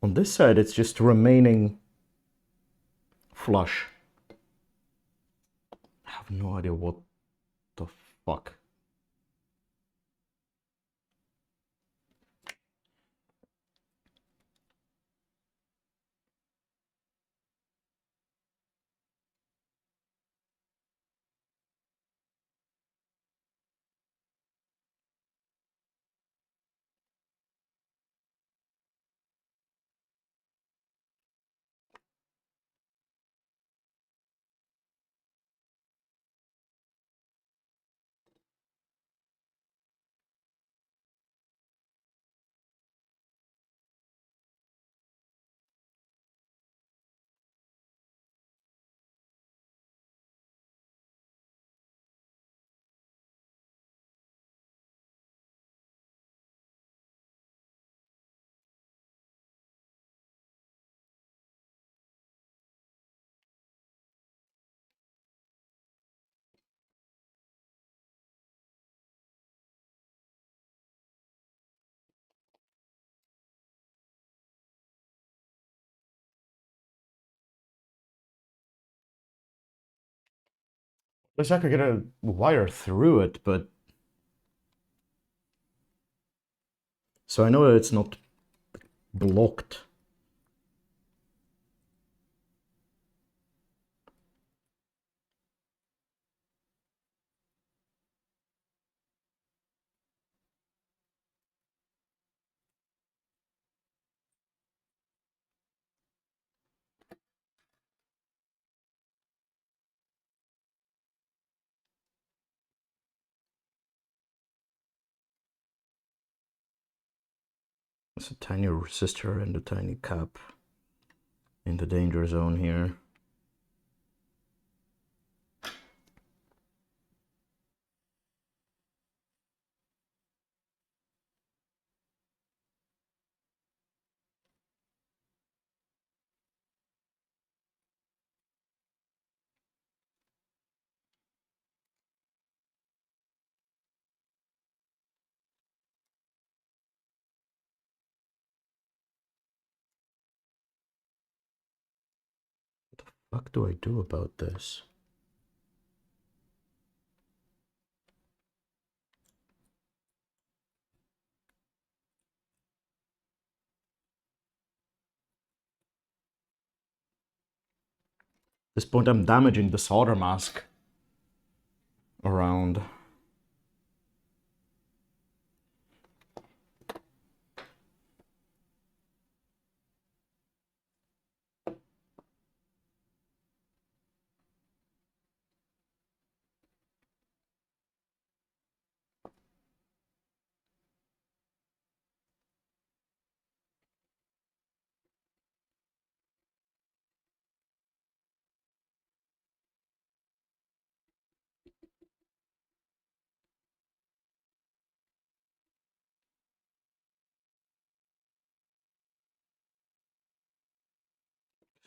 on this side, it's just remaining flush. I have no idea what the fuck. At least I could get a wire through it, but... So I know that it's not blocked. There's a tiny resistor and a tiny cap in the danger zone here. What the fuck do I do about this? At this point, I'm damaging the solder mask around.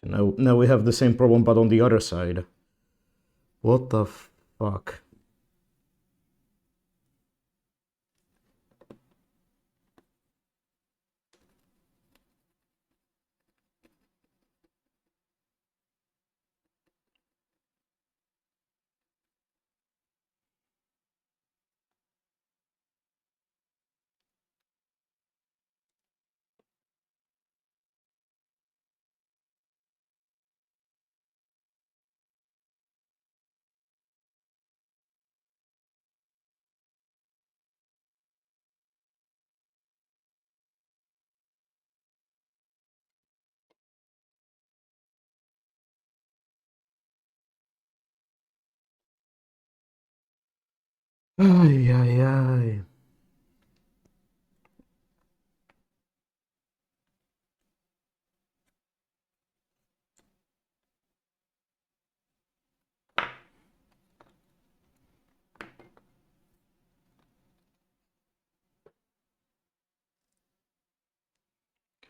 Now we have the same problem, but on the other side. What the fuck? Ay, ay, ay.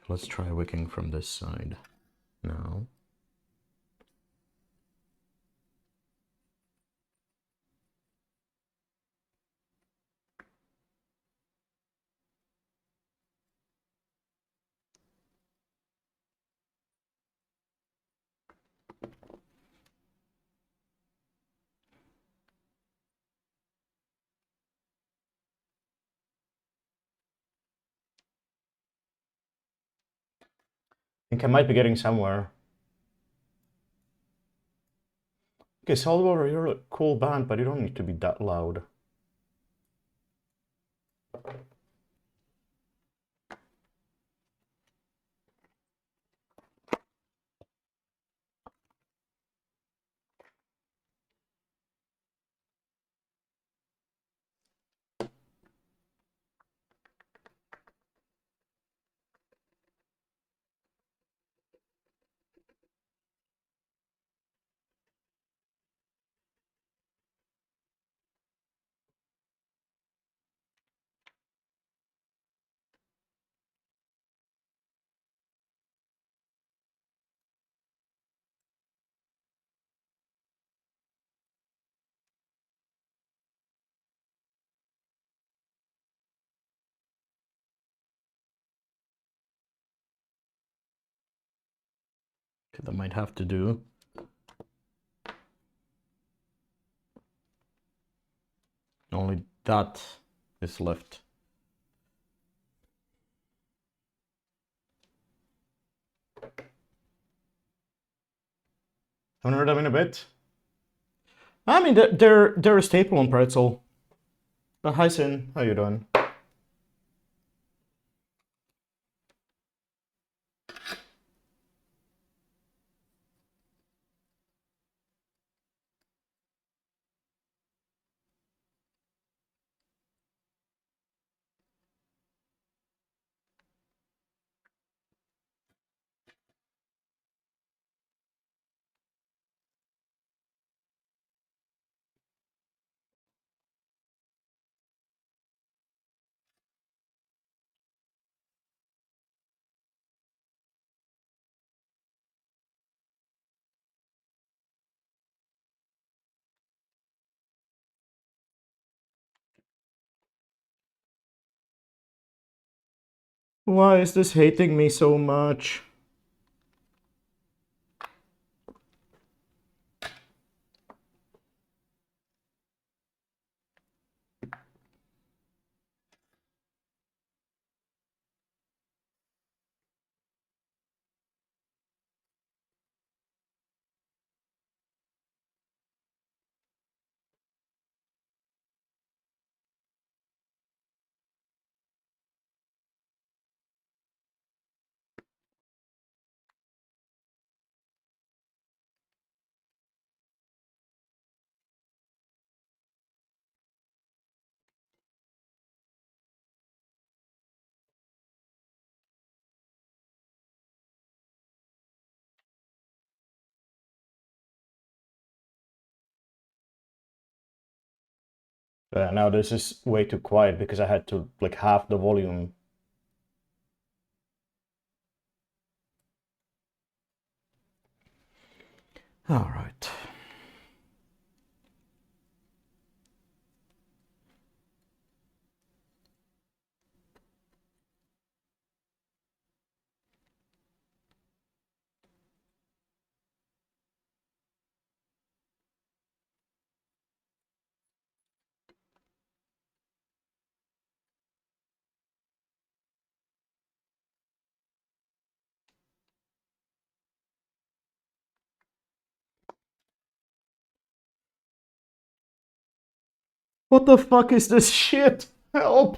Let's try wicking from this side now. I think I might be getting somewhere. Okay, Salvador, you're a cool band, but you don't need to be that loud. Okay, that might have to do. Only that is left. Haven't heard them in a bit. I mean, they're a staple on Pretzel. But hi, Sin. How you doing? Why is this hating me so much? Now this is way too quiet because I had to like half the volume. All right. What the fuck is this shit? Help!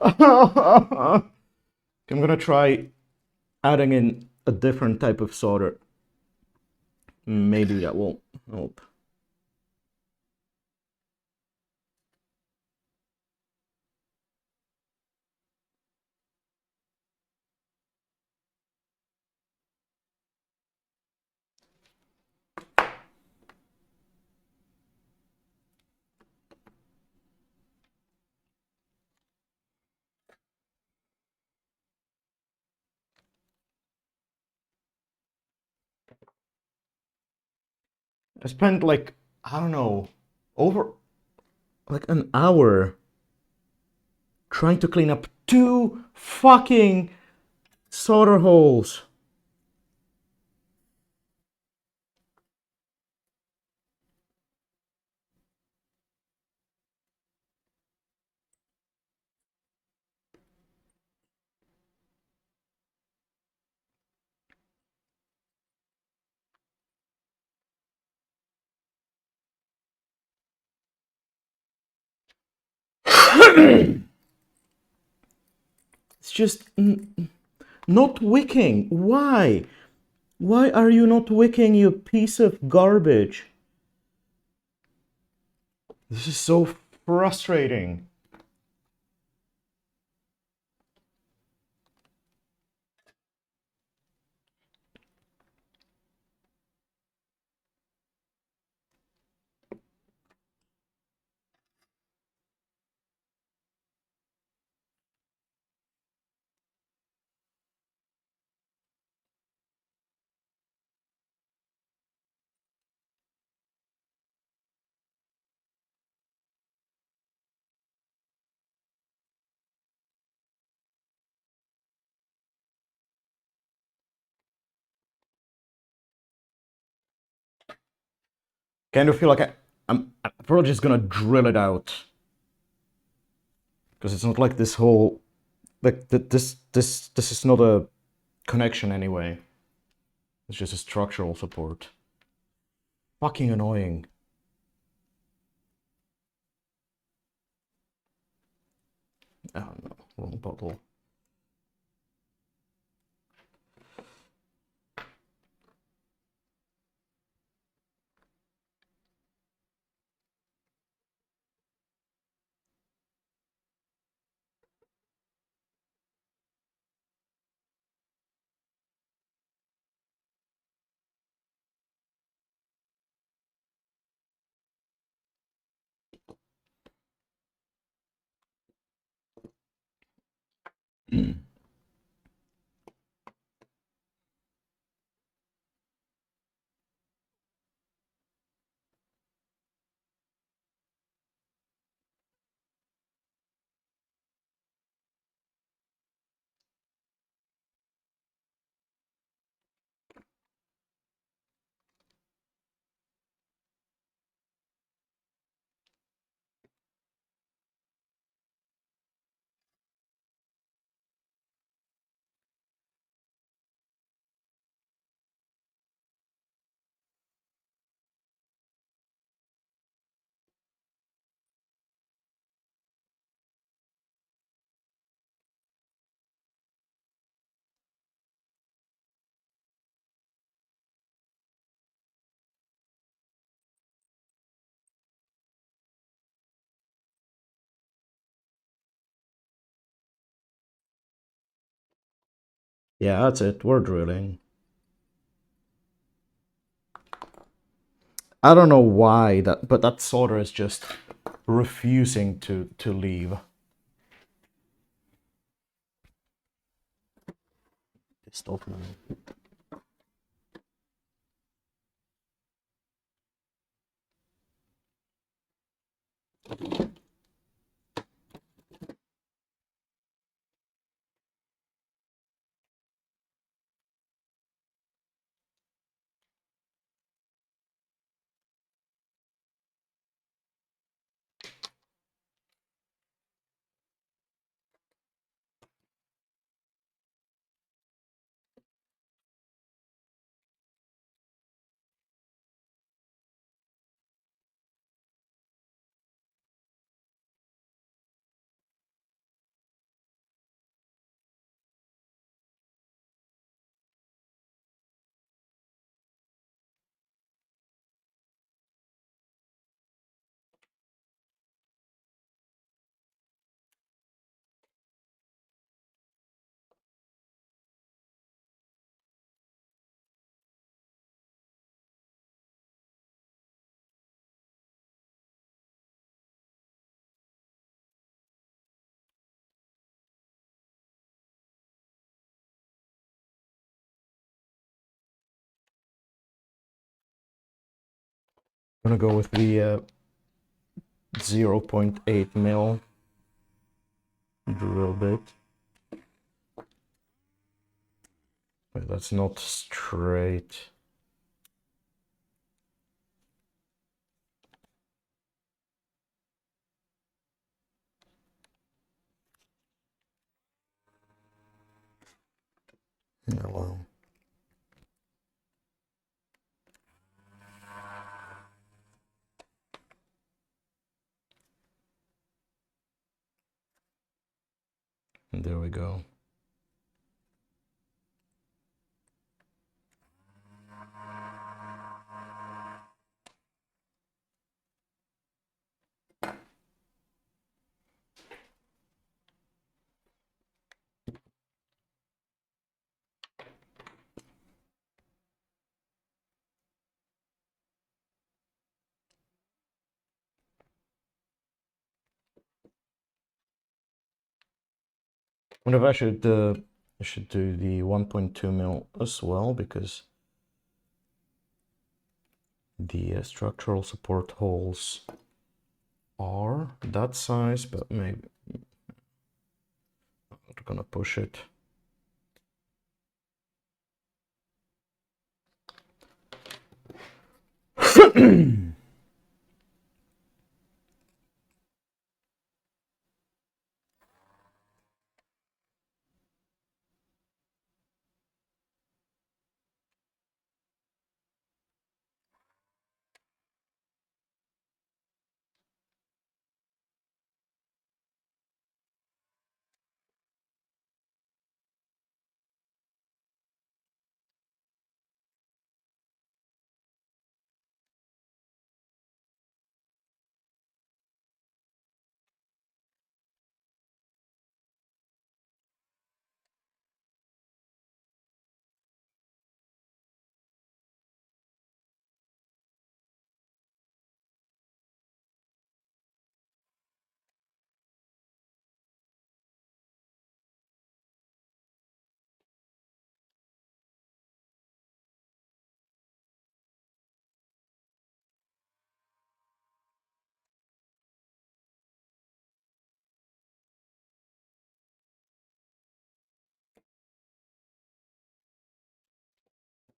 I'm gonna try adding in a different type of solder. Maybe that won't help. I spent like, I don't know, over like an hour trying to clean up 2 fucking solder holes. It's just not wicking. Why? Why are you not wicking, you piece of garbage? This is so frustrating. Kind of feel like I'm probably just gonna drill it out. Because it's not like this whole, like this is not a connection anyway. It's just a structural support. Fucking annoying. Oh no, wrong bottle. Yeah, that's it. We're drilling. I don't know why that, but that solder is just refusing to leave. Stop now. I'm gonna go with the 0.8 mil drill bit. Wait, that's not straight. Yeah, well. And there we go. I wonder if I should do the 1.2 mil as well, because the structural support holes are that size, but maybe I'm not gonna push it.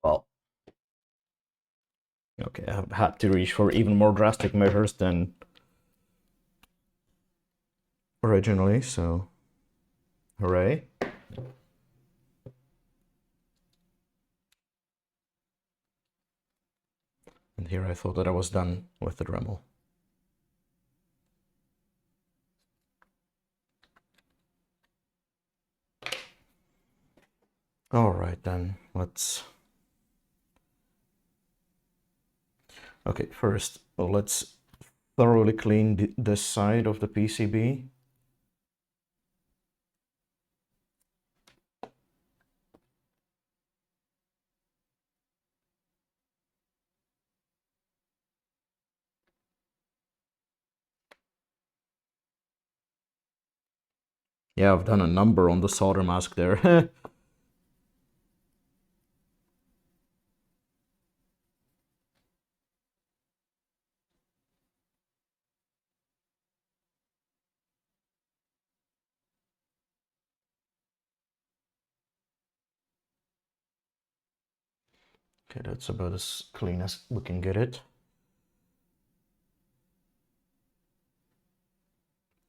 Well, okay, I've had to reach for even more drastic measures than originally, so hooray. And here I thought that I was done with the Dremel. All right, then let's. Okay, first let's thoroughly clean this side of the PCB. Yeah, I've done a number on the solder mask there. Okay, that's about as clean as we can get it.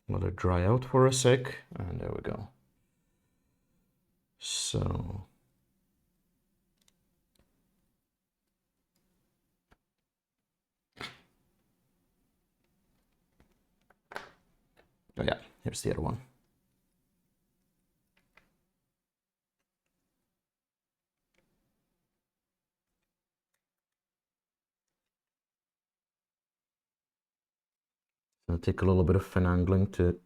Let it dry out for a sec, and there we go. So, oh yeah, here's the other one. So take a little bit of finagling to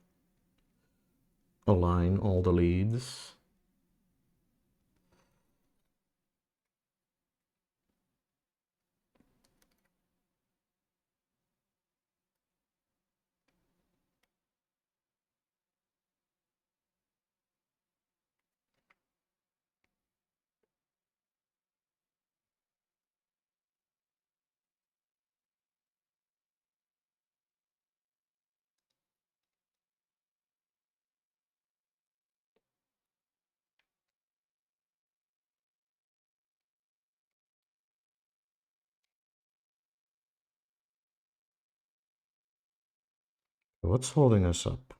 align all the leads. What's holding us up?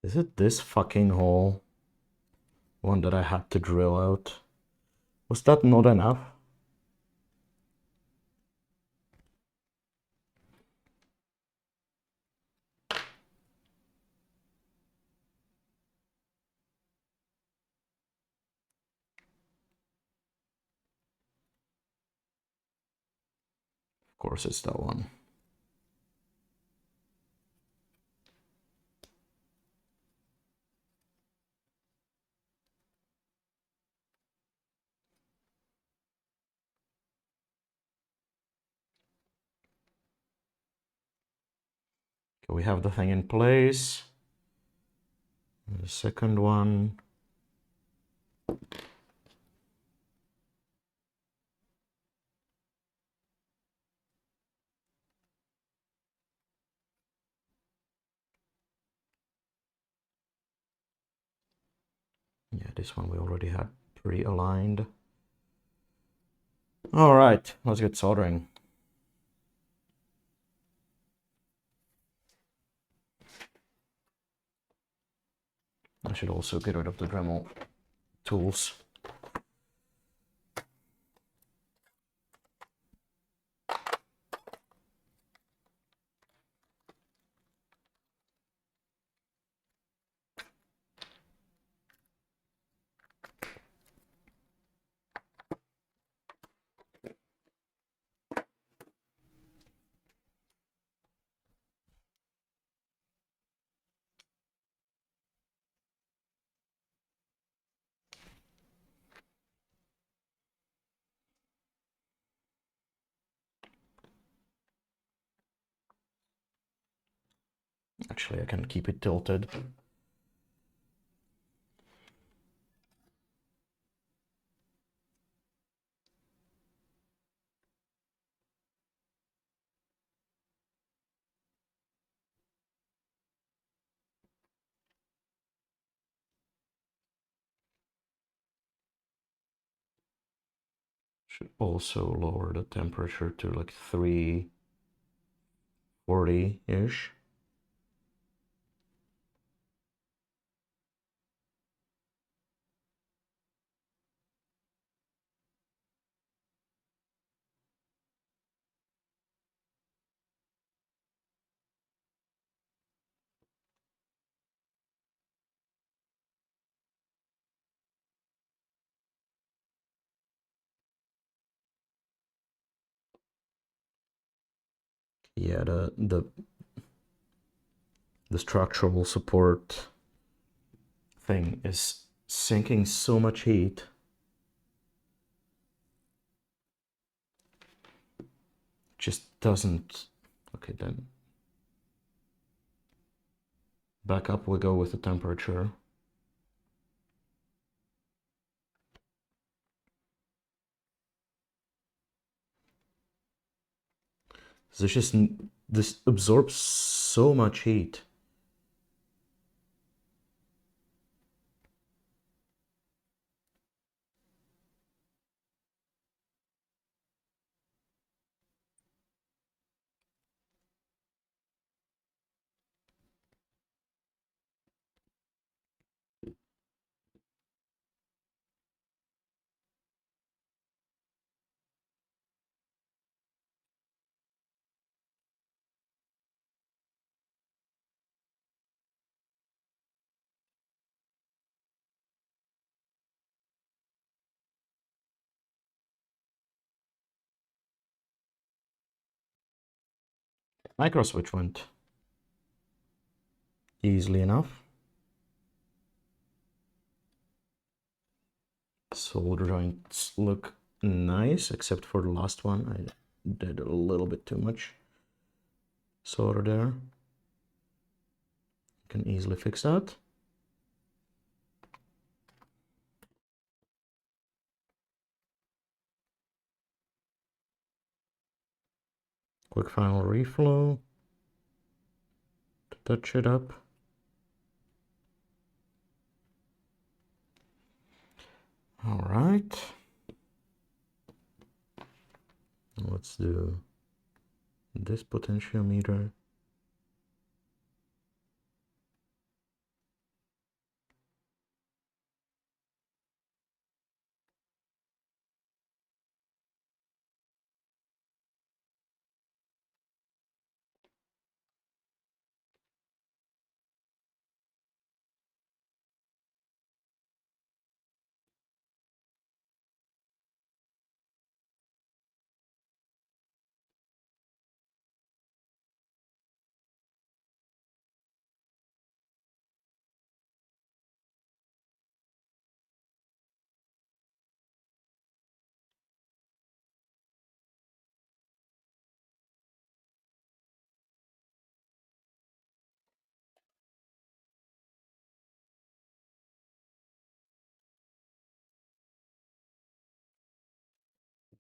Is it this fucking hole? One that I had to drill out? Was that not enough? Of course it's that one. Okay, we have the thing in place. The second one. Yeah, this one we already had pre-aligned. All right, let's get soldering. I should also get rid of the Dremel tools. Actually, I can keep it tilted. Should also lower the temperature to like 340-ish. Yeah, the structural support thing is sinking so much heat. Just doesn't. Okay, then back up we go with the temperature. This absorbs so much heat. Micro switch went easily enough. Solder joints look nice, except for the last one. I did a little bit too much solder there. Can easily fix that. quick final reflow to touch it up. All right. Let's do this potentiometer.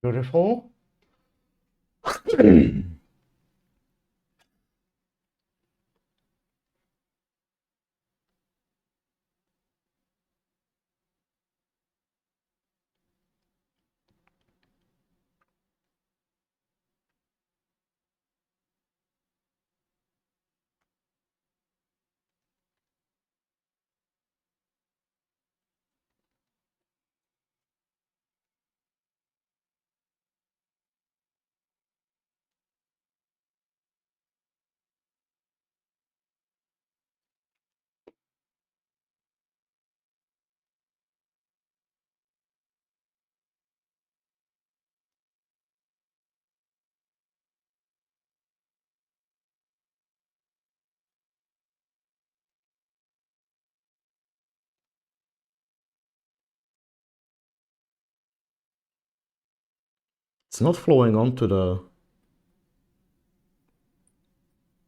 Beautiful. It's not flowing onto the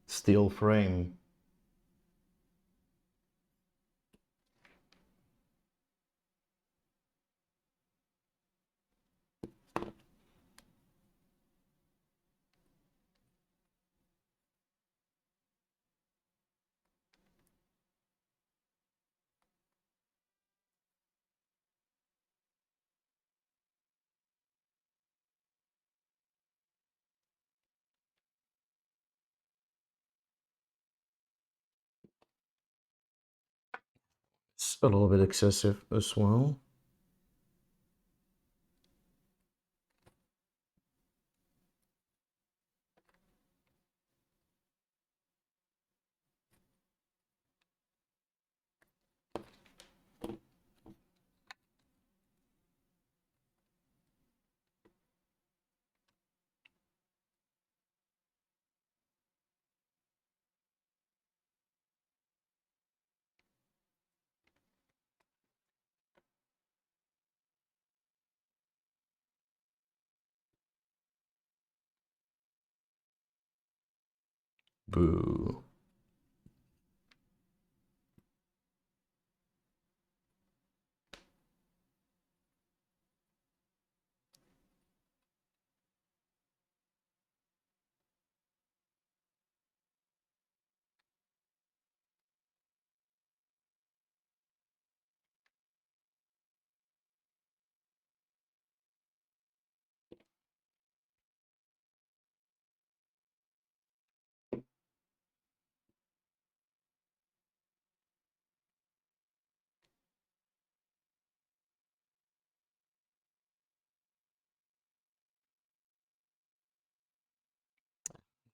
steel frame. It's a little bit excessive as well. Boo.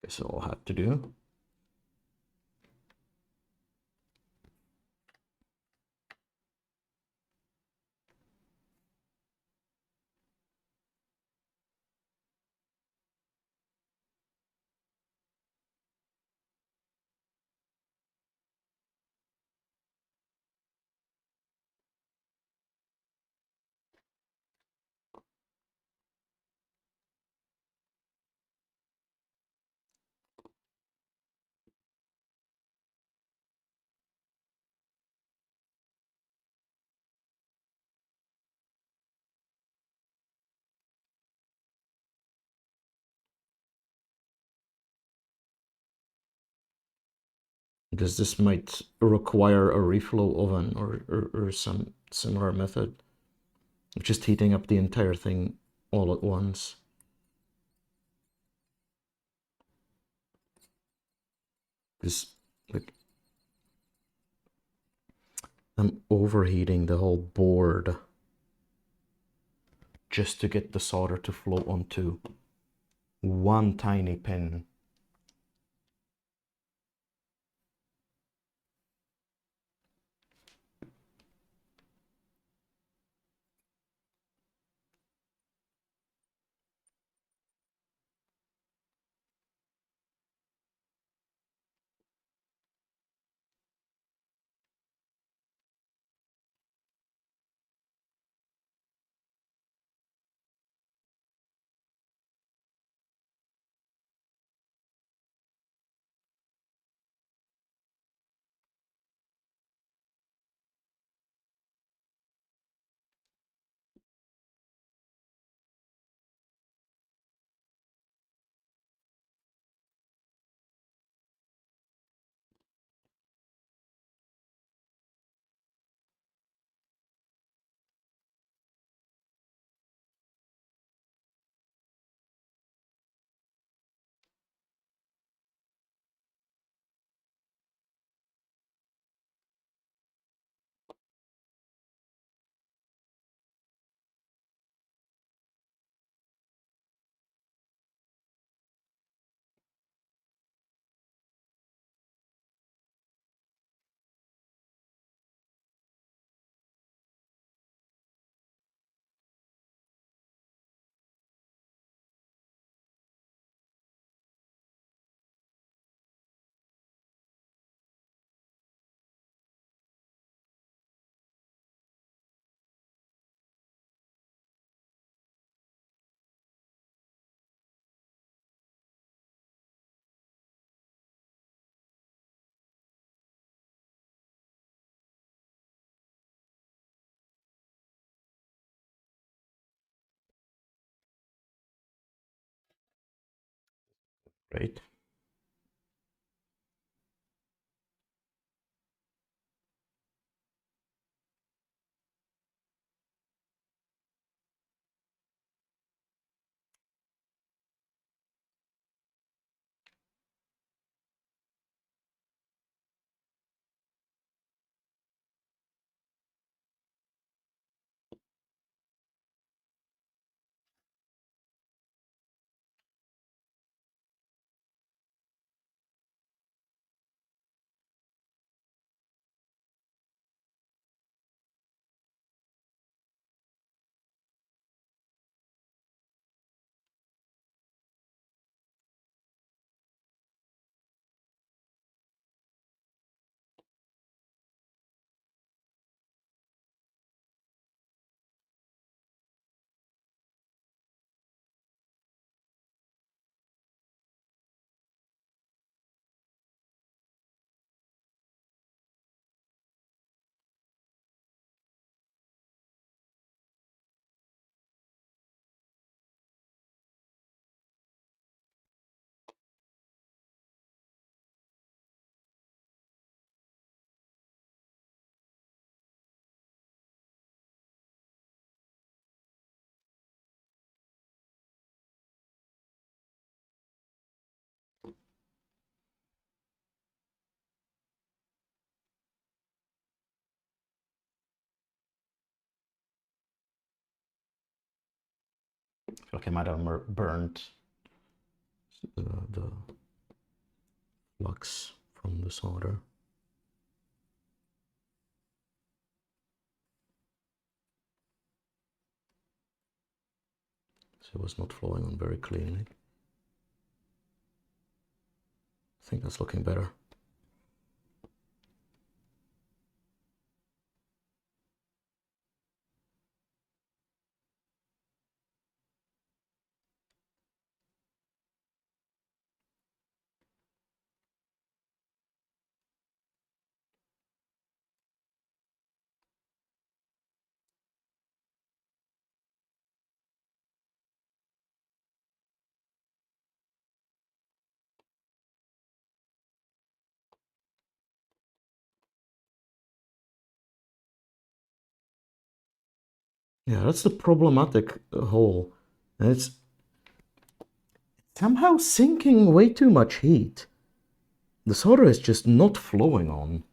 Guess I'll have to do. because this might require a reflow oven or some similar method of just heating up the entire thing all at once. Because like I'm overheating the whole board just to get the solder to flow onto one tiny pin. Right? I feel like I might have burned the flux from the solder. So it was not flowing on very cleanly. I think that's looking better. Yeah, that's the problematic hole. And it's somehow sinking way too much heat. The solder is just not flowing on.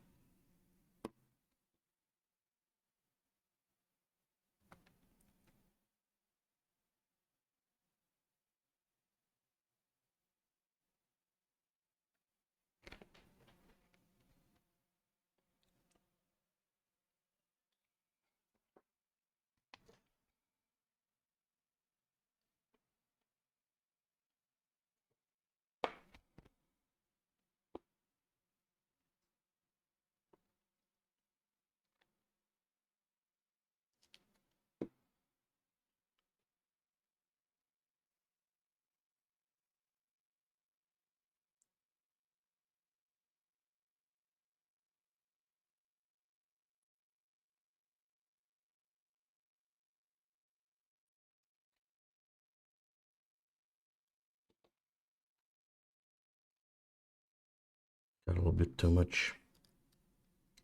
Got a little bit too much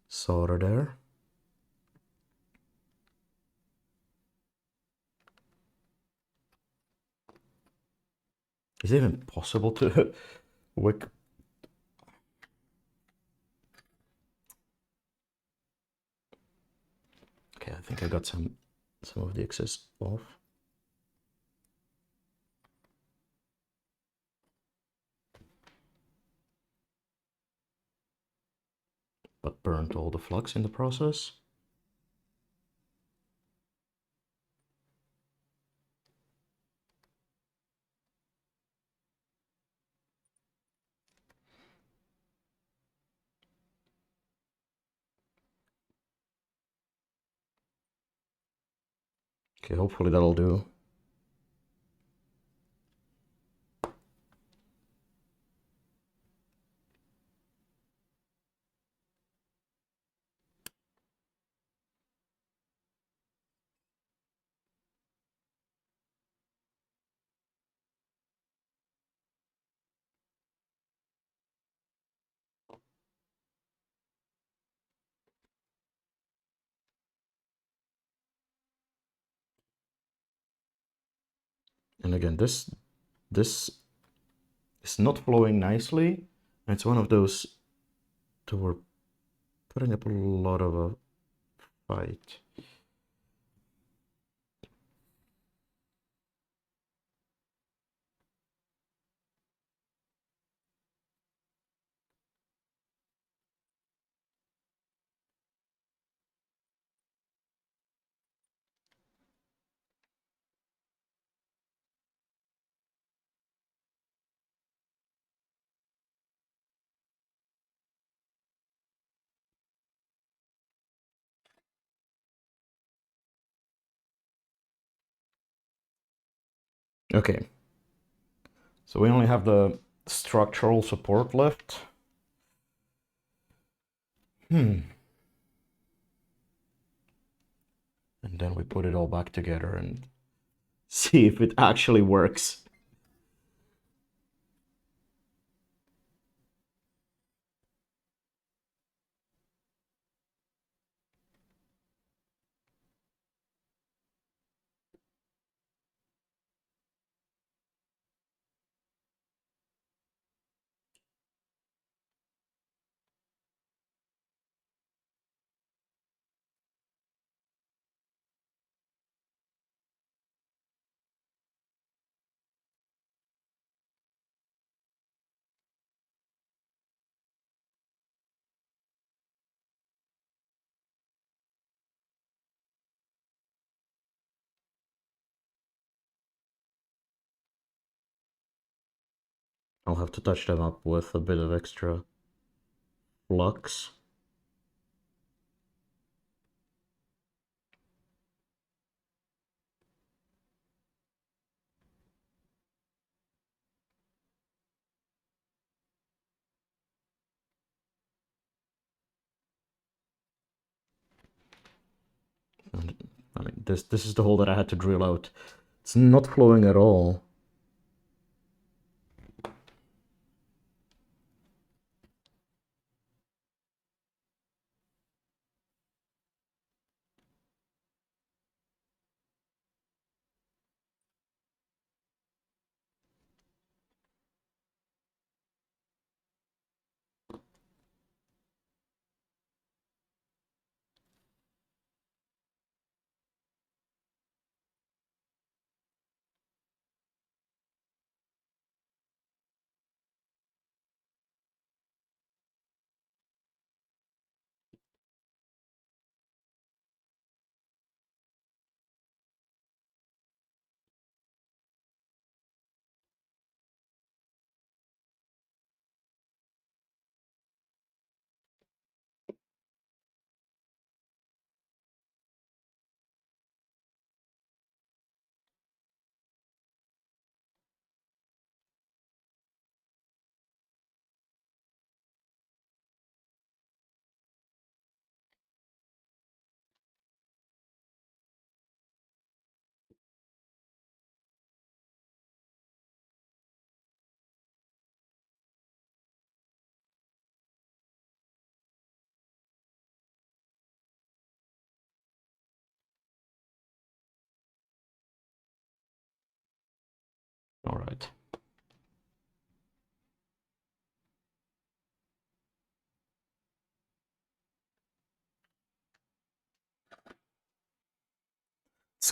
solder there. Is it even possible to wick? Okay, I think I got some of the excess off. But burnt all the flux in the process. Okay, hopefully that'll do. And again, this is not flowing nicely. It's one of those that we're putting up a lot of a fight. Okay, so we only have the structural support left. And then we put it all back together and see if it actually works. I'll have to touch them up with a bit of extra flux. And, I mean, this is the hole that I had to drill out. It's not flowing at all.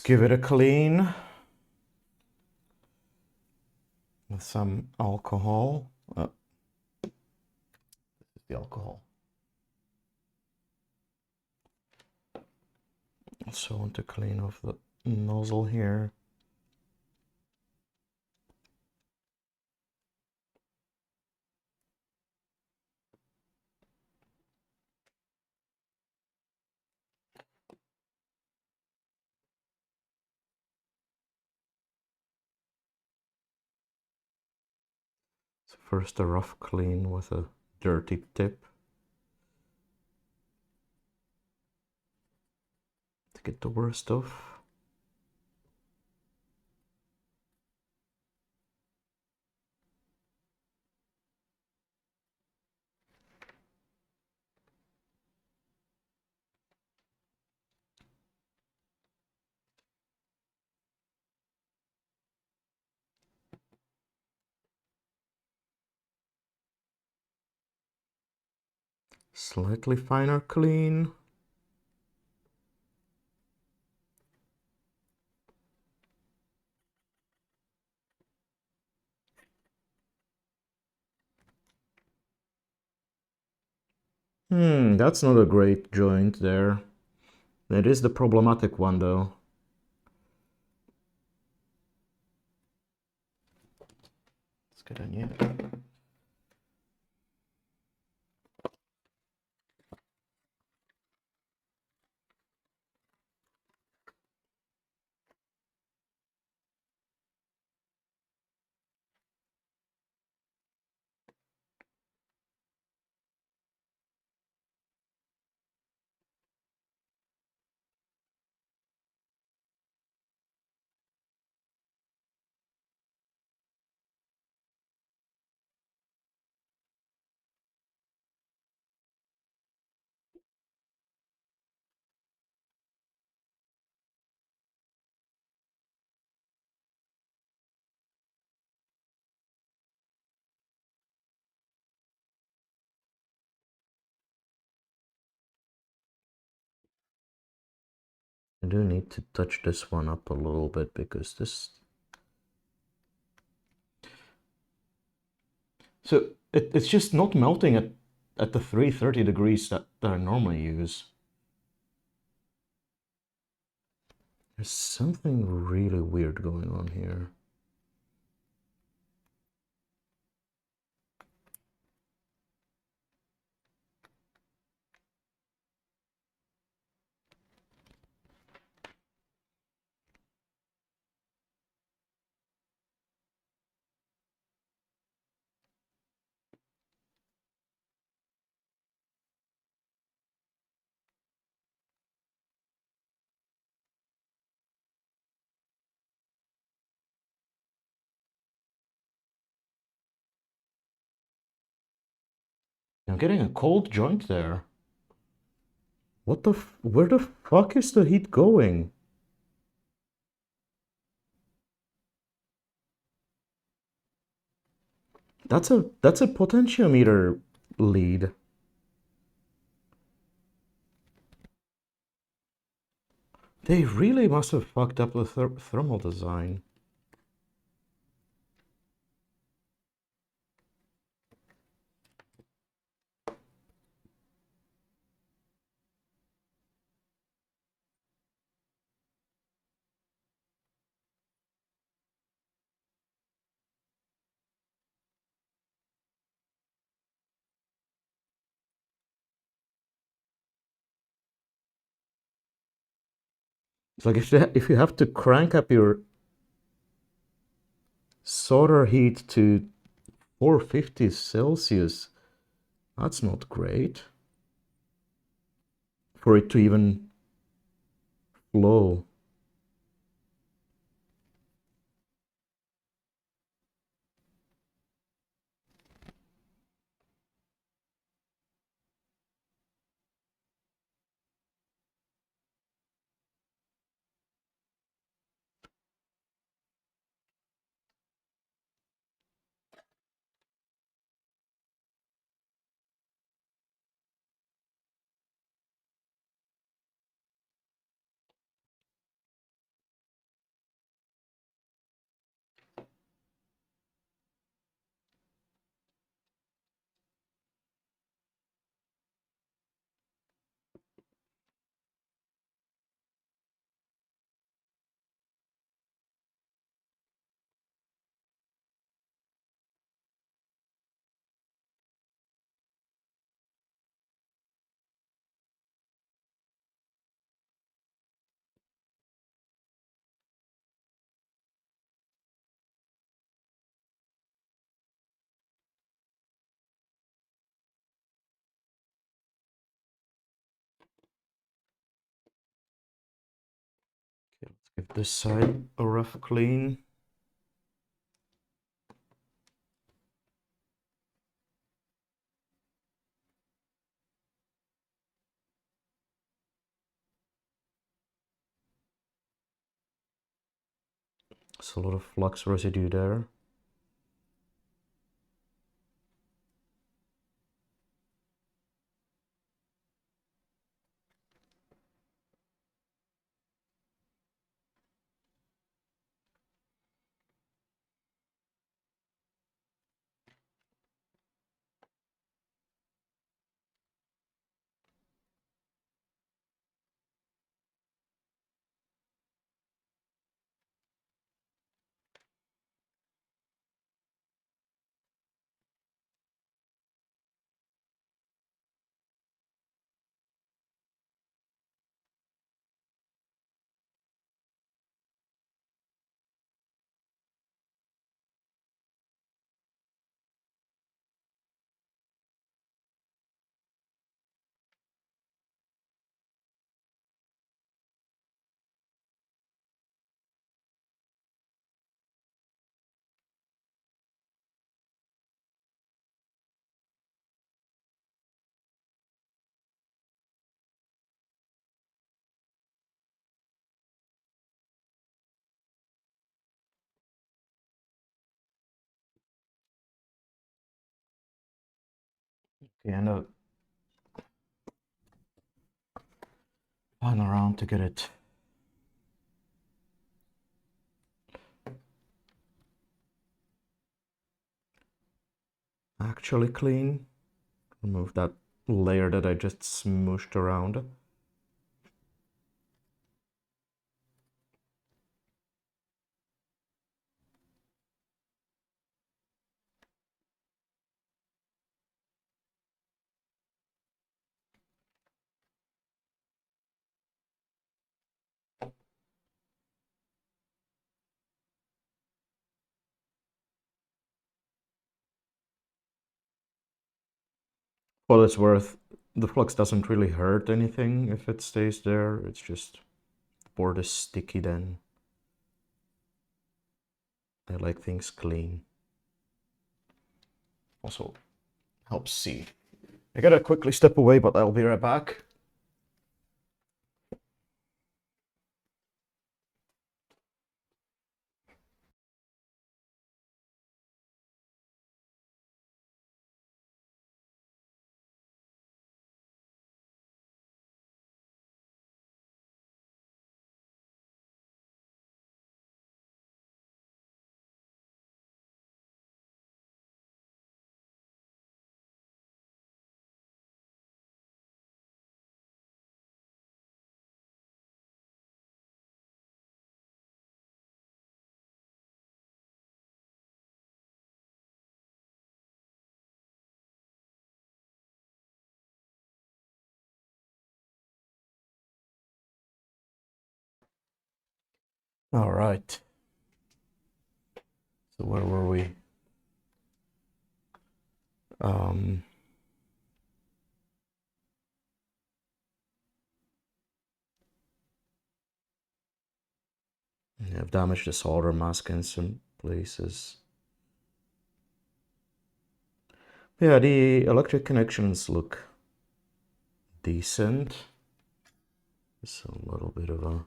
Let's give it a clean with some alcohol. This is the alcohol. Also want to clean off the nozzle here. So first a rough clean with a dirty tip to get the worst off. Slightly finer clean. That's not a great joint there. It is the problematic one though. Let's get a new. I do need to touch this one up a little bit because this... So it's just not melting at the 330 degrees that I normally use. There's something really weird going on here. I'm getting a cold joint there. What the where the fuck is the heat going? That's a potentiometer lead. They really must have fucked up the thermal design. It's like if you have to crank up your solder heat to 450 Celsius, that's not great for it to even flow. Give this side a rough clean. There's a lot of flux residue there. Okay, and pan around to get it actually clean. Remove that layer that I just smooshed around. For what it's worth, the flux doesn't really hurt anything if it stays there. It's just the board is sticky then. I like things clean. Also helps see. I gotta quickly step away, but I'll be right back. All right. So where were we? I've damaged the solder mask in some places. Yeah, the electric connections look decent. It's a little bit of a...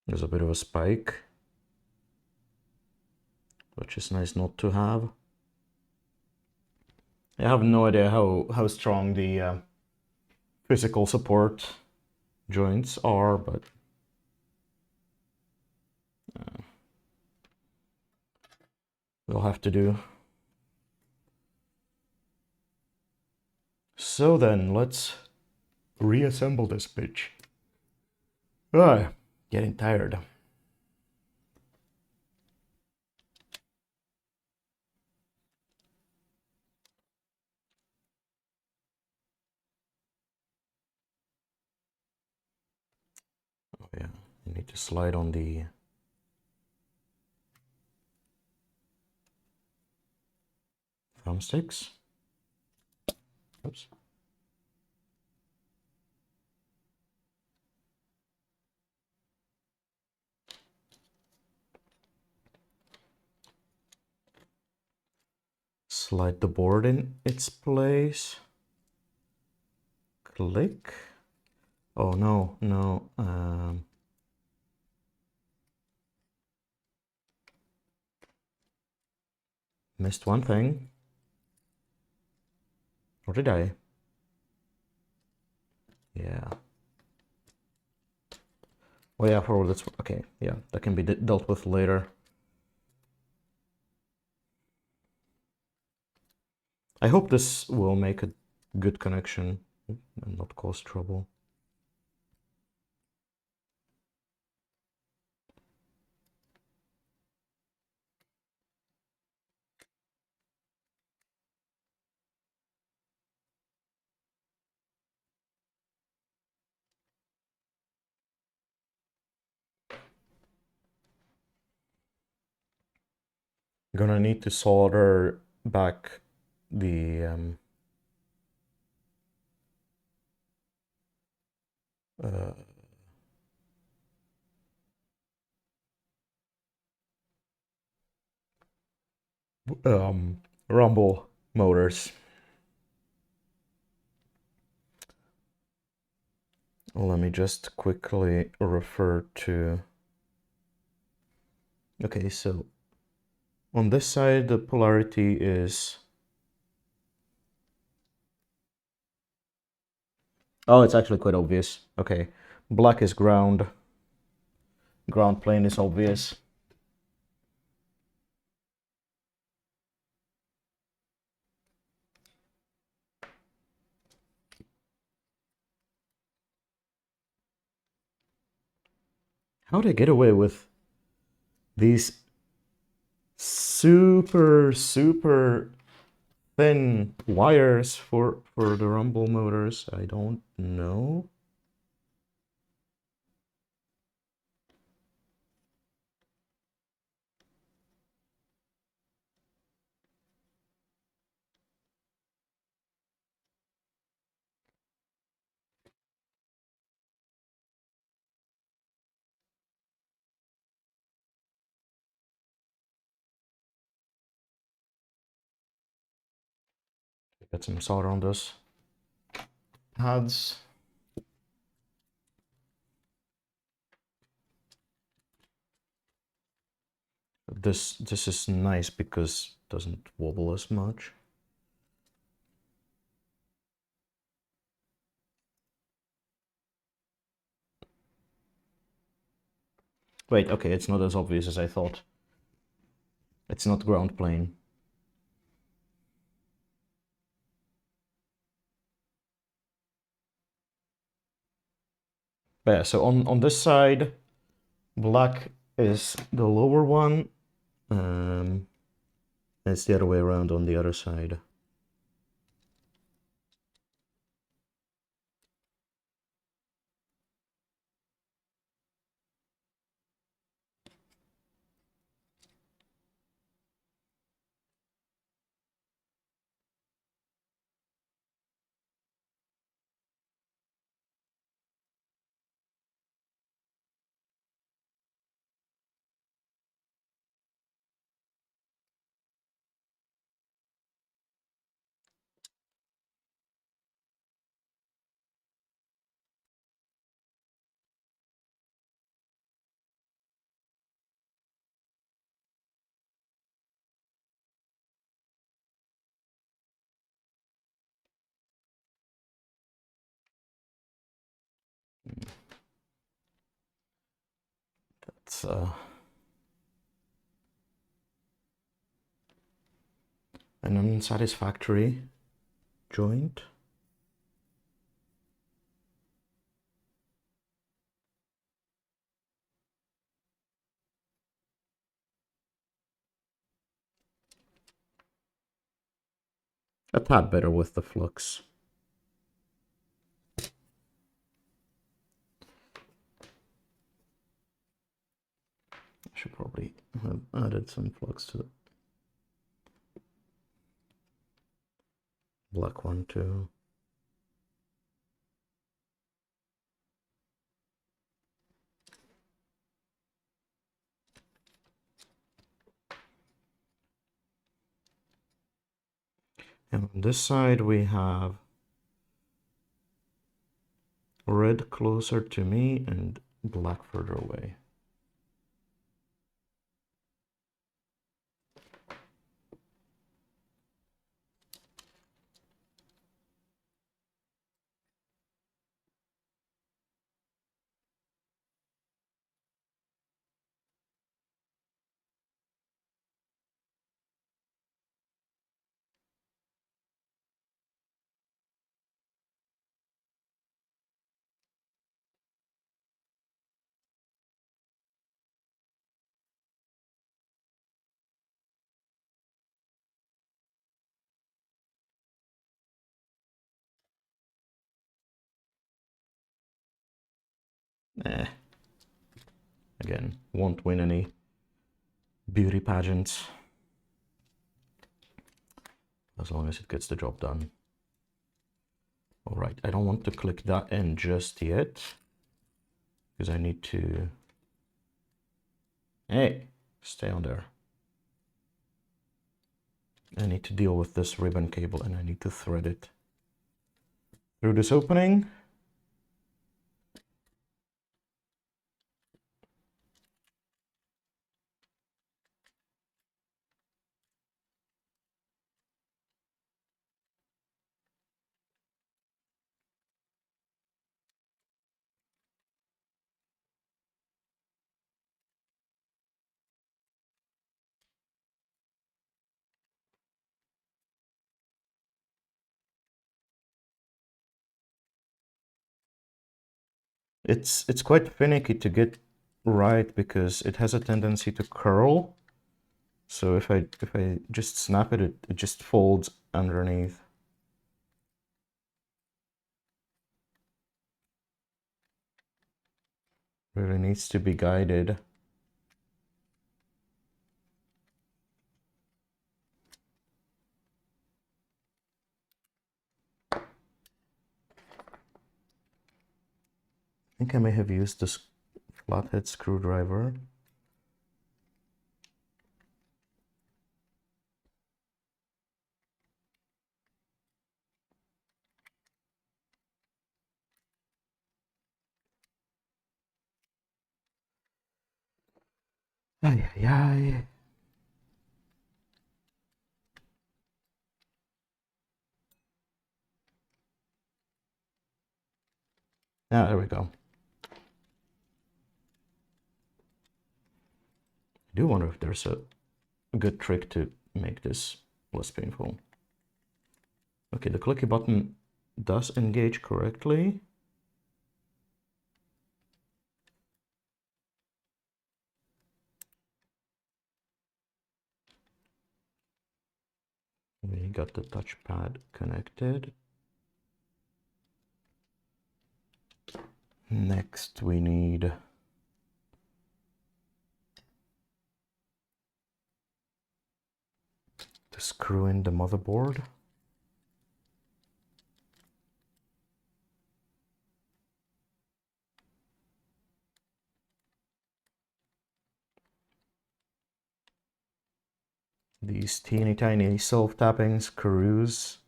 There's a bit of a spike, which is nice not to have. I have no idea how strong the physical support joints are, but we'll have to do. So then, let's reassemble this bitch. Ah, getting tired. Oh yeah, you need to slide on the Thumbsticks. Oops. Slide the board in its place. Click. Oh no, no. Missed one thing. Or did I? Yeah. Oh yeah, forward. That's okay. Yeah, that can be dealt with later. I hope this will make a good connection and not cause trouble. Gonna need to solder back the rumble motors. Let me just quickly refer to. Okay, so on this side the polarity is. Oh, it's actually quite obvious. Okay, black is ground. Ground plane is obvious. How did I get away with these super thin wires for the rumble motors? I don't know. Get some solder on this. Pads. This is nice because it doesn't wobble as much. Wait, okay, it's not as obvious as I thought. It's not ground plane. But yeah, so on this side, black is the lower one. It's the other way around on the other side. That's an unsatisfactory joint. A tad better with the flux. I should probably have added some flux to it. Black one too. And on this side we have red closer to me and black further away. Again, won't win any beauty pageants as long as it gets the job done. All right, I don't want to click that in just yet because I need to, hey, stay on there. I need to deal with this ribbon cable and I need to thread it through this opening. It's quite finicky to get right because it has a tendency to curl. So if I just snap it, it just folds underneath. Really needs to be guided. I think I may have used this flathead screwdriver. Ay, ay, ay. Ah, there we go. I do wonder if there's a good trick to make this less painful. Okay, the clicky button does engage correctly. We got the touchpad connected. Next we need to screw in the motherboard. These teeny tiny self-tapping screws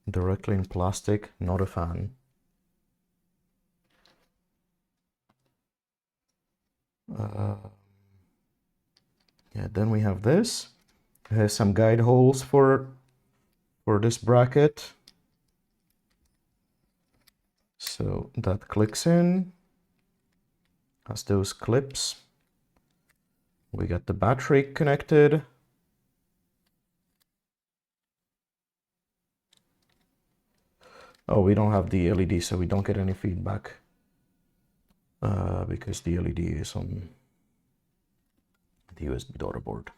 directly in plastic, not a fan. Yeah, then we have this. It has some guide holes for this bracket. So that clicks in, has those clips. We got the battery connected. Oh, we don't have the LED, so we don't get any feedback because the LED is on the USB daughter board.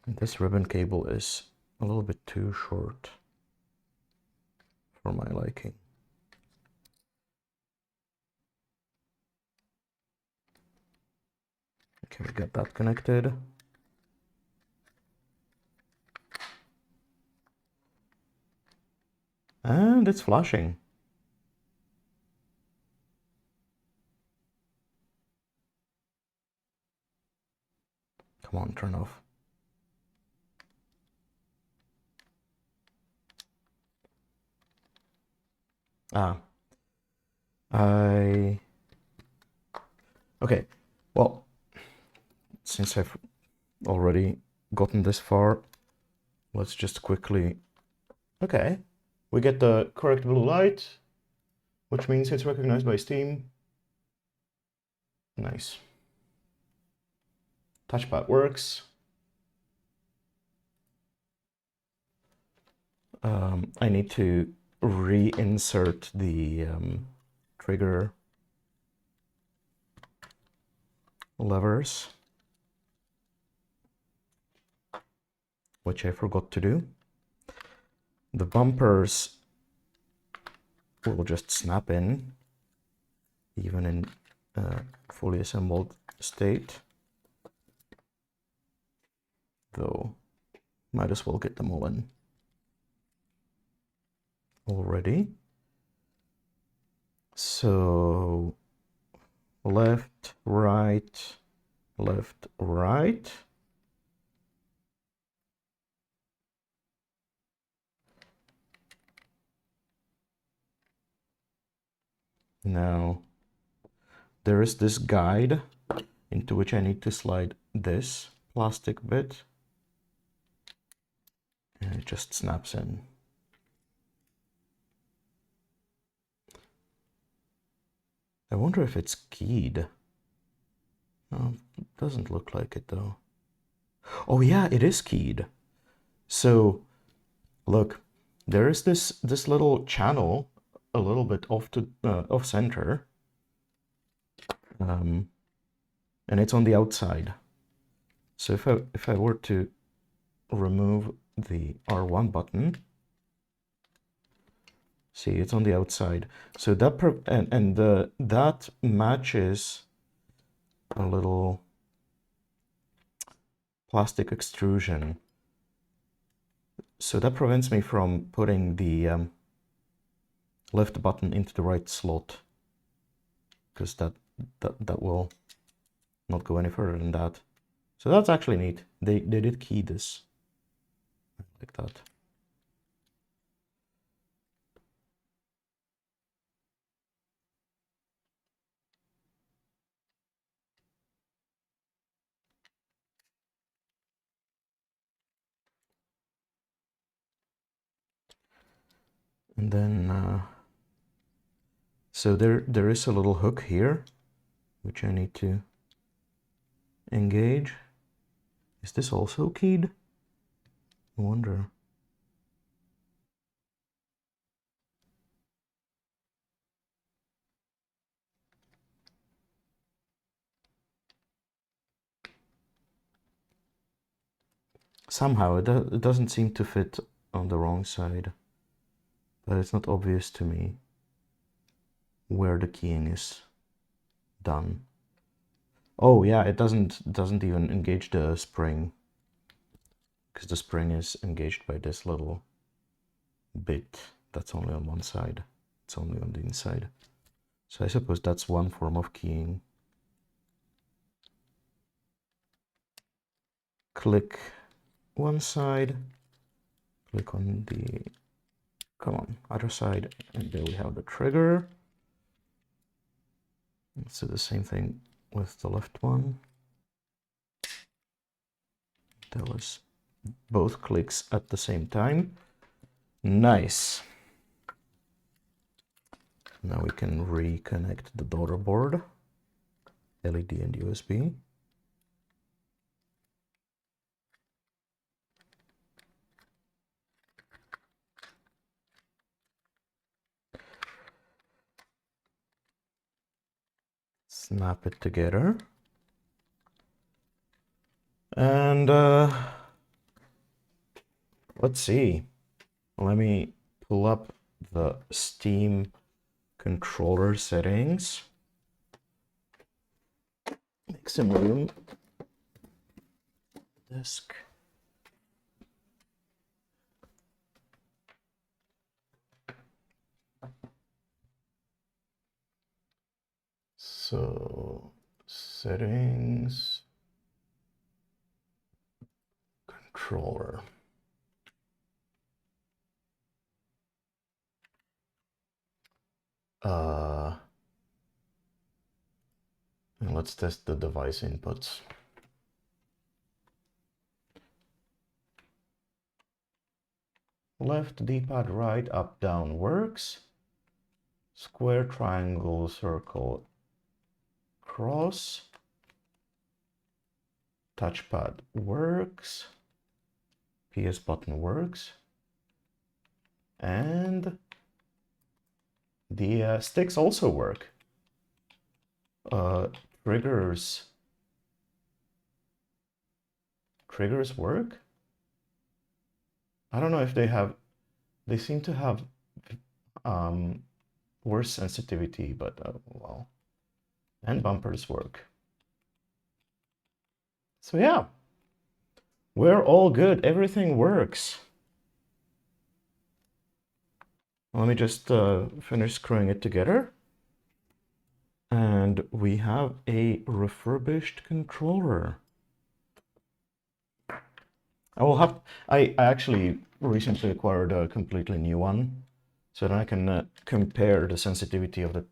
And this ribbon cable is a little bit too short for my liking. Can we get that connected? And it's flashing. Come on, turn off. Okay, well, since I've already gotten this far, let's just quickly... Okay, we get the correct blue light, which means it's recognized by Steam. Nice. Touchpad works. I need to reinsert the trigger levers, which I forgot to do. The bumpers will just snap in, even in fully assembled state. Though, might as well get them all in already. So, left, right, left, right. Now, there is this guide into which I need to slide this plastic bit, and it just snaps in. I wonder if it's keyed. Oh, it doesn't look like it though. Oh yeah, it is keyed. So, look, there is this little channel a little bit off center, and it's on the outside. So if I were to remove the R1 button, see, it's on the outside. So that that matches a little plastic extrusion. So that prevents me from putting the left button into the right slot, because that will not go any further than that. So that's actually neat. They did key this like that. And then so there is a little hook here which I need to engage. Is this also keyed? I wonder. Somehow it doesn't seem to fit on the wrong side, but it's not obvious to me where the keying is done. Oh yeah, it doesn't even engage the spring, because the spring is engaged by this little bit that's only on one side. It's only on the inside. So I suppose that's one form of keying. Click one side, click on the, come on, other side, and there we have the trigger. Let's do the same thing with the left one. That was both clicks at the same time. Nice. Now we can reconnect the daughter board, LED and USB. Snap it together. And let's see. Let me pull up the Steam controller settings. Make some room disk. So settings, controller. And let's test the device inputs. Left D-pad, right, up, down works. Square, triangle, circle, cross. Touchpad works. PS button works. And the sticks also work. Triggers work. I don't know if they seem to have worse sensitivity, but well. And bumpers work. So yeah, we're all good. Everything works. Let me just finish screwing it together. And we have a refurbished controller. I actually recently acquired a completely new one, so that I can compare the sensitivity of the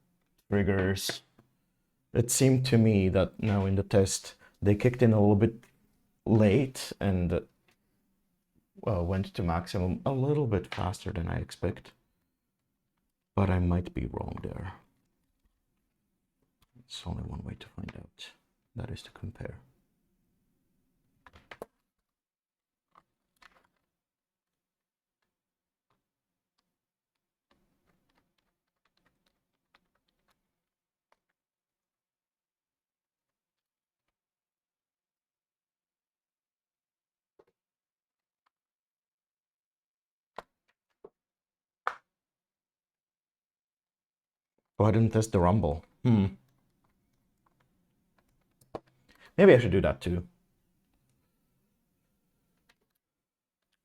triggers. It seemed to me that now in the test, they kicked in a little bit late and went to maximum a little bit faster than I expect. But I might be wrong there. It's only one way to find out. That is to compare. Oh, I didn't test the rumble. Maybe I should do that too.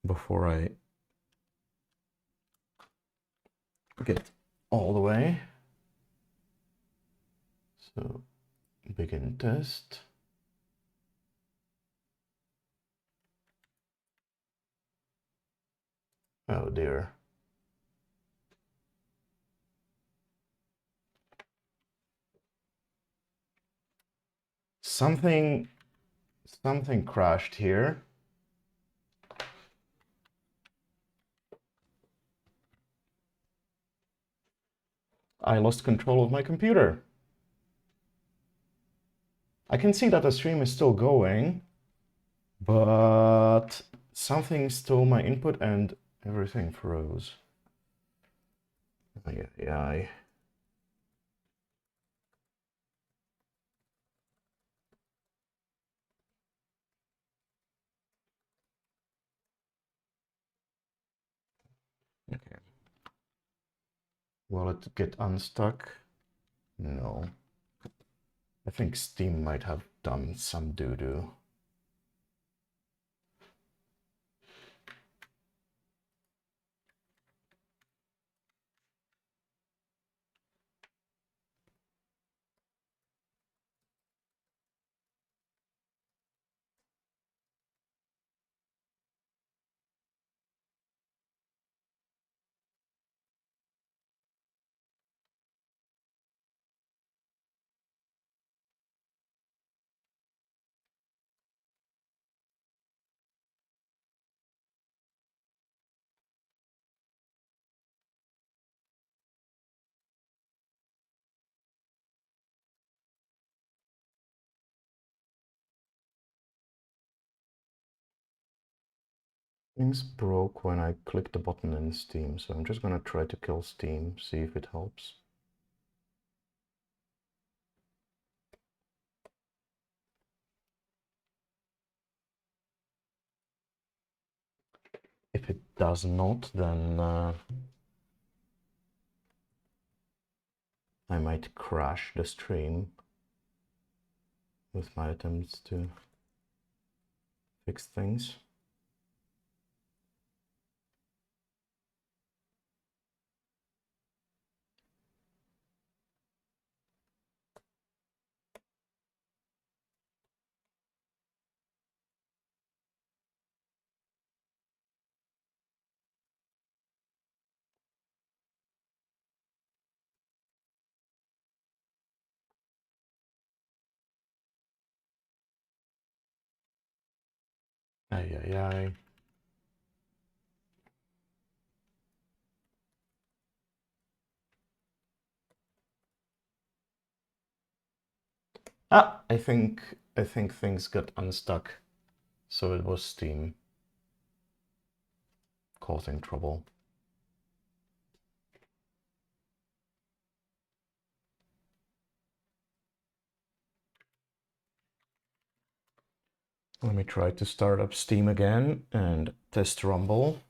Before I get all the way. So begin test. Oh dear. Something crashed here. I lost control of my computer. I can see that the stream is still going, but something stole my input and everything froze. Yeah. Okay. Will it get unstuck? No. I think Steam might have done some doo-doo. Things broke when I clicked the button in Steam, so I'm just gonna try to kill Steam, see if it helps. If it does not, then I might crash the stream with my attempts to fix things. Ay, ay, ay. Ah, I think things got unstuck. So it was Steam causing trouble. Let me try to start up Steam again and test Rumble.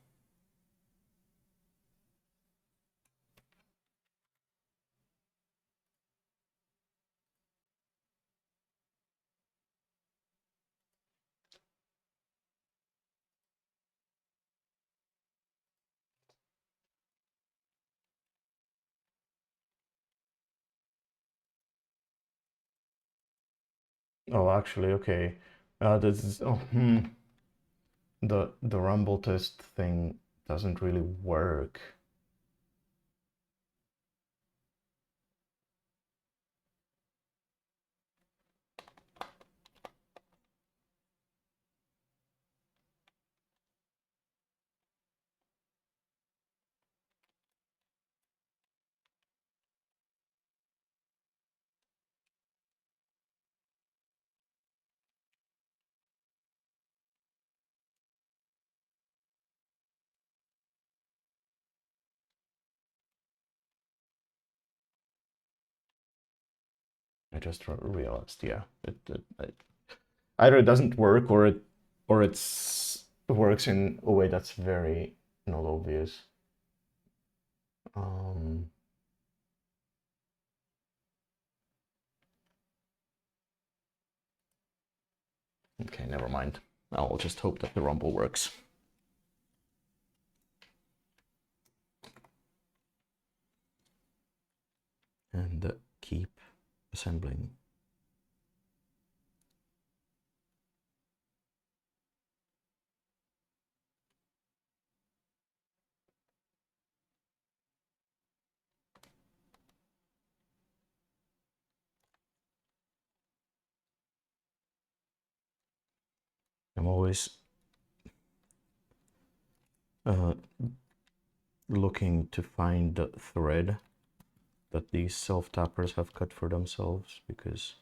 Oh, actually, okay. This is the Rumble test thing doesn't really work. I just realized, yeah, either it doesn't work or it works in a way that's very not obvious. Okay, never mind. I'll just hope that the Rumble works. And keep assembling. I'm always looking to find the thread that these self-tappers have cut for themselves, because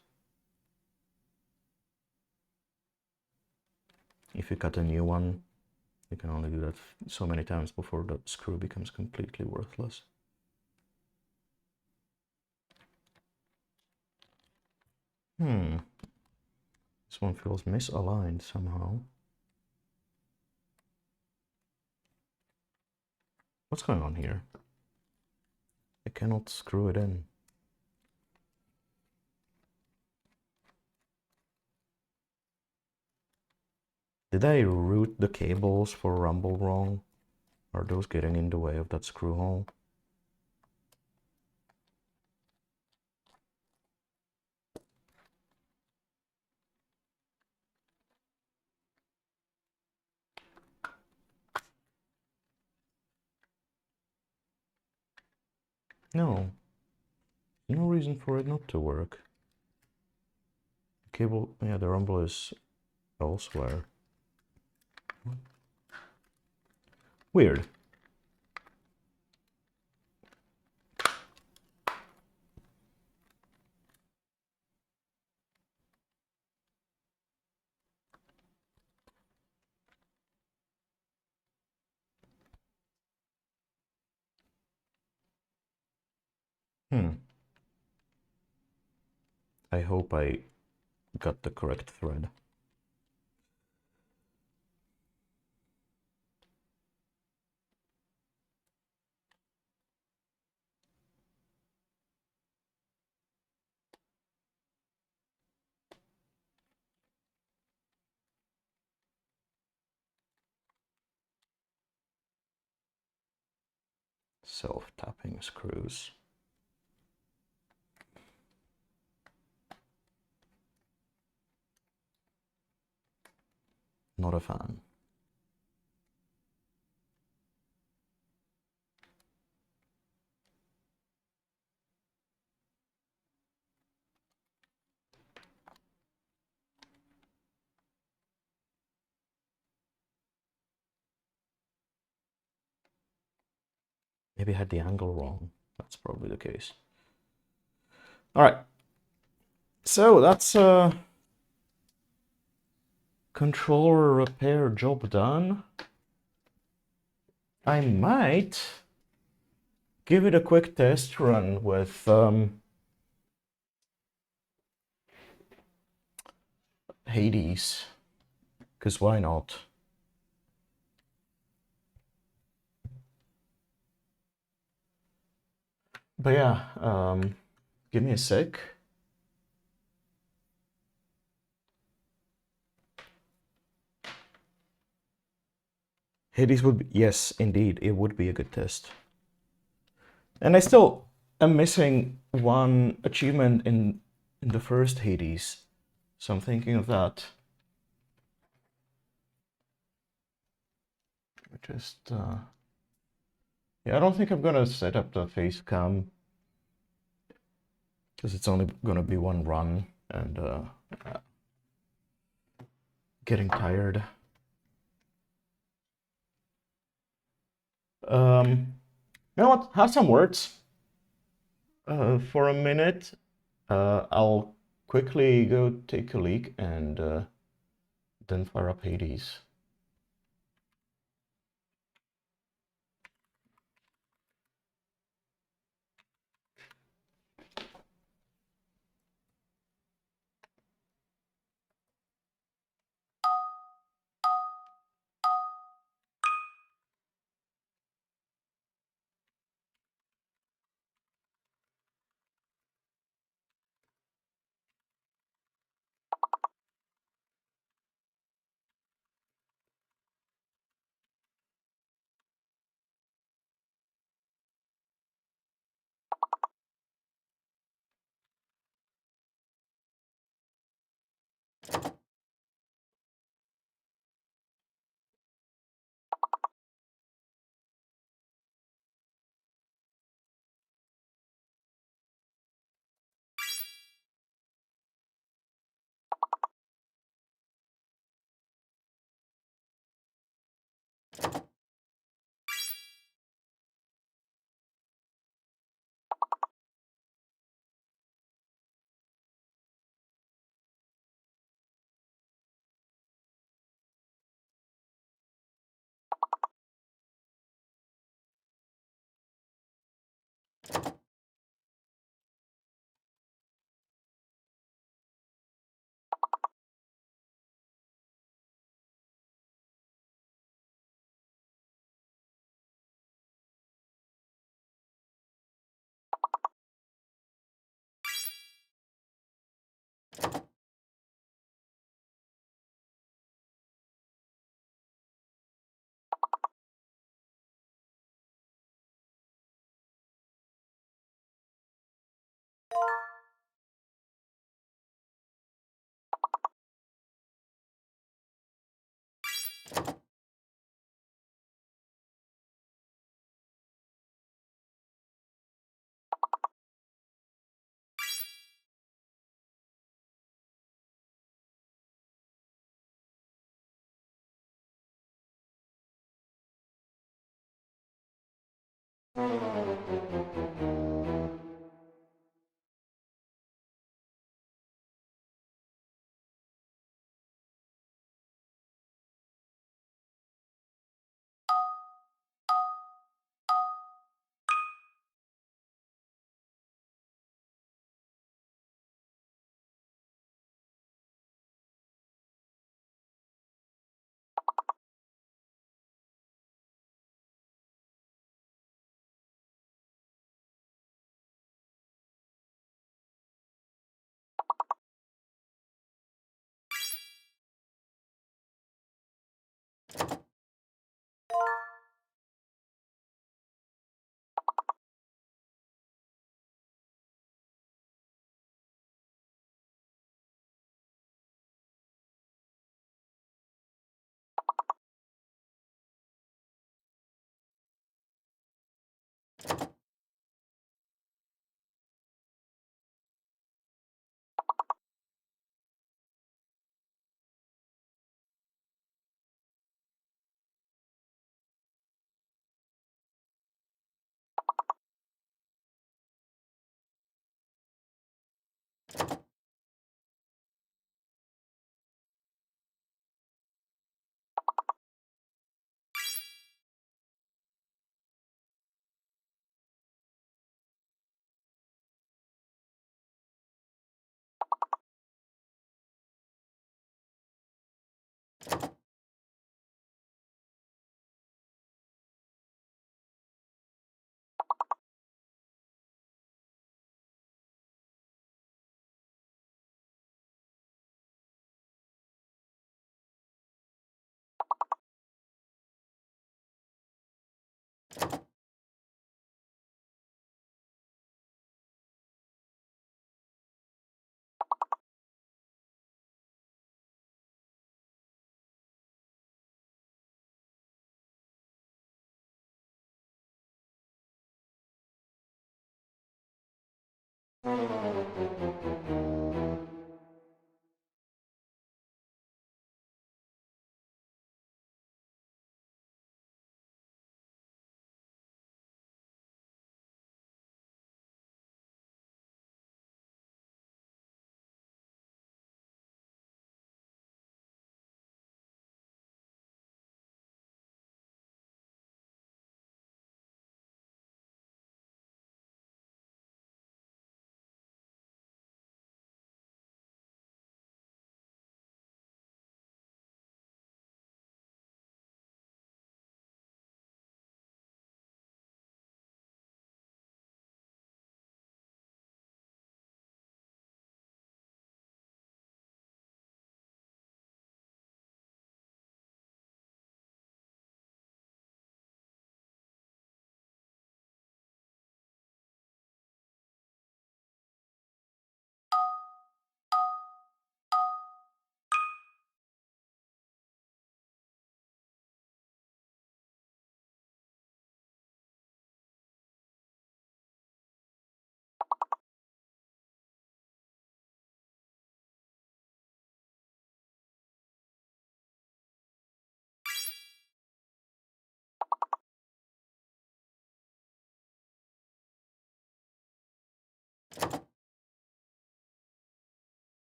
if you cut a new one, you can only do that so many times before the screw becomes completely worthless. This one feels misaligned somehow. What's going on here? I cannot screw it in. Did I route the cables for Rumble wrong? Are those getting in the way of that screw hole? No. No reason for it not to work. The cable, yeah, the Rumble is elsewhere. Weird. I hope I got the correct thread. Self-tapping screws. Not a fan. Maybe I had the angle wrong. That's probably the case. All right. So that's a controller repair job done. I might give it a quick test run with Hades, because why not? But yeah, give me a sec. Hades would be, yes, indeed, it would be a good test. And I still am missing one achievement in the first Hades, so I'm thinking of that. Just yeah, I don't think I'm gonna set up the face cam because it's only gonna be one run and getting tired. You know what? Have some words for a minute. I'll quickly go take a leak and then fire up Hades.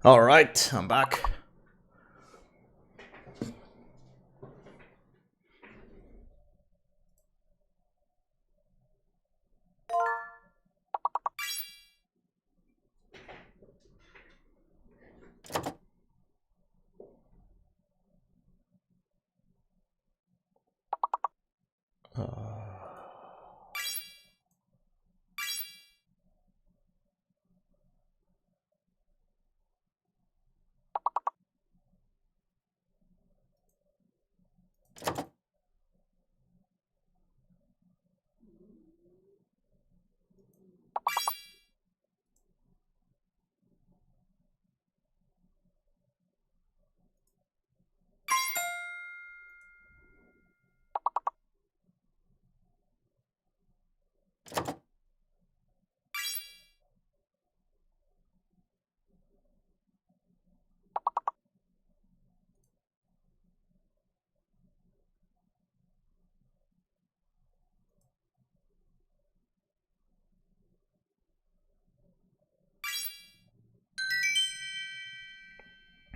All right, I'm back.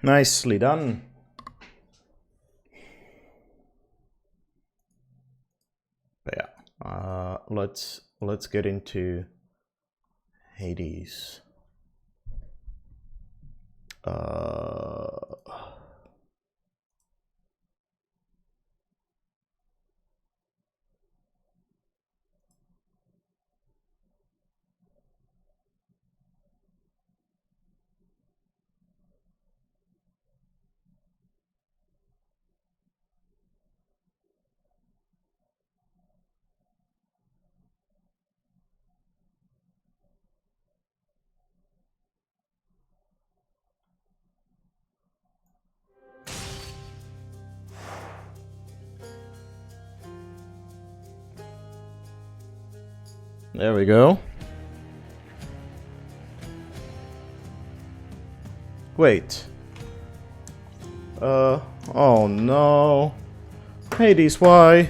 Nicely done. But yeah, let's get into Hades. There we go. Wait. Oh no. Hades, why?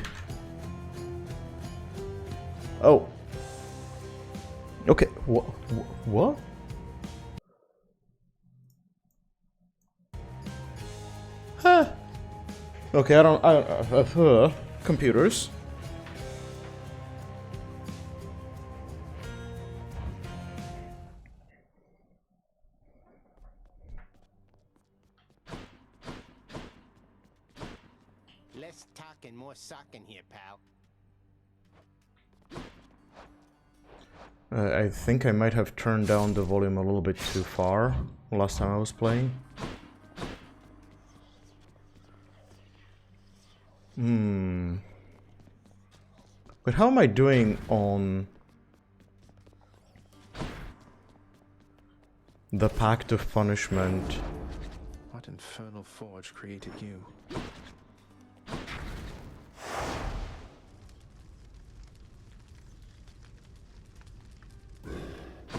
Oh. Okay, what? Huh. Okay, computers. Less talking, more socking here, pal. I think I might have turned down the volume a little bit too far last time I was playing. But how am I doing on the Pact of Punishment? What infernal forge created you?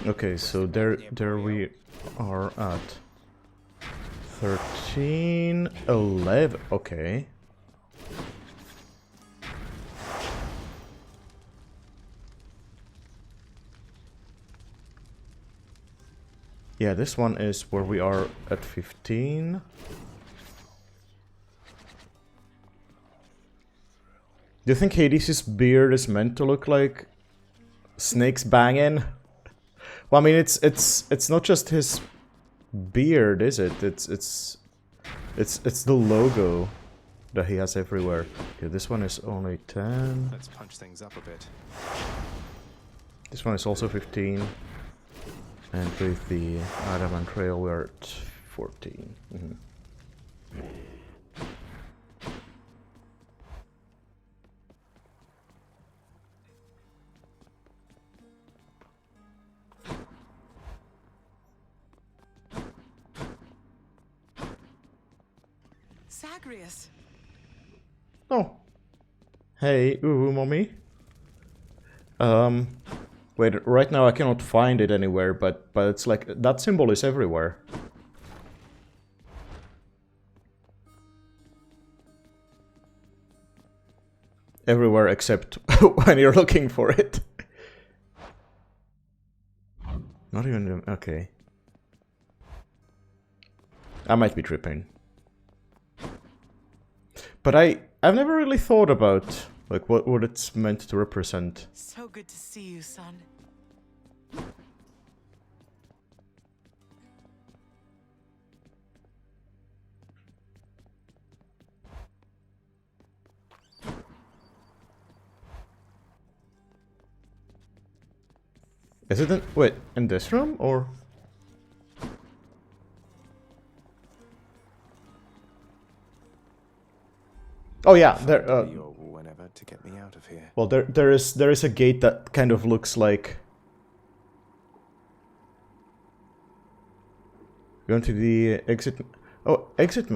Okay, so there we are at 13, 11. Okay. Yeah, this one is where we are at 15. Do you think Hades' beard is meant to look like snakes banging? Well, I mean, it's not just his beard, is it? It's the logo that he has everywhere. Okay, this one is only 10. Let's punch things up a bit. This one is also 15. And with the Adamant Trail, we're at 14. Mm-hmm. Zagreus. Oh. Hey, mommy. Wait, right now I cannot find it anywhere, but it's like, that symbol is everywhere. Everywhere except when you're looking for it. Not even, okay. I might be tripping. But I've never really thought about, like, what it's meant to represent. So good to see you, son. Is it in, wait, in this room, or? Oh yeah, there. Or whenever to get me out of here. Well, there is a gate that kind of looks like. Going to the exit. Oh, exit.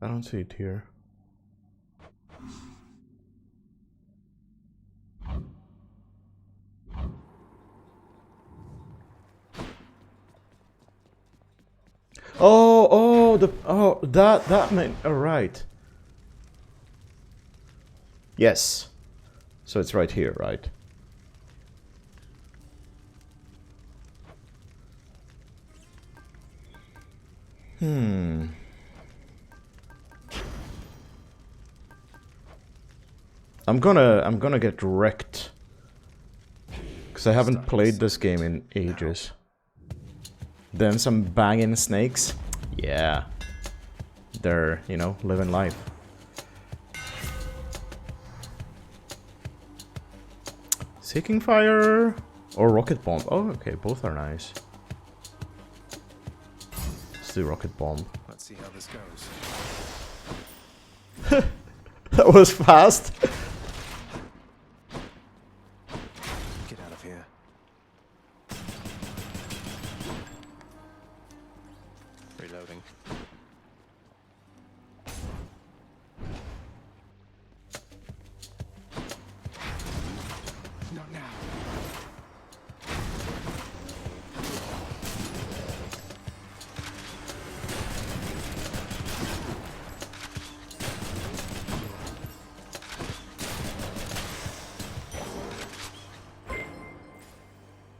I don't see it here. That meant, all right. Yes. So it's right here, right? I'm gonna get wrecked. Because I haven't played this game in ages. Then some banging snakes. Yeah. They're, you know, living life. Seeking fire or rocket bomb. Oh, okay, both are nice. Let's do rocket bomb. Let's see how this goes. That was fast. Get out of here. Reloading. Not now.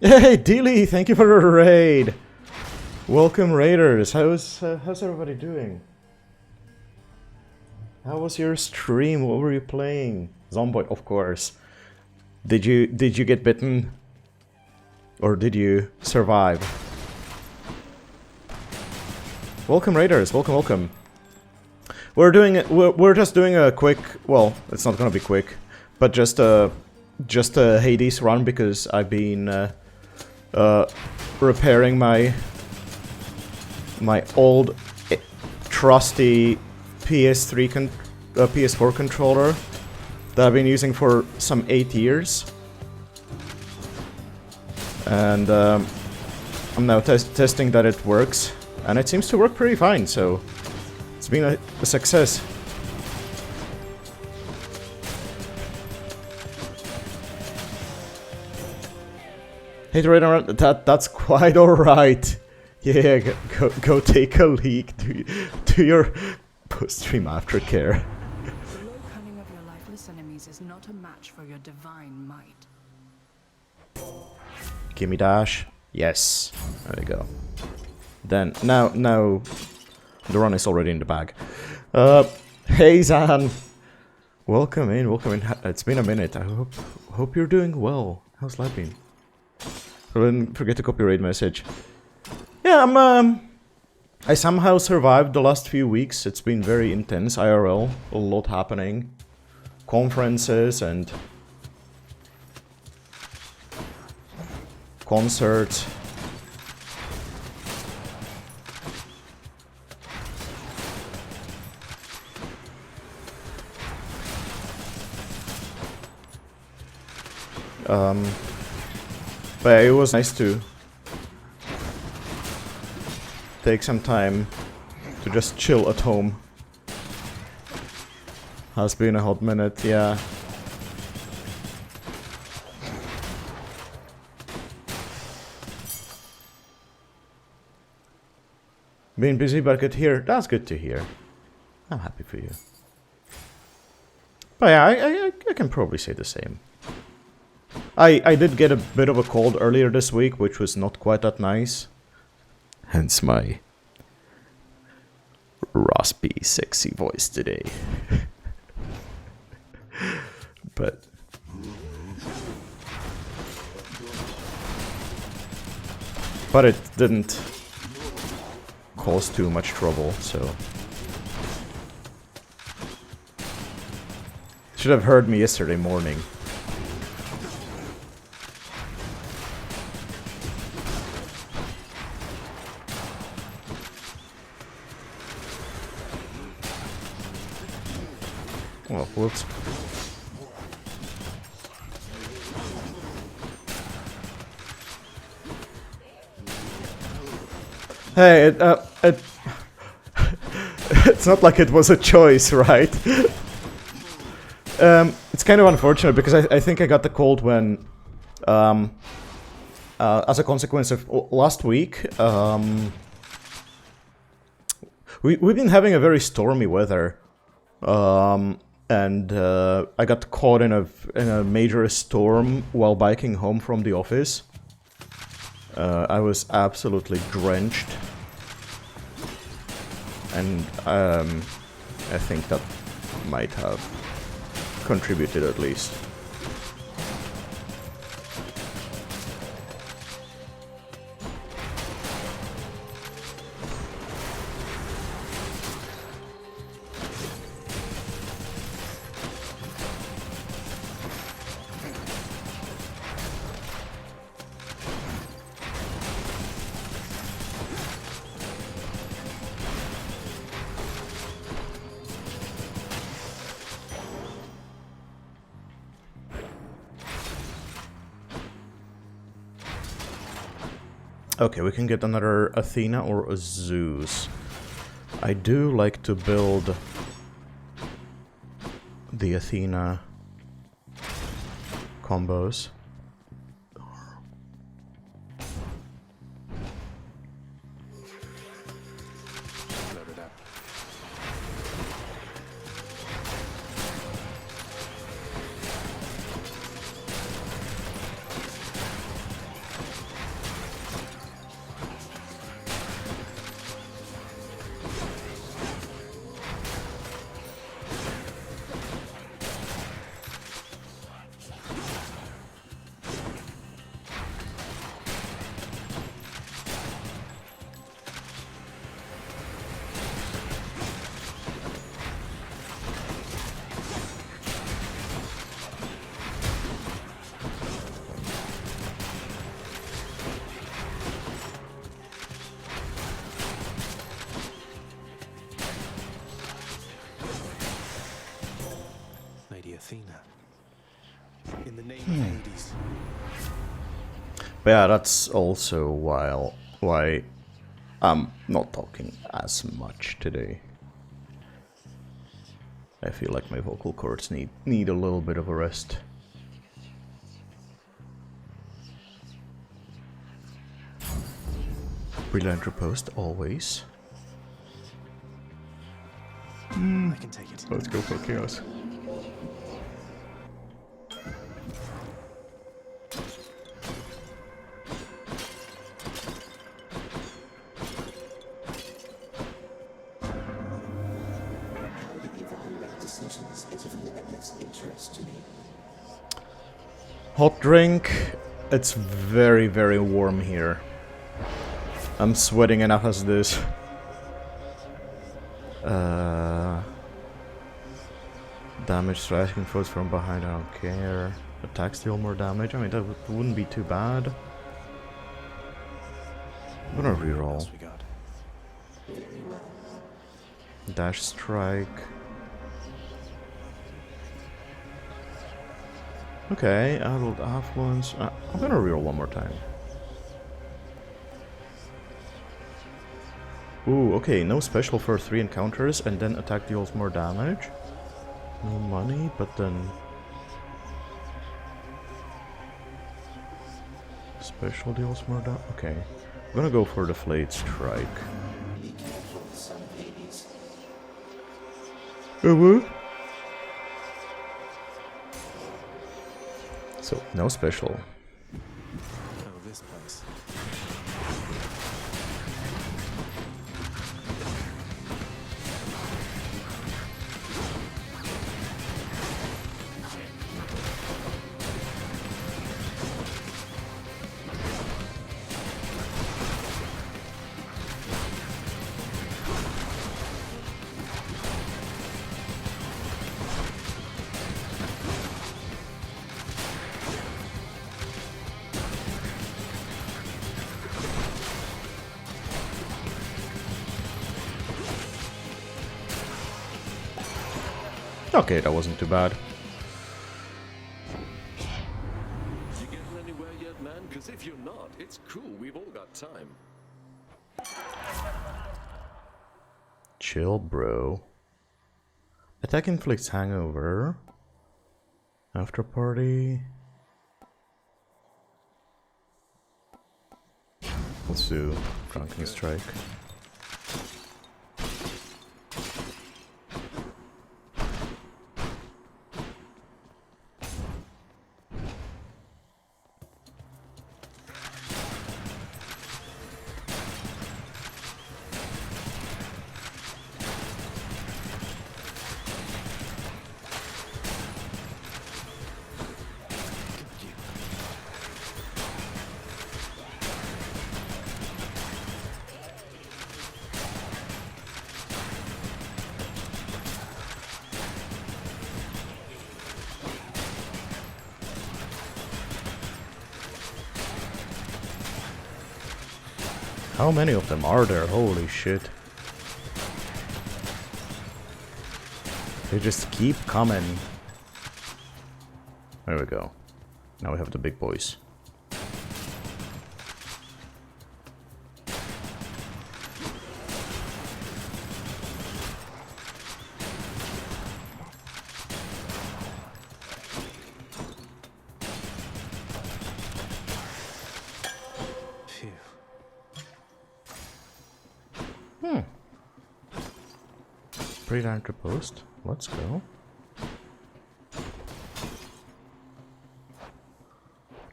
Hey, Dealey, thank you for the raid. Welcome, raiders. How's everybody doing? How was your stream? What were you playing? Zomboid, of course. Did you get bitten, or did you survive? Welcome, raiders. Welcome. We're just doing a quick. Well, it's not gonna be quick, but just a Hades run because I've been repairing my old trusty PS4 controller that I've been using for some 8 years. And I'm now testing that it works, and it seems to work pretty fine, so it's been a success. Hey, that's quite alright. Yeah, go take a leak. Do your post-stream aftercare. The low cunning of your lifeless enemies is not a match for your divine might. Gimme dash. Yes. There we go. Then, now, the run is already in the bag. Hey Zan! Welcome in. It's been a minute. I hope you're doing well. How's life been? Don't forget to copy raid message. Yeah, I somehow survived the last few weeks. It's been very intense, IRL. A lot happening. Conferences and concerts. But it was nice to take some time to just chill at home. Has been a hot minute, yeah. Been busy but good here. That's good to hear. I'm happy for you. But yeah, I can probably say the same. I did get a bit of a cold earlier this week, which was not quite that nice. Hence my raspy, sexy voice today. But it didn't cause too much trouble, so should have heard me yesterday morning. Oh, whoops. Hey, it's not like it was a choice, right? It's kind of unfortunate because I think I got the cold when, as a consequence of last week, we've been having a very stormy weather. And I got caught in a major storm while biking home from the office. I was absolutely drenched, and I think that might have contributed at least. Okay, we can get another Athena or a Zeus. I do like to build the Athena combos. Loaded up. But yeah, that's also why I'm not talking as much today. I feel like my vocal cords need a little bit of a rest. Brilliant repost, always. I can take it. Let's go for chaos. Hot drink. It's very, very warm here. I'm sweating enough as this. Damage striking foes from behind, I don't care. Attacks deal more damage. I mean, that wouldn't be too bad. I'm gonna What reroll. else we got? Dash strike. Okay, adult affluence. I'm gonna reroll one more time. Ooh, okay, no special for 3 encounters and then attack deals more damage. No money, but then... Special deals more damage? Okay. I'm gonna go for the Flayed Strike. So, no special. Oh, this place. Okay, that wasn't too bad. You getting anywhere yet, man? Because if you're not, it's cool. We've all got time. Chill, bro. Attack inflicts hangover. After party. Let's do Drunken Strike. How many of them are there? Holy shit. They just keep coming. There we go. Now we have the big boys. Phew. Pre-land post. Let's go.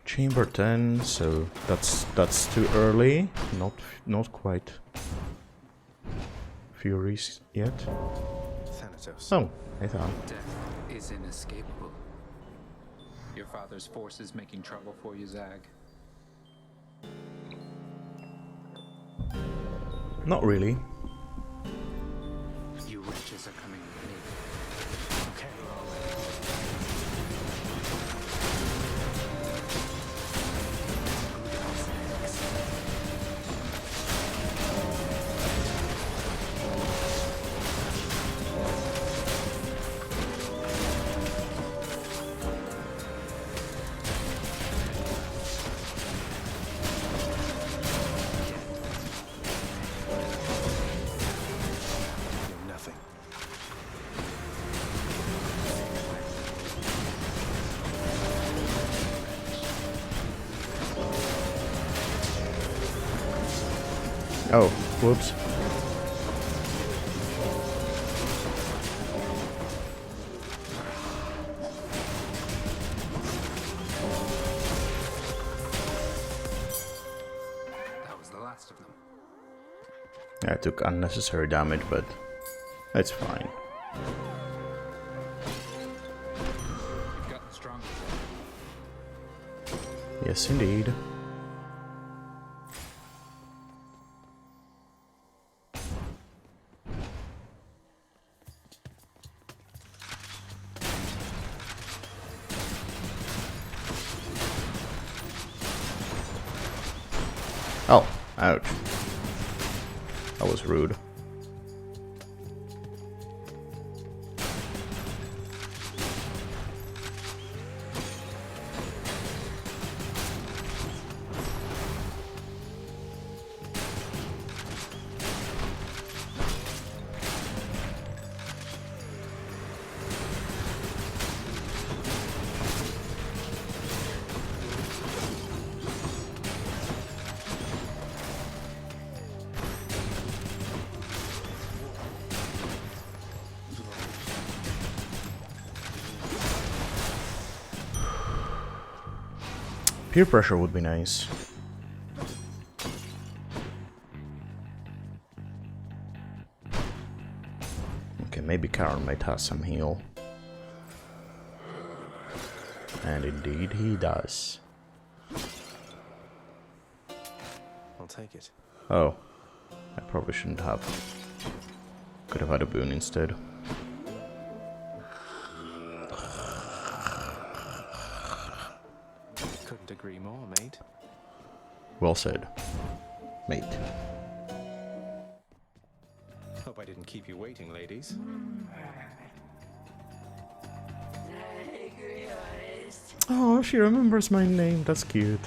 Chamber 10, so that's too early. Not quite Furies yet. Thanatos. Oh, I thought. Death is inescapable. Your father's force is making trouble for you, Zag. Not really. You witches are coming with me. Oh, whoops. That was the last of them. I took unnecessary damage, but it's fine. You've gotten stronger. Yes, indeed. Oh, ouch. That was rude. Peer pressure would be nice. Okay, maybe Karen might have some heal. And indeed he does. I'll take it. Oh, I probably shouldn't have. Could have had a boon instead. Couldn't agree more, mate. Well said, mate. Hope I didn't keep you waiting, ladies. Oh, she remembers my name. That's cute.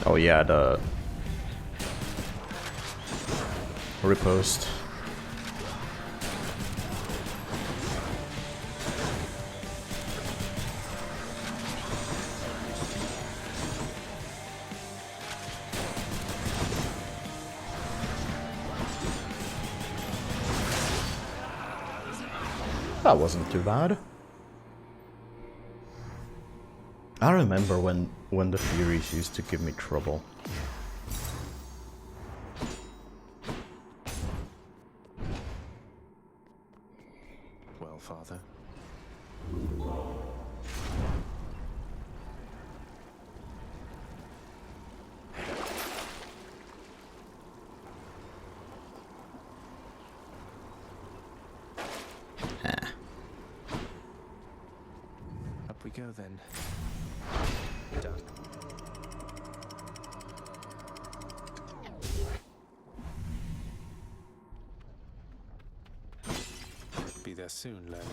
Oh yeah, the repost. That wasn't too bad. I remember when the Furies used to give me trouble. Well, father. Up we go then. Done. Be there soon, Lenny.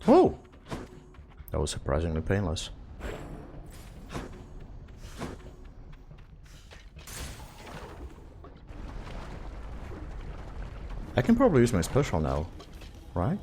Oh! That was surprisingly painless. I can probably use my special now, right?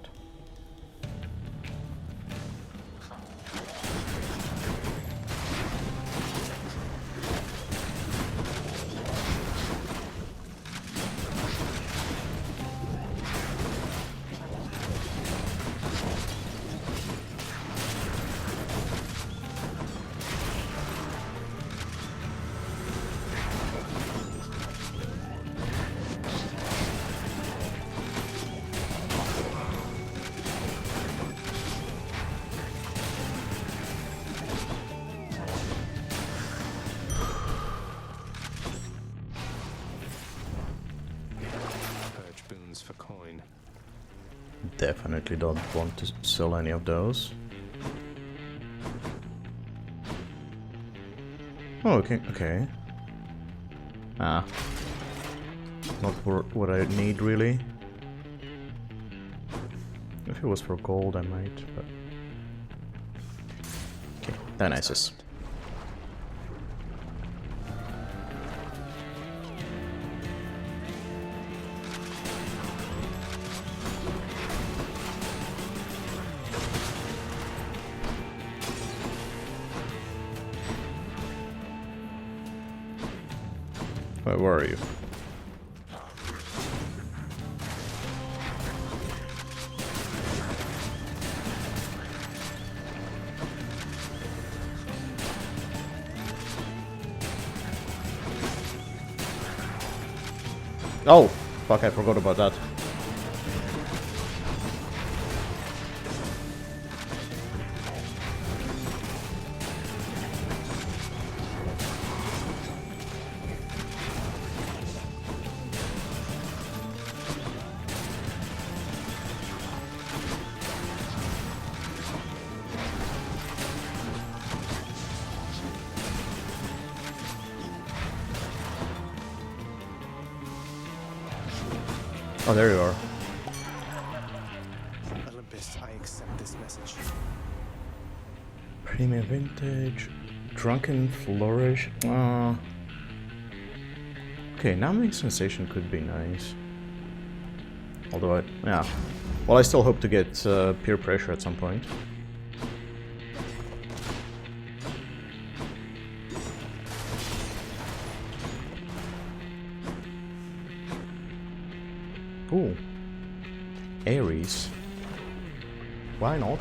Purge boons for coin. Definitely don't want to sell any of those. Oh, okay, okay. Ah. Not for what I need, really. If it was for gold, I might, but... Okay, Dionysus. Wait, where are you? Oh! Fuck, I forgot about that. Oh, there you are. Olympus, I accept this message. Premium Vintage. Drunken Flourish. Okay, Numbing Sensation could be nice. Although yeah. Well, I still hope to get Peer Pressure at some point. Ooh. Ares. Why not?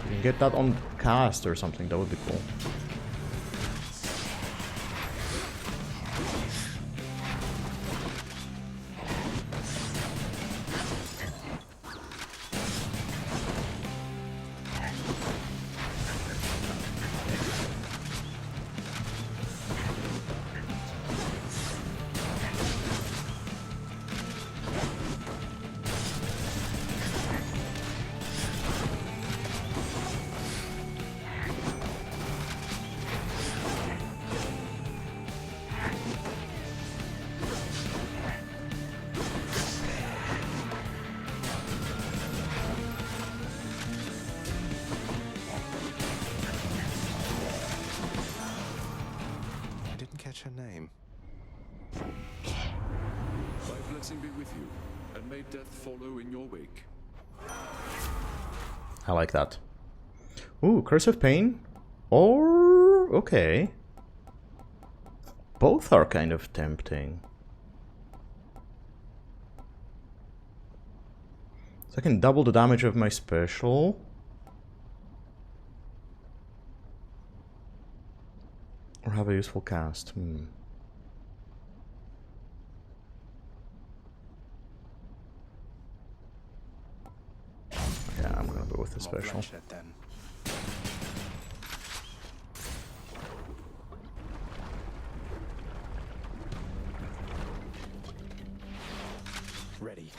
You can get that on cast or something, that would be cool. I didn't catch her name. My blessing be with you, and may death follow in your wake. I like that. Ooh, Curse of Pain? Or... okay. Both are kind of tempting. So I can double the damage of my special. Or have a useful cast. Yeah, I'm gonna go with the More special. bloodshed, then. Ready.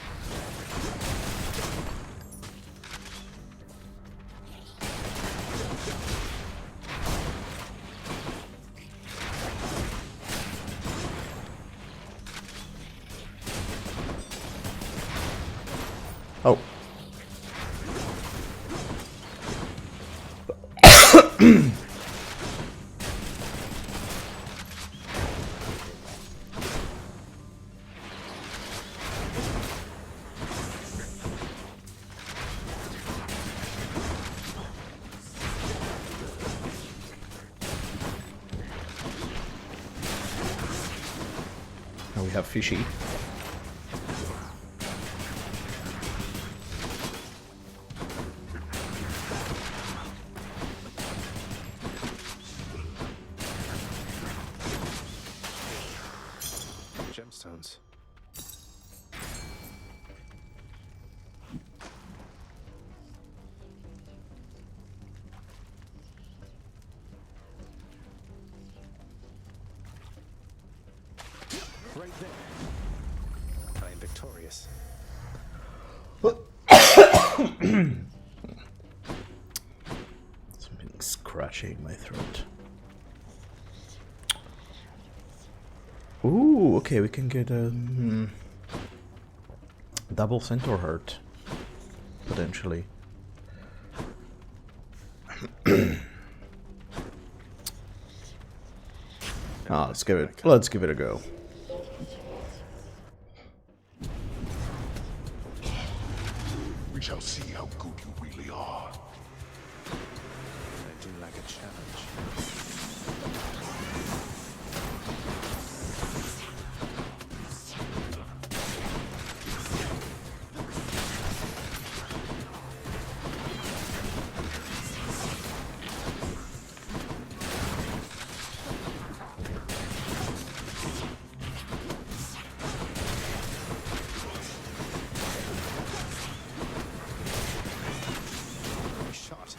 Oh. Now we have fishy. Gemstones. Right there. I am victorious. Something scratching my throat. Ooh, okay, we can get a double centaur heart, potentially. Let's give it a go. We shall see how good you really are. I do like a challenge. Shot.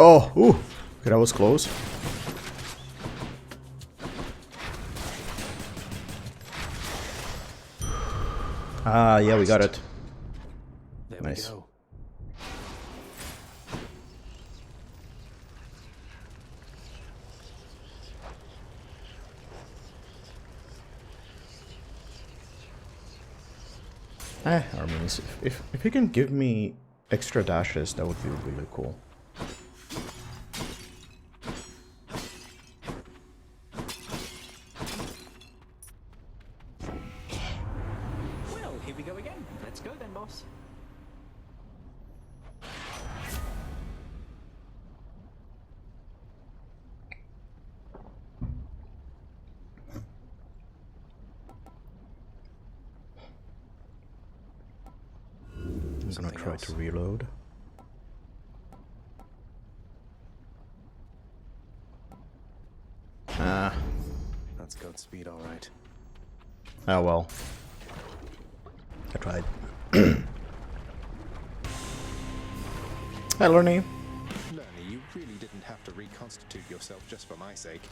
Oh, ooh, okay, that was close. Ah, yeah, we got it. There Nice. we go. Armies. If you can give me extra dashes, that would be really cool. Well, here we go again. Let's go then, boss. I'm gonna try to reload. Ah, That's Godspeed, all right. oh well. I tried. Hi, Lorne. Lerny, you really didn't have to reconstitute yourself just for my sake.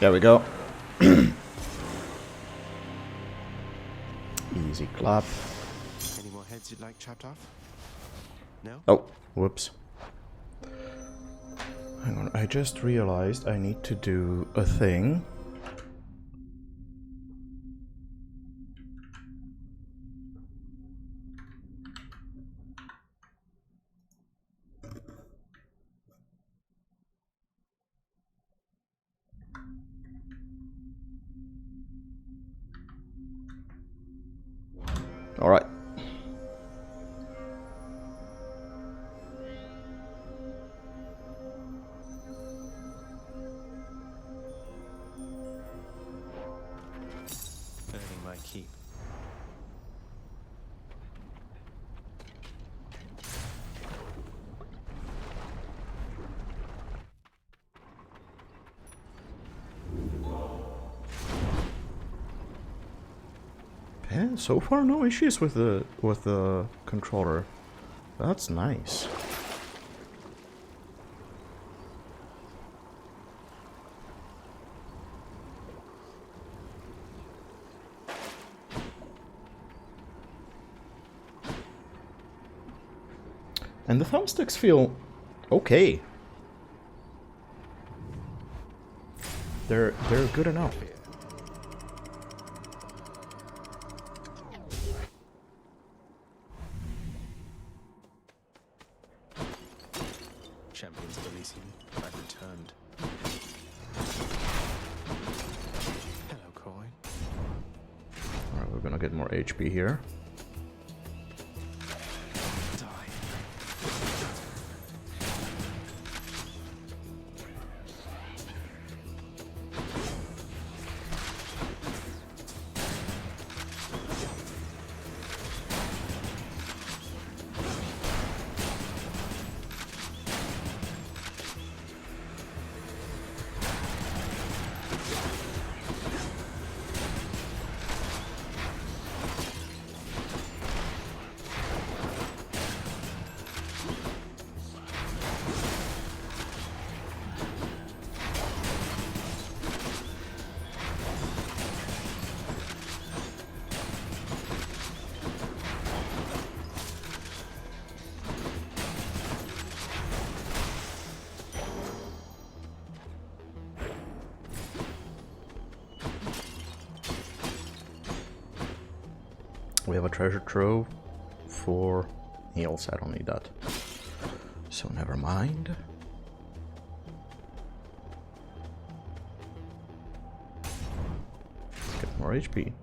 There we go. Easy clap. Any more heads you'd like chopped off? No? Oh, whoops. Hang on, I just realized I need to do a thing. All right. Earning my keep. Yeah, so far no issues with the controller. That's nice. And the thumbsticks feel okay. They're good enough. Champions of Elysium, I've returned. Hello, coin. Alright, we're gonna get more HP here. Die. We have a treasure trove for heals. I don't need that. So never mind. Let's get more HP.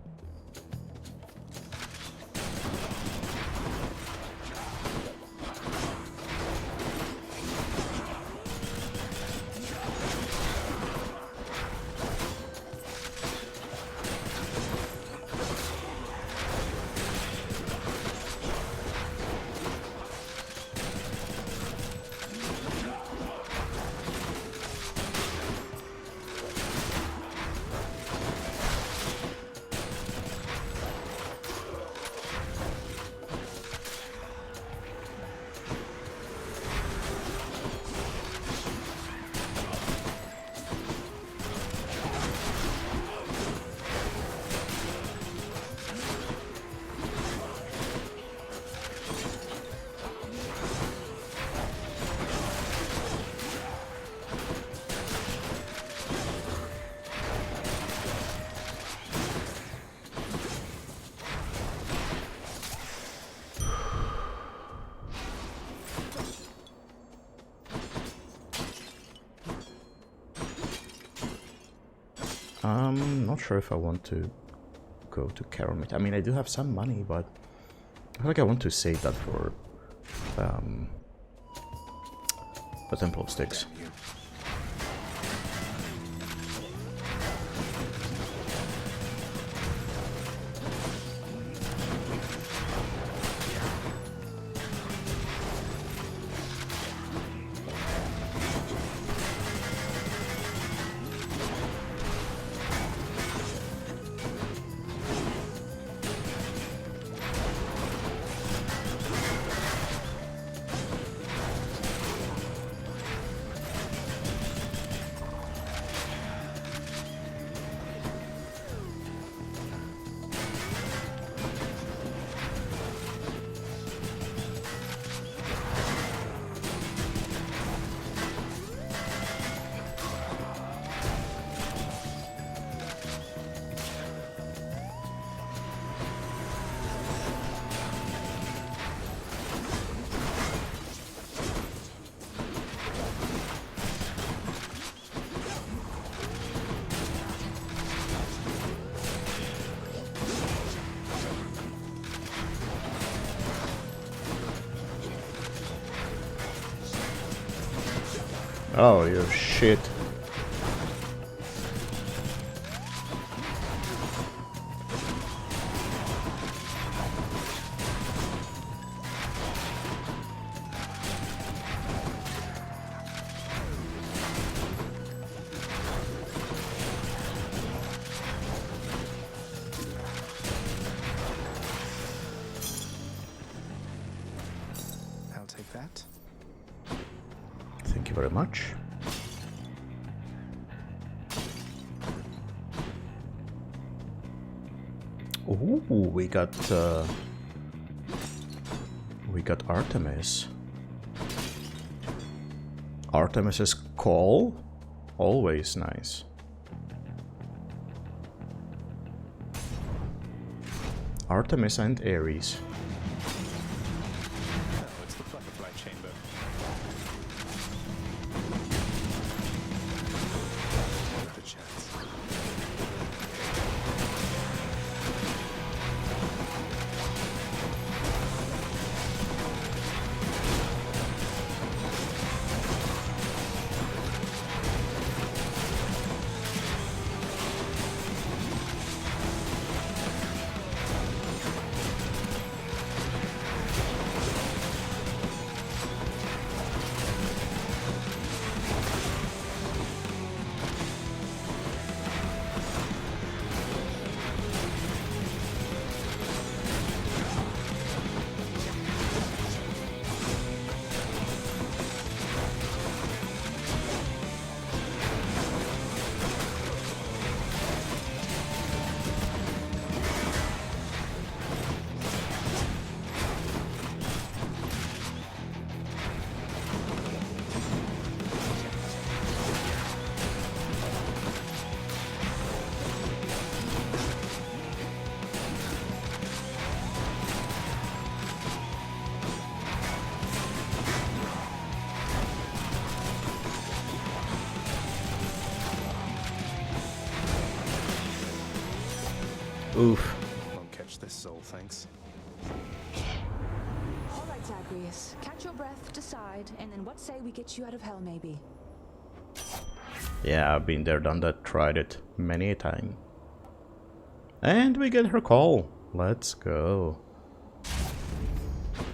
I'm not sure if I want to go to Caramit. I mean, I do have some money, but I feel like I want to save that for the Temple of Sticks. Oh, you shit. I'll take that. Thank you very much. Ooh, we got Artemis. Artemis's call, always nice. Artemis and Ares. No, it's the butterfly chamber. Not a chance. Oof. Won't catch this soul, thanks. All right, Zagreus. Catch your breath, decide, and then what say we get you out of hell, maybe? Yeah, I've been there, done that, tried it many a time. And we get her call. Let's go.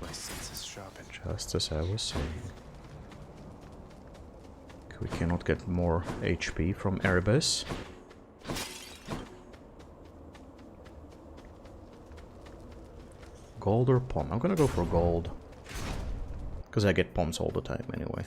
My senses sharpened. Just as I was saying. We cannot get more HP from Erebus. Gold or pom? I'm gonna go for gold. Because I get poms all the time anyway.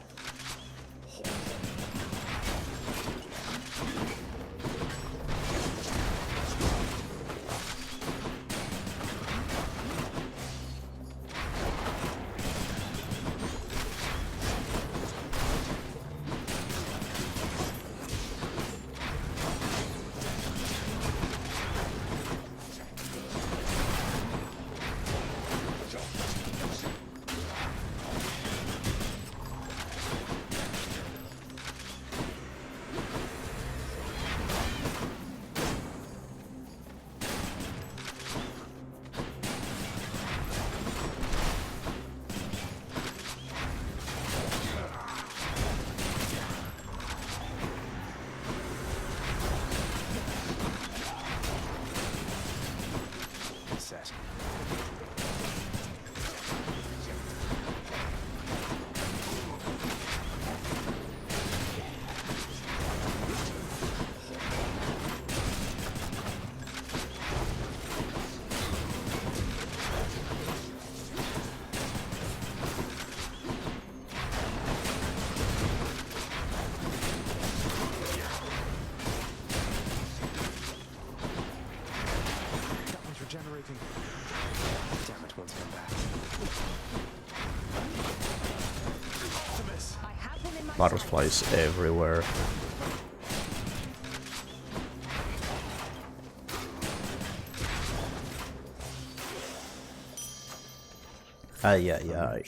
Set. That one's regenerating. Damn it, won't come back. Optimus! I have him in my Butterflies everywhere. Ay, ay, ay.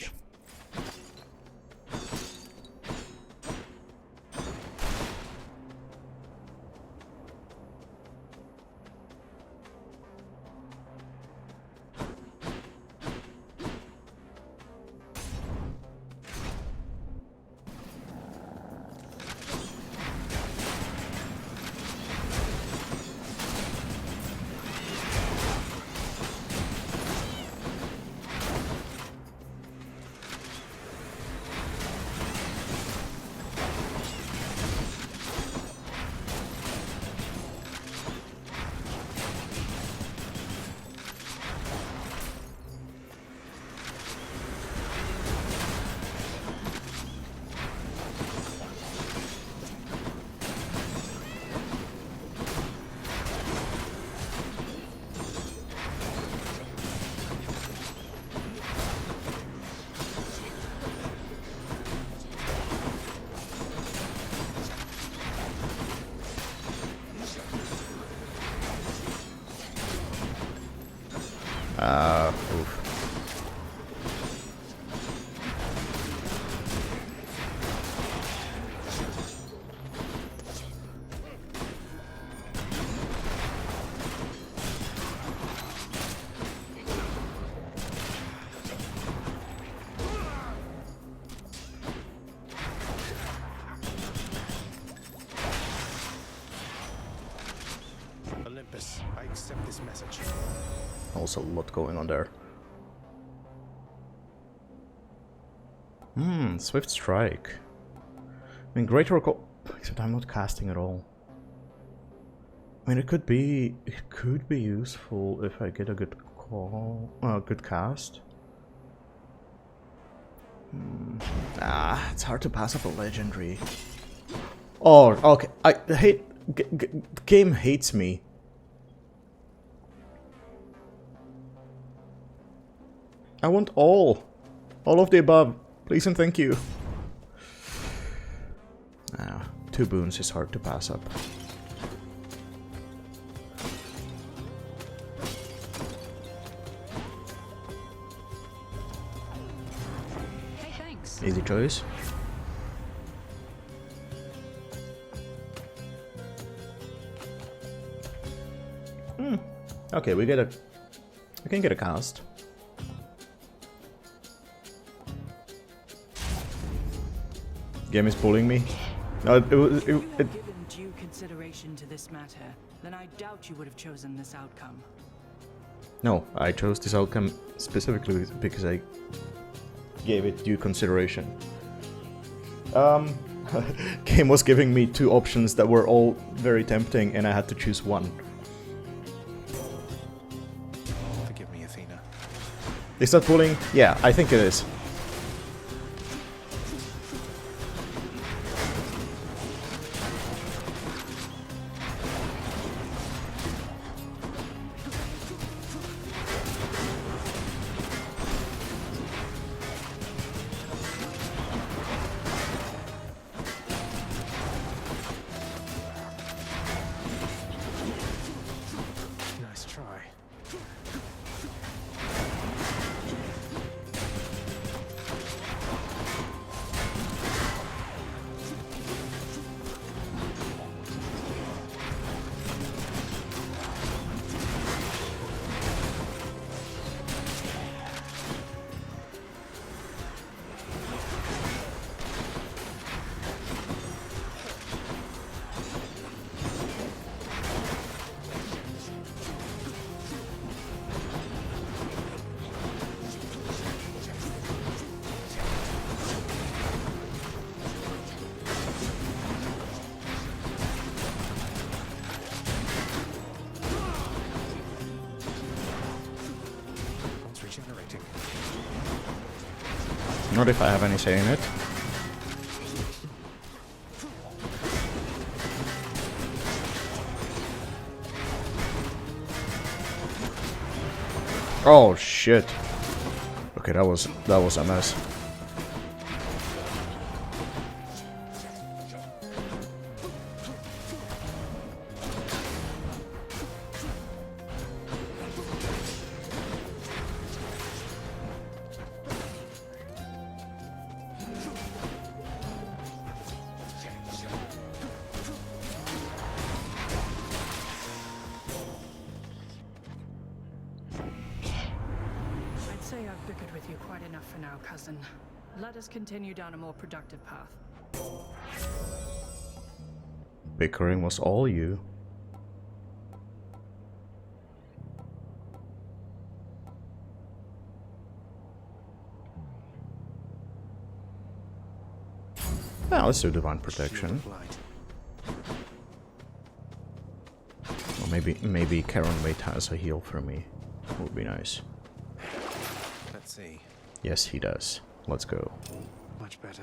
Oof. Olympus, I accept this message. Also a lot going on there. Swift Strike. I mean, Great Recall, except I'm not casting at all. I mean, it could be useful if I get a good call, good cast. It's hard to pass up a legendary. Oh, okay. I hate. The game hates me. I want all of the above, please and thank you. 2 boons is hard to pass up. Hey, thanks. Easy choice. Okay, we can get a cast. Game is bullying me. No, If you had given due consideration to this matter, then I doubt you would have chosen this outcome. No, I chose this outcome specifically because I gave it due consideration. Game was giving me 2 options that were all very tempting, and I had to choose one. Forgive me, Athena. Is that bullying? Yeah, I think it is. Nice try. One's regenerating. Not if I have any say in it. Oh shit. Okay, that was a mess. I'd say I've bickered with you quite enough for now, cousin. Let us continue down a more productive path. Bickering was all you. Well, let's do Divine Protection. Light. Or maybe Karen Wait has a heal for me. Would be nice. Let's see. Yes, he does. Let's go. Much better.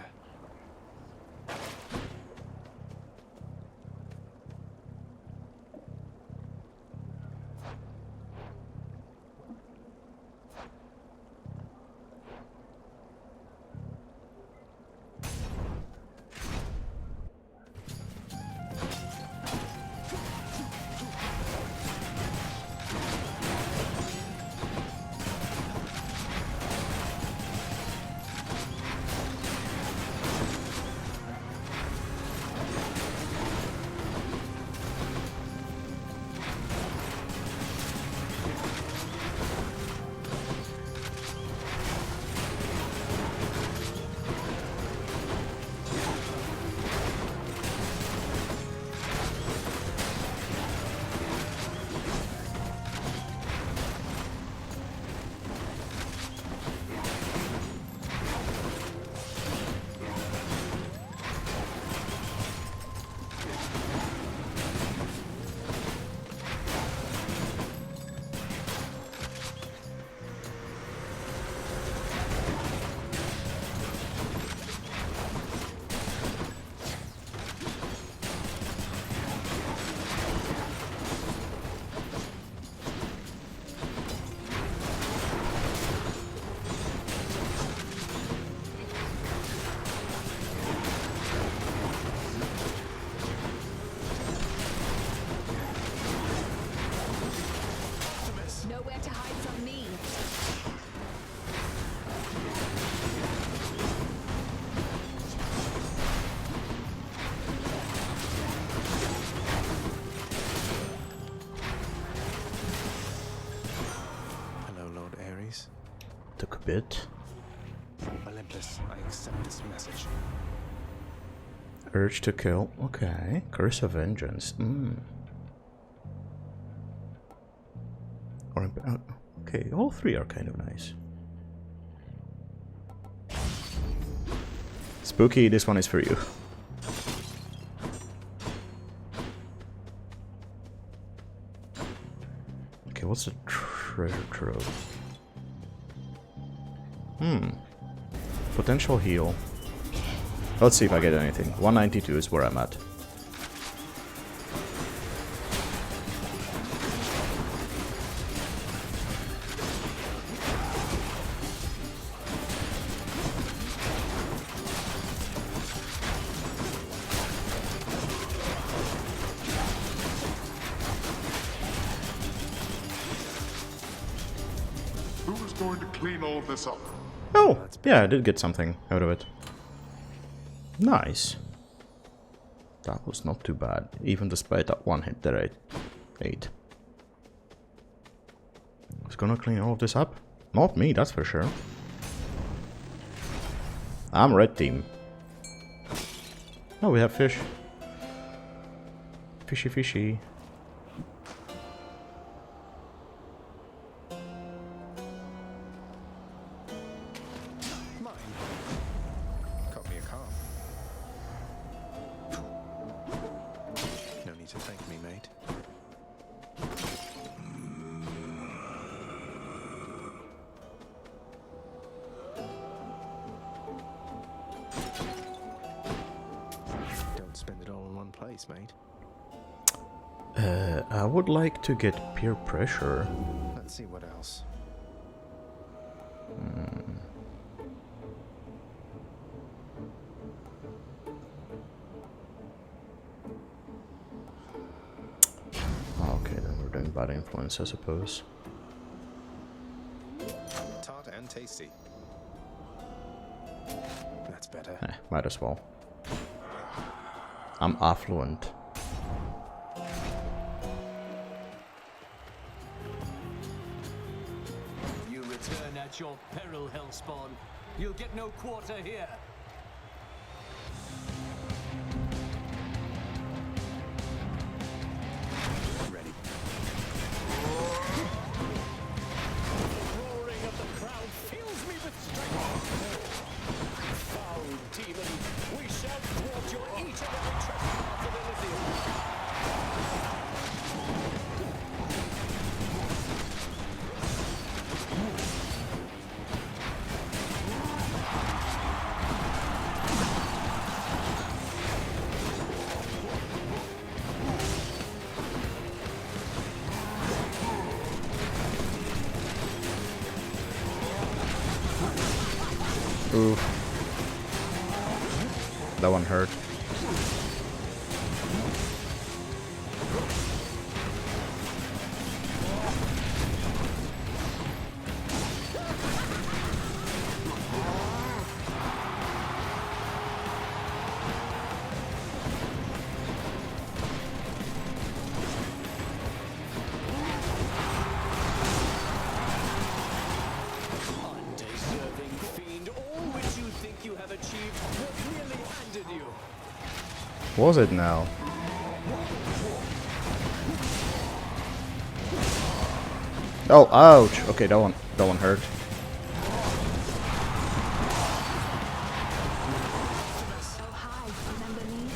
took a bit. Olympus, I accept this message. Urge to kill. Okay. Curse of Vengeance. Or, okay, all three are kind of nice. Spooky, this one is for you. Okay, what's the treasure trove? Potential heal. Let's see if I get anything. 192 is where I'm at. Who is going to clean all this up? Oh, yeah, I did get something out of it. Nice. That was not too bad, even despite that one hit that I ate. Who's gonna clean all of this up? Not me, that's for sure. I'm red team. Oh, we have fish. Fishy, fishy. Mine. Caught me a calm. No need to thank me, mate. Don't spend it all in one place, mate. I would like to get peer pressure. Let's see what else. Okay, then we're doing bad influence, I suppose. Tart and tasty. That's better. Might as well. I'm affluent. You return at your peril, Hellspawn. You'll get no quarter here. Ready. Roaring of the crowd fills me with strength. Foul demon, we shall thwart your each and every trespass of Elysium. Ooh. That one hurt. Undeserving fiend, all which you think you have achieved was merely handed you. Was it now? Oh, ouch. Okay, that one hurt. So high, remember me?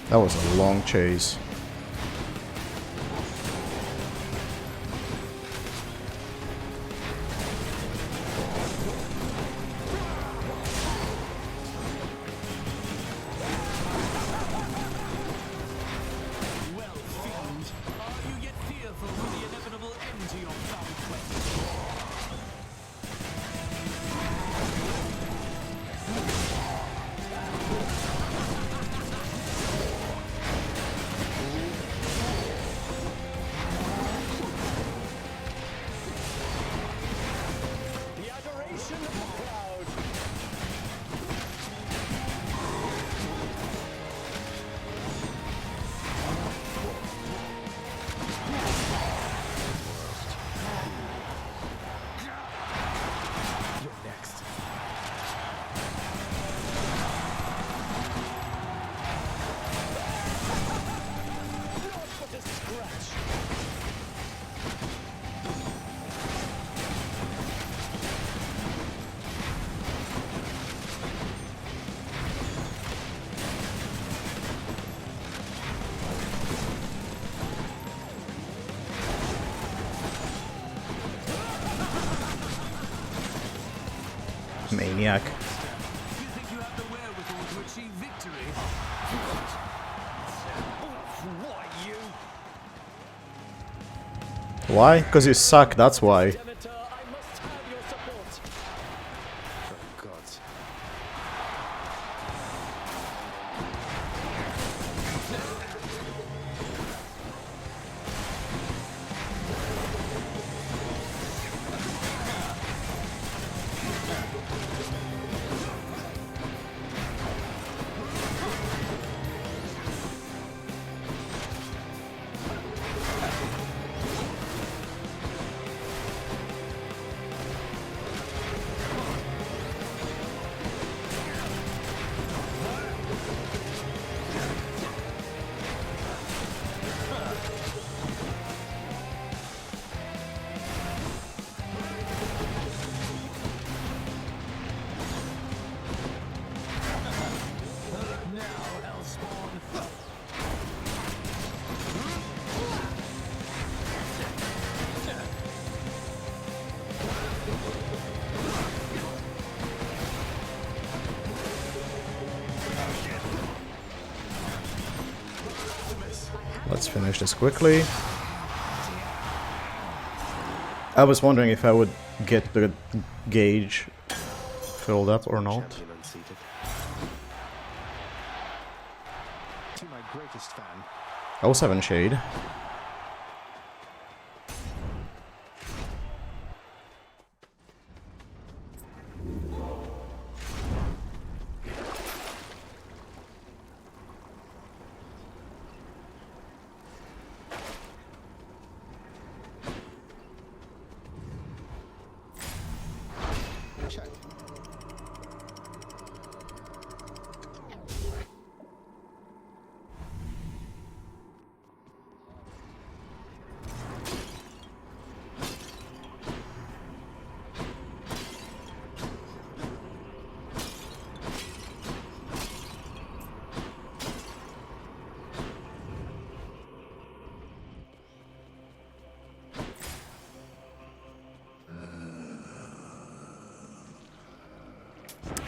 That was a long chase. Well, fiend, are you yet fearful for the inevitable end to your foul quest? Maniac. You think you have the wherewithal to achieve victory? Why you? Why? Because you suck, that's why. Senator, I must have your support. For God's Let's finish this quickly. I was wondering if I would get the gauge filled up or not. champion unseated. To my greatest fan, 07 Shade. check.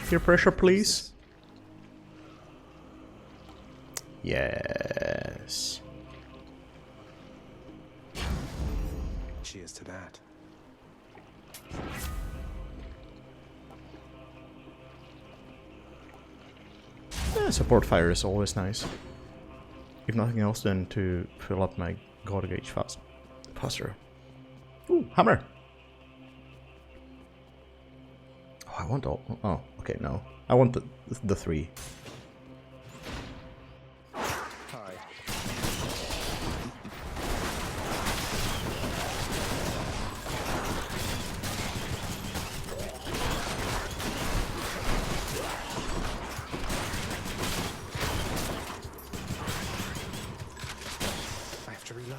Peer pressure, please. Yes. Cheers to that. Support fire is always nice. If nothing else, then to fill up my god gauge faster. Ooh, hammer! Oh, I want all. Oh, okay, no. I want the 3. Hi. I have to reload.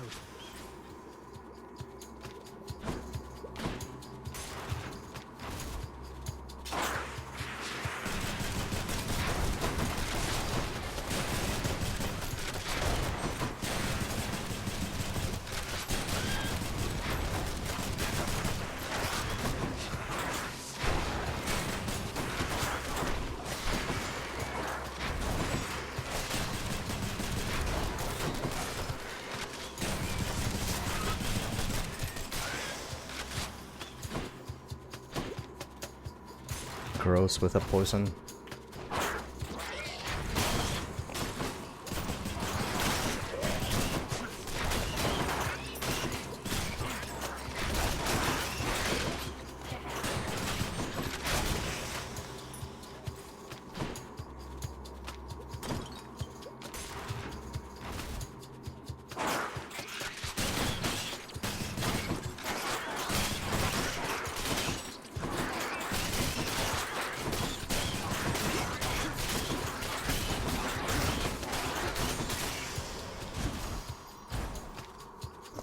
Gross with a poison.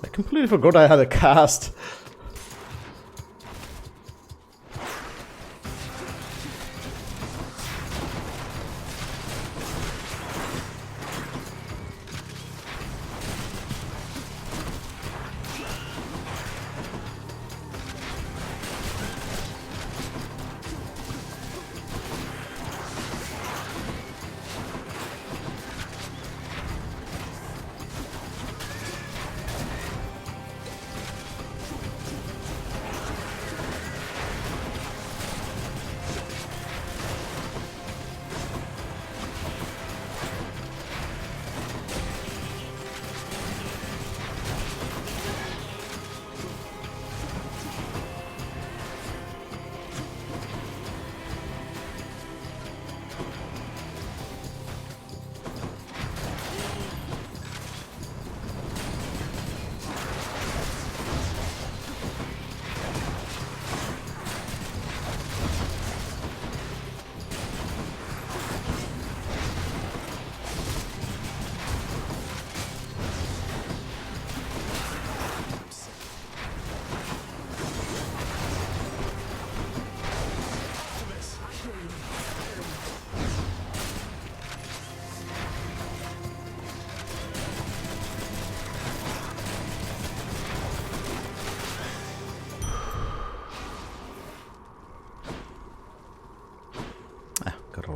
I completely forgot I had a cast.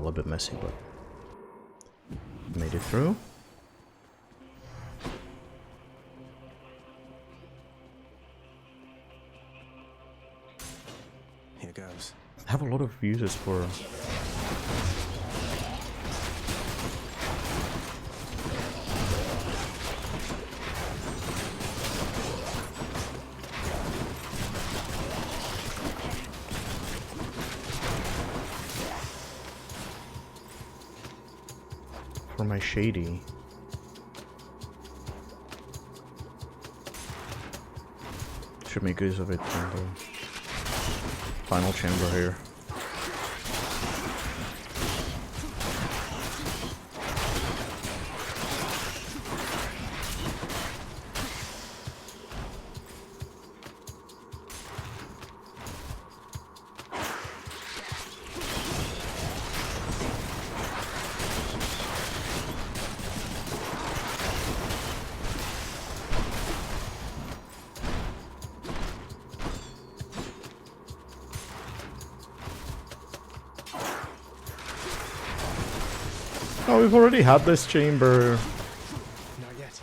little bit messy, but made it through. Here goes. I have a lot of uses for... for my shady. Should make use of it in the final chamber here. Oh, we've already had this chamber. Not yet.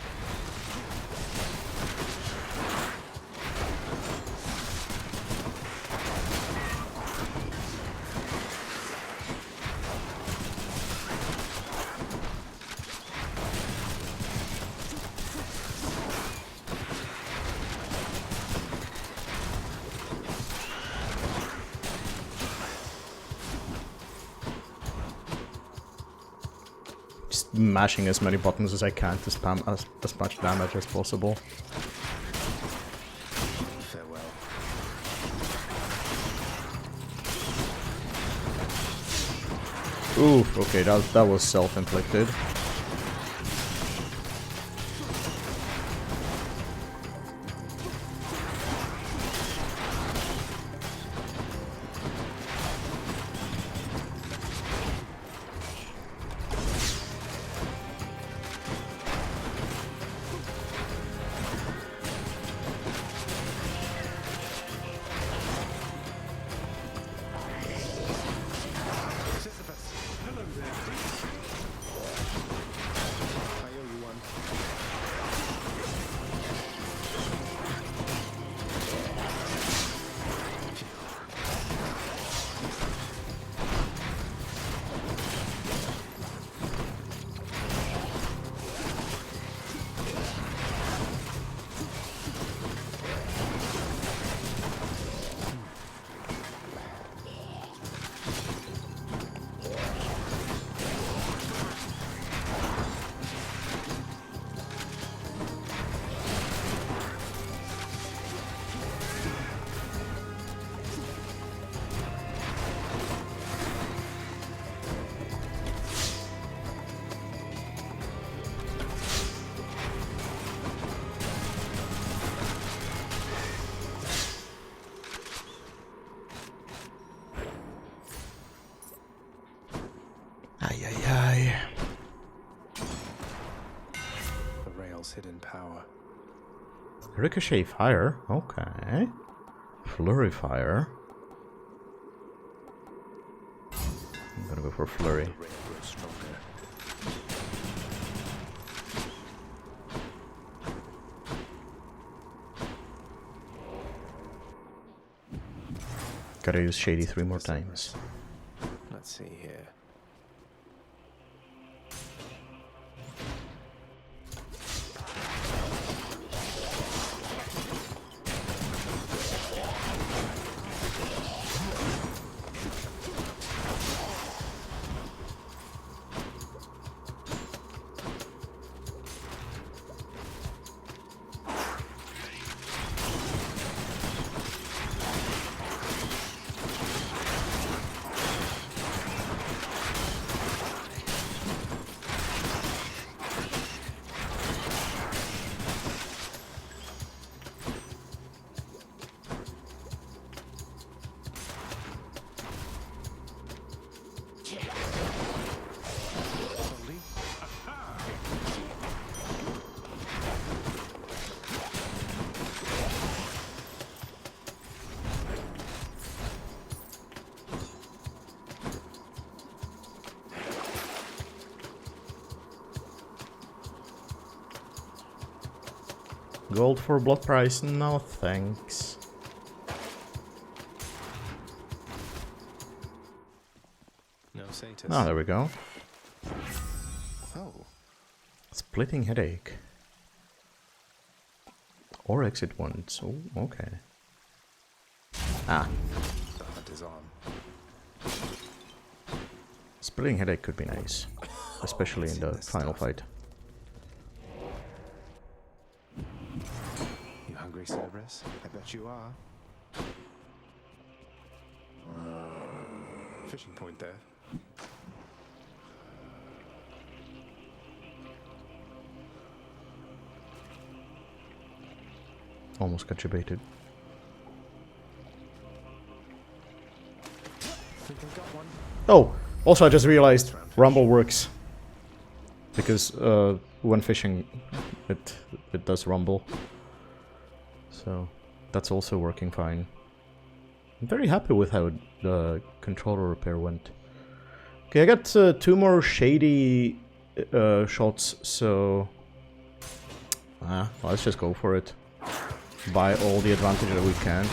Just mashing as many buttons as I can to spam as much damage as possible. Farewell. Oof, okay, that was self-inflicted. I owe you one. Ay ay ay. The rail's hidden power. Ricochet fire, okay. Flurry fire. I'm gonna go for flurry. The rail grows stronger. Gotta use shady 3 more times. Let's see here. Gold for blood price? No thanks. No Satus. Ah, there we go. Oh, Splitting headache. Or exit once. Oh, okay. Ah, the hunt is on. splitting headache could be nice. Especially in the final fight. You hungry, Cerberus? I bet you are. Fishing point there. Almost got you baited. Think I got one. Oh, also I just realized rumble works. Because when fishing it does rumble. So that's also working fine. I'm very happy with how the controller repair went. Okay, I got 2 more shady shots, so well, let's just go for it. Buy all the advantage that we can.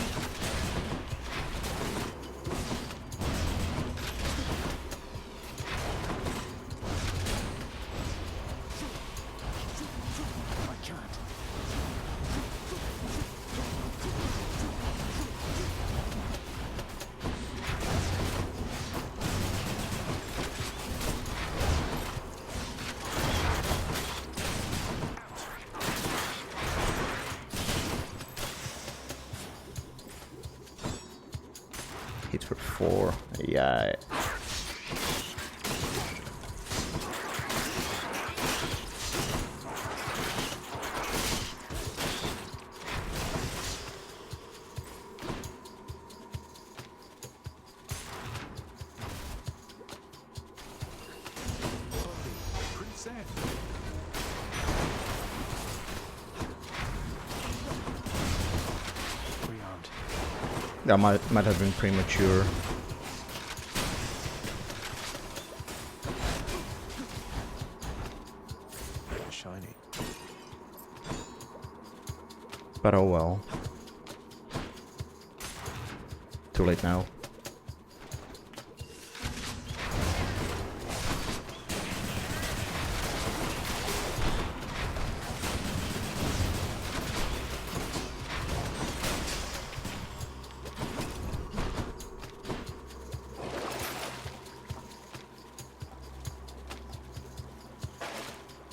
Hits for 4. Yeah. Rearmed. That might have been premature. Shiny. But oh well. Too late now.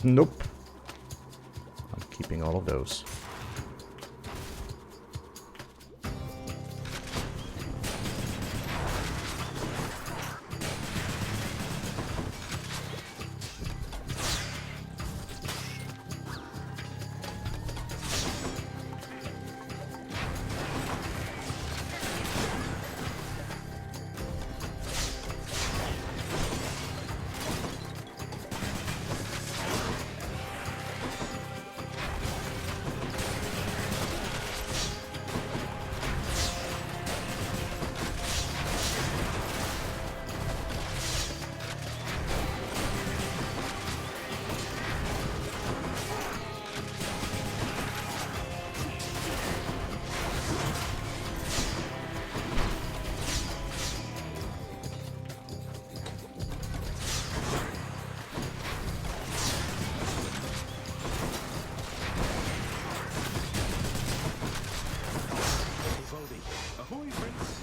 Nope. I'm keeping all of those. Ahoy, Prince!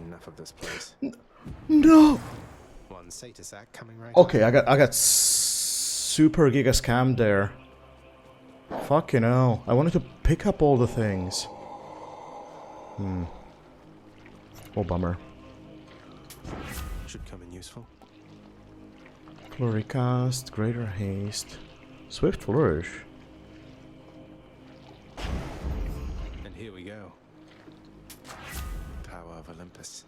Enough of this place. No. One Satasac coming right. Okay, I got super giga scammed there. Fucking hell. I wanted to pick up all the things. Oh, bummer. Should come in useful. Flurry cast, greater haste, swift flourish. And here we go. Power of Olympus.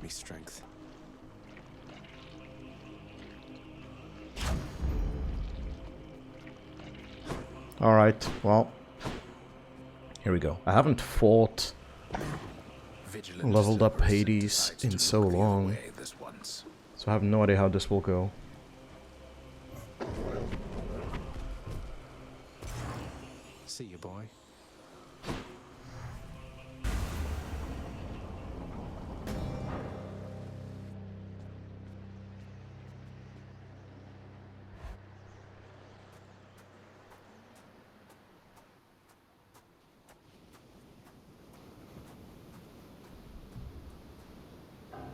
me strength. Alright, well. Here we go. I haven't fought Vigilant leveled up Cerberus Hades decides in to so look the other long. way this once. So I have no idea how this will go. See you, boy.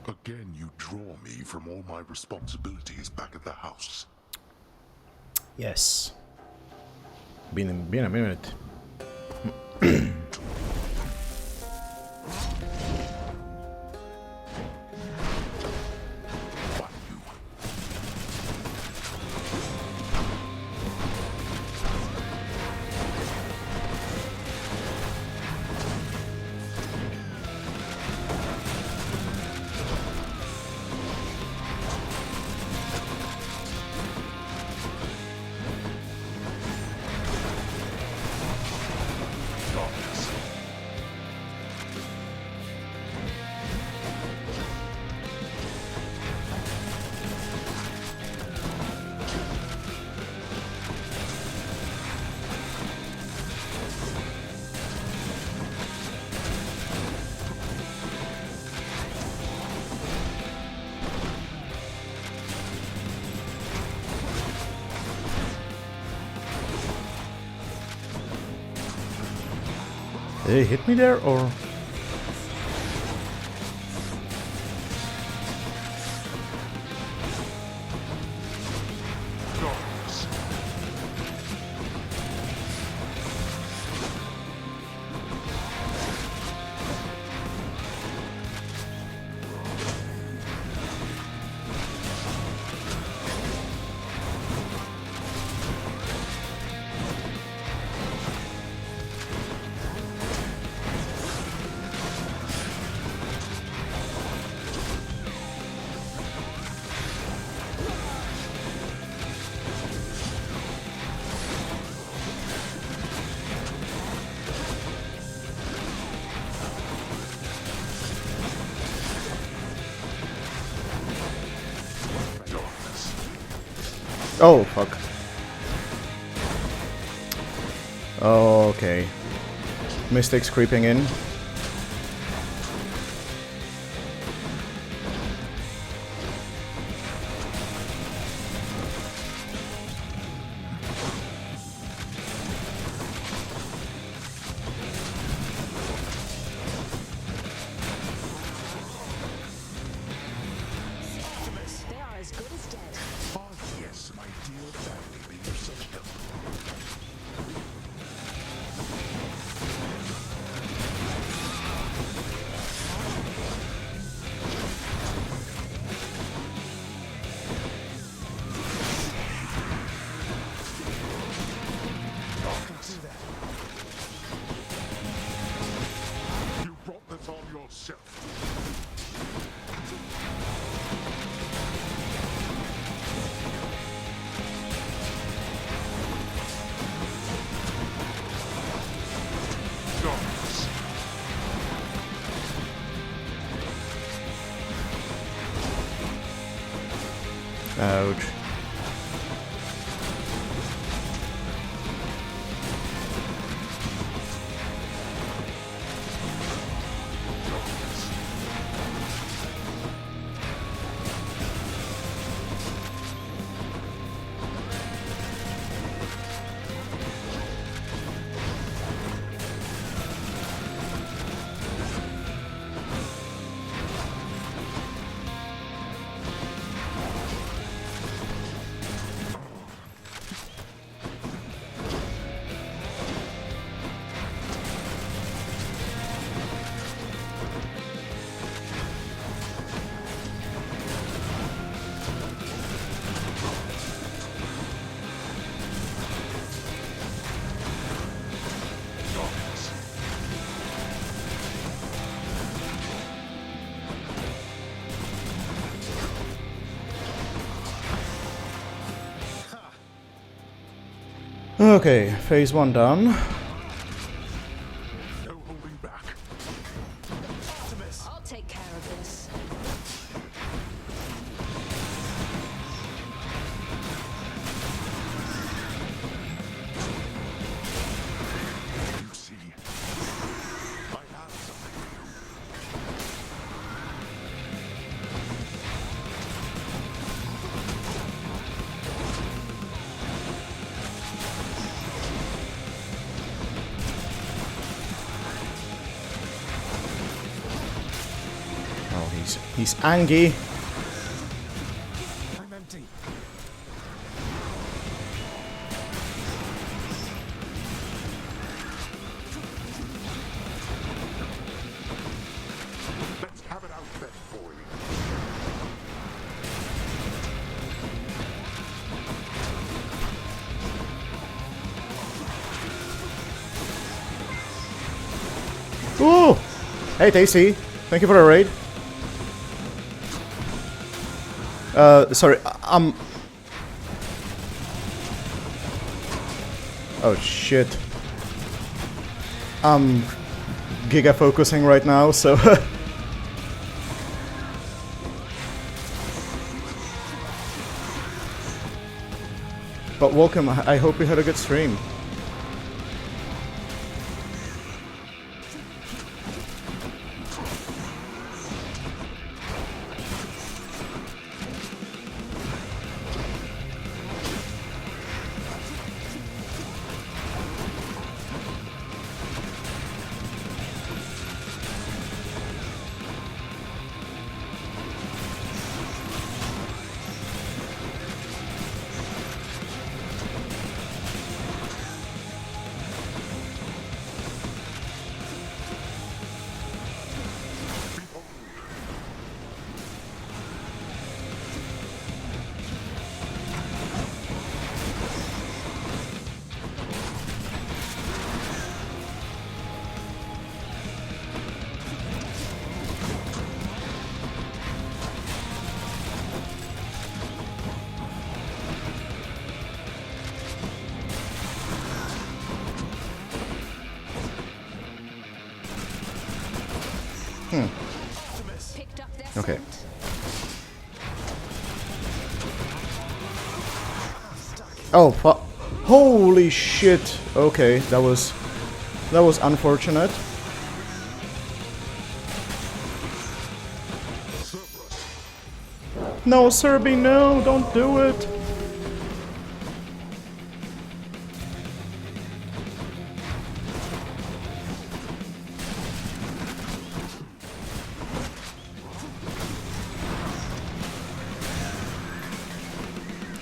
Again, you draw me from all my responsibilities back at the house. Yes. Been a minute. Did it hit me there, or...? Oh, fuck. Oh, okay. Mystics creeping in. They are as good as dead. Ah, yes, my dear family, be of such help. You brought this on yourself. Darkness. Ouch. Okay, phase 1 done. No holding back. I'll take care of this. You see, I have something for you. Oh, he's angry. I'm empty. Let's have it out then, boy. Ooh! Hey, Daisy. Thank you for the raid. Sorry, oh shit. I'm giga focusing right now, so... But welcome, I hope you had a good stream. Picked up their Okay. scent. Oh, holy shit. Okay, that was unfortunate. No, Serby, no, don't do it.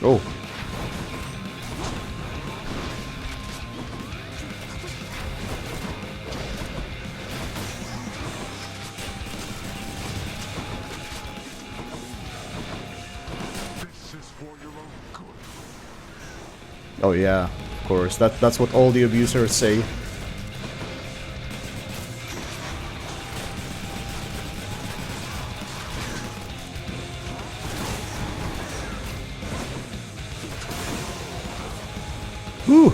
Oh. This is for your own good. Oh yeah, of course. That's what all the abusers say. Whew.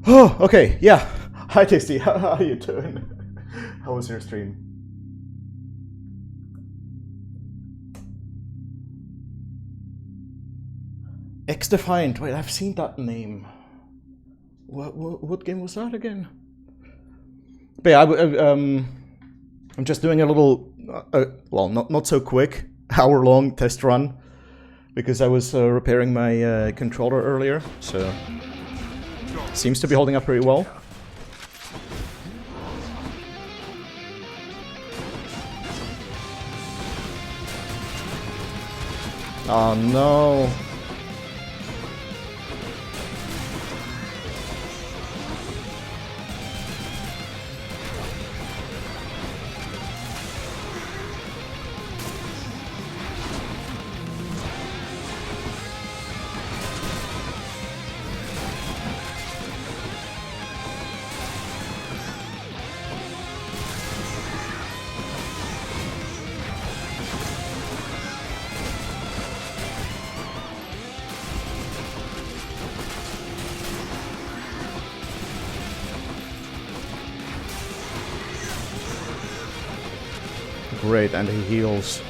Oh, okay, yeah. Hi Tasty, how are you doing? How was your stream? X-Defiant, wait, I've seen that name. What game was that again? But yeah, I'm just doing a little, well, not so quick, hour-long test run, because I was repairing my controller earlier, so seems to be holding up pretty well. Oh no. great, and he heals.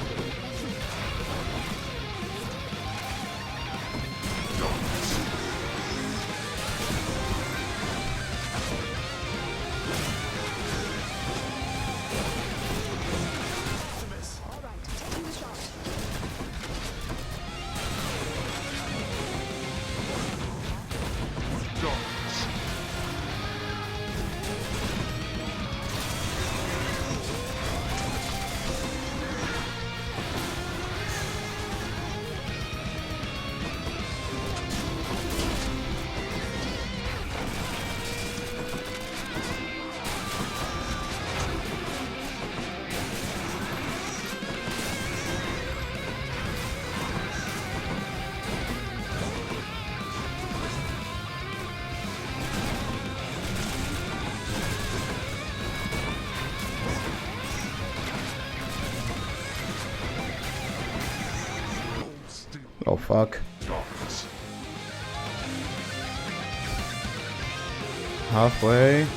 Oh fuck. Halfway.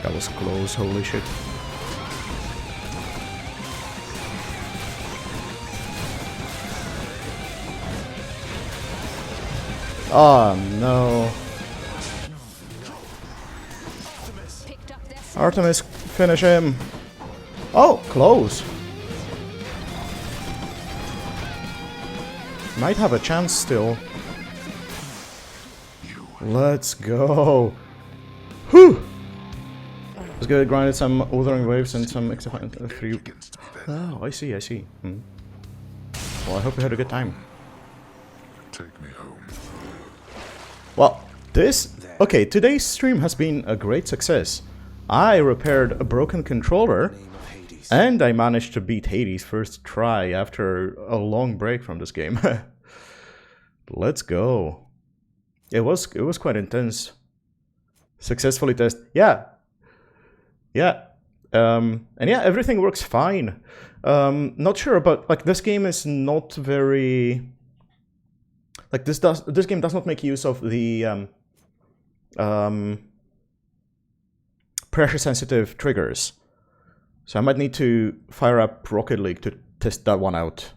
That was close, holy shit. Oh no. Artemis, finish him. Oh, close. Might have a chance still. Let's go. Whew. Let's go grinded some Othering Waves and some extra 3. Oh, I see. Well, I hope you had a good time. Take me home. Well, okay, today's stream has been a great success. I repaired a broken controller, and I managed to beat Hades first try after a long break from this game. Let's go. It was quite intense. Successfully test. Yeah. And yeah, everything works fine. Not sure about, like, this game is not very, like, this game does not make use of the pressure sensitive triggers. So I might need to fire up Rocket League to test that one out.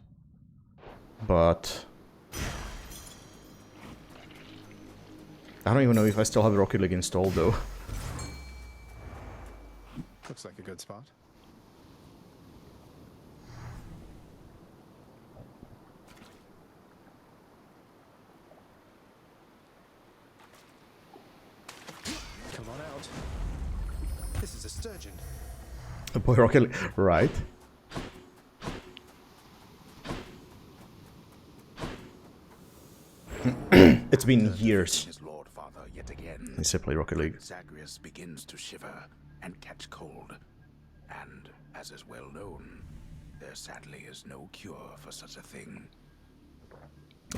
But I don't even know if I still have Rocket League installed though. Looks like a good spot. Come on out. This is a sturgeon. Boy, Rocket League, right? It's been years His Lord Father yet again. since I played Rocket League. Zagreus begins to shiver and catch cold. And, as is well known, there sadly is no cure for such a thing.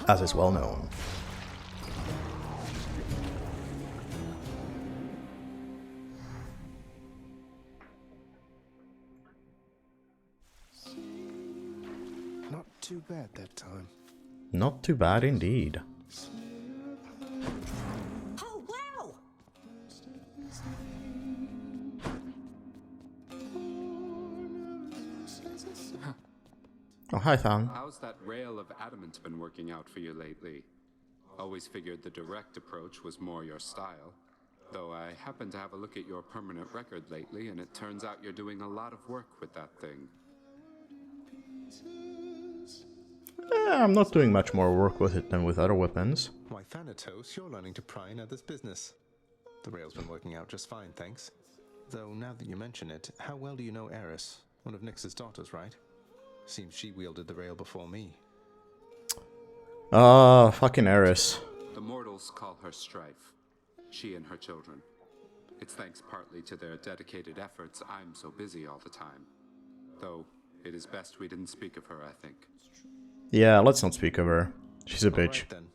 As is well known. Not too bad that time. Not too bad indeed. Oh, wow! Oh, hi, Thang. How's that rail of adamant been working out for you lately? Always figured the direct approach was more your style. Though I happen to have a look at your permanent record lately, and it turns out you're doing a lot of work with that thing. I'm not doing much more work with it than with other weapons. Why, Thanatos, you're learning to pry into this business. The rail's been working out just fine, thanks. Though, now that you mention it, how well do you know Eris? One of Nyx's daughters, right? Seems she wielded the rail before me. Ah, fucking Eris. The mortals call her Strife. She and her children. It's thanks partly to their dedicated efforts I'm so busy all the time. Though, it is best we didn't speak of her, I think. Yeah, let's not speak of her. She's a bitch. Right, then.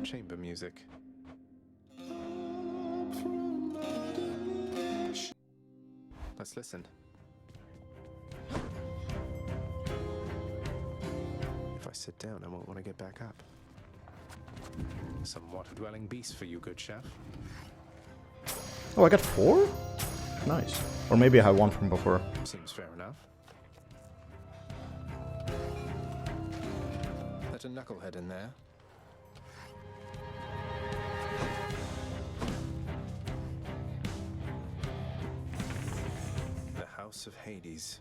Chamber music. Shh. Let's listen. If I sit down, I won't want to get back up. Some water-dwelling beast for you, good chef. Oh, I got 4? Nice. Or maybe I had 1 from before. Seems fair enough. Let a knucklehead in there. The House of Hades.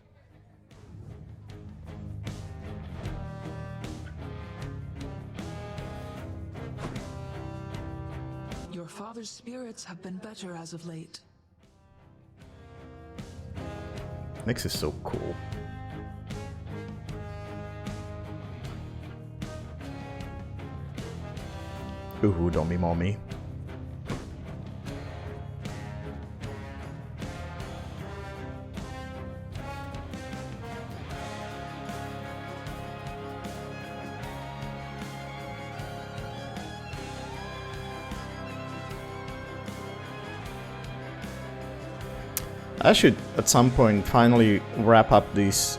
Your father's spirits have been better as of late. Nyx is so cool. Ooh, don't be mommy. I should at some point finally wrap up this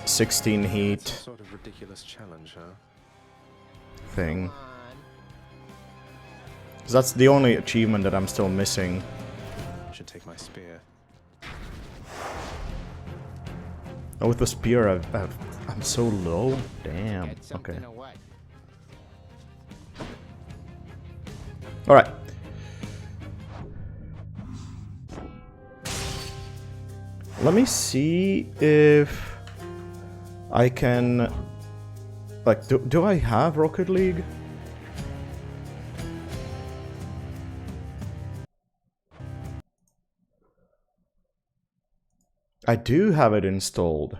16 heat Sort of ridiculous challenge, huh? thing. 'Cause that's the only achievement that I'm still missing. Should take my spear. Oh, with the spear, I'm so low. Damn. Get something Okay. or what? All right. Let me see if I can, like, do I have Rocket League? I do have it installed.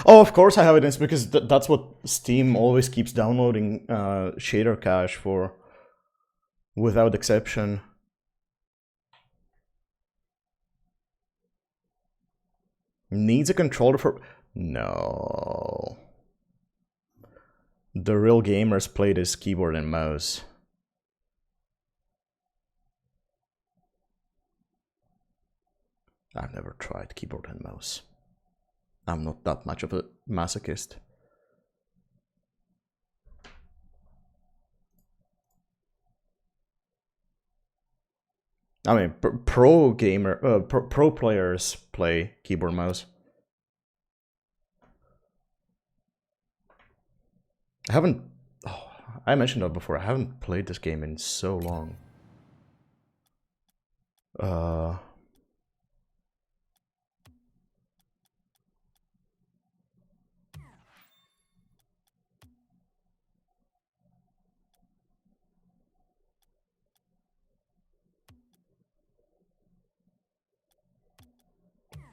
Oh, of course I have it. It's because that's what Steam always keeps downloading shader cache for, without exception. Needs a controller for... No. The real gamers play this keyboard and mouse. I've never tried keyboard and mouse. I'm not that much of a masochist. I mean, pro players play keyboard mouse. I haven't... Oh, I mentioned that before. I haven't played this game in so long.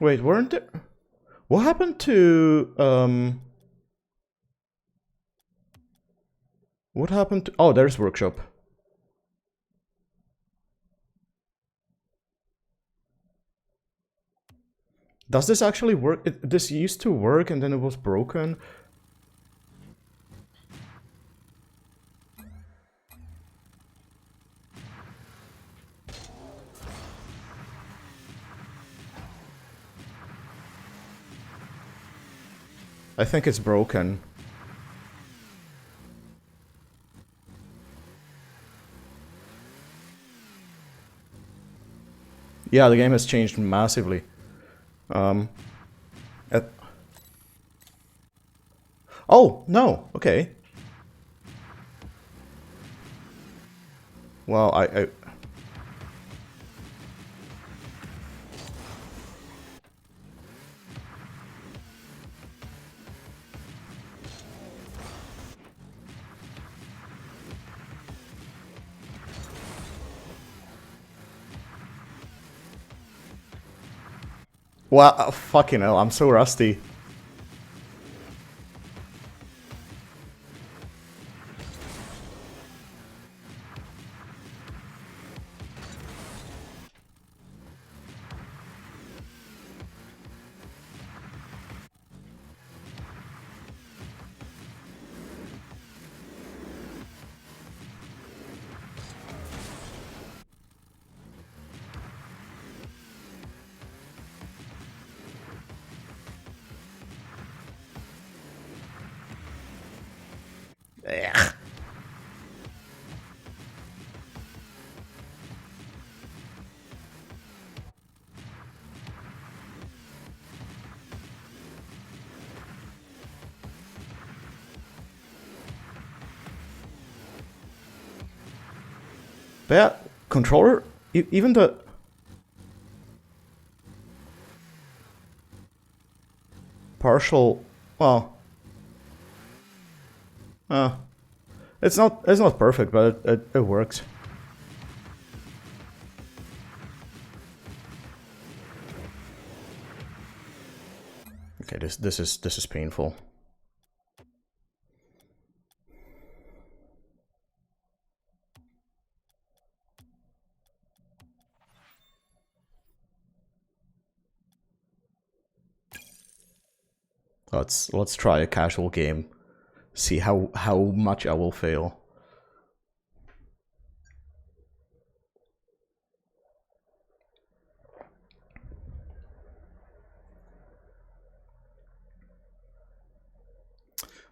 Wait, weren't there... What happened to... What happened to... Oh, there's workshop. Does this actually work? This used to work and then it was broken. I think it's broken. Yeah, the game has changed massively. Oh, no, okay. Well, I Wow, fucking hell, I'm so rusty. Ugh. But yeah, controller, even the partial, well, it's not perfect, but it works. Okay, this is painful. Let's try a casual game. See how much I will fail.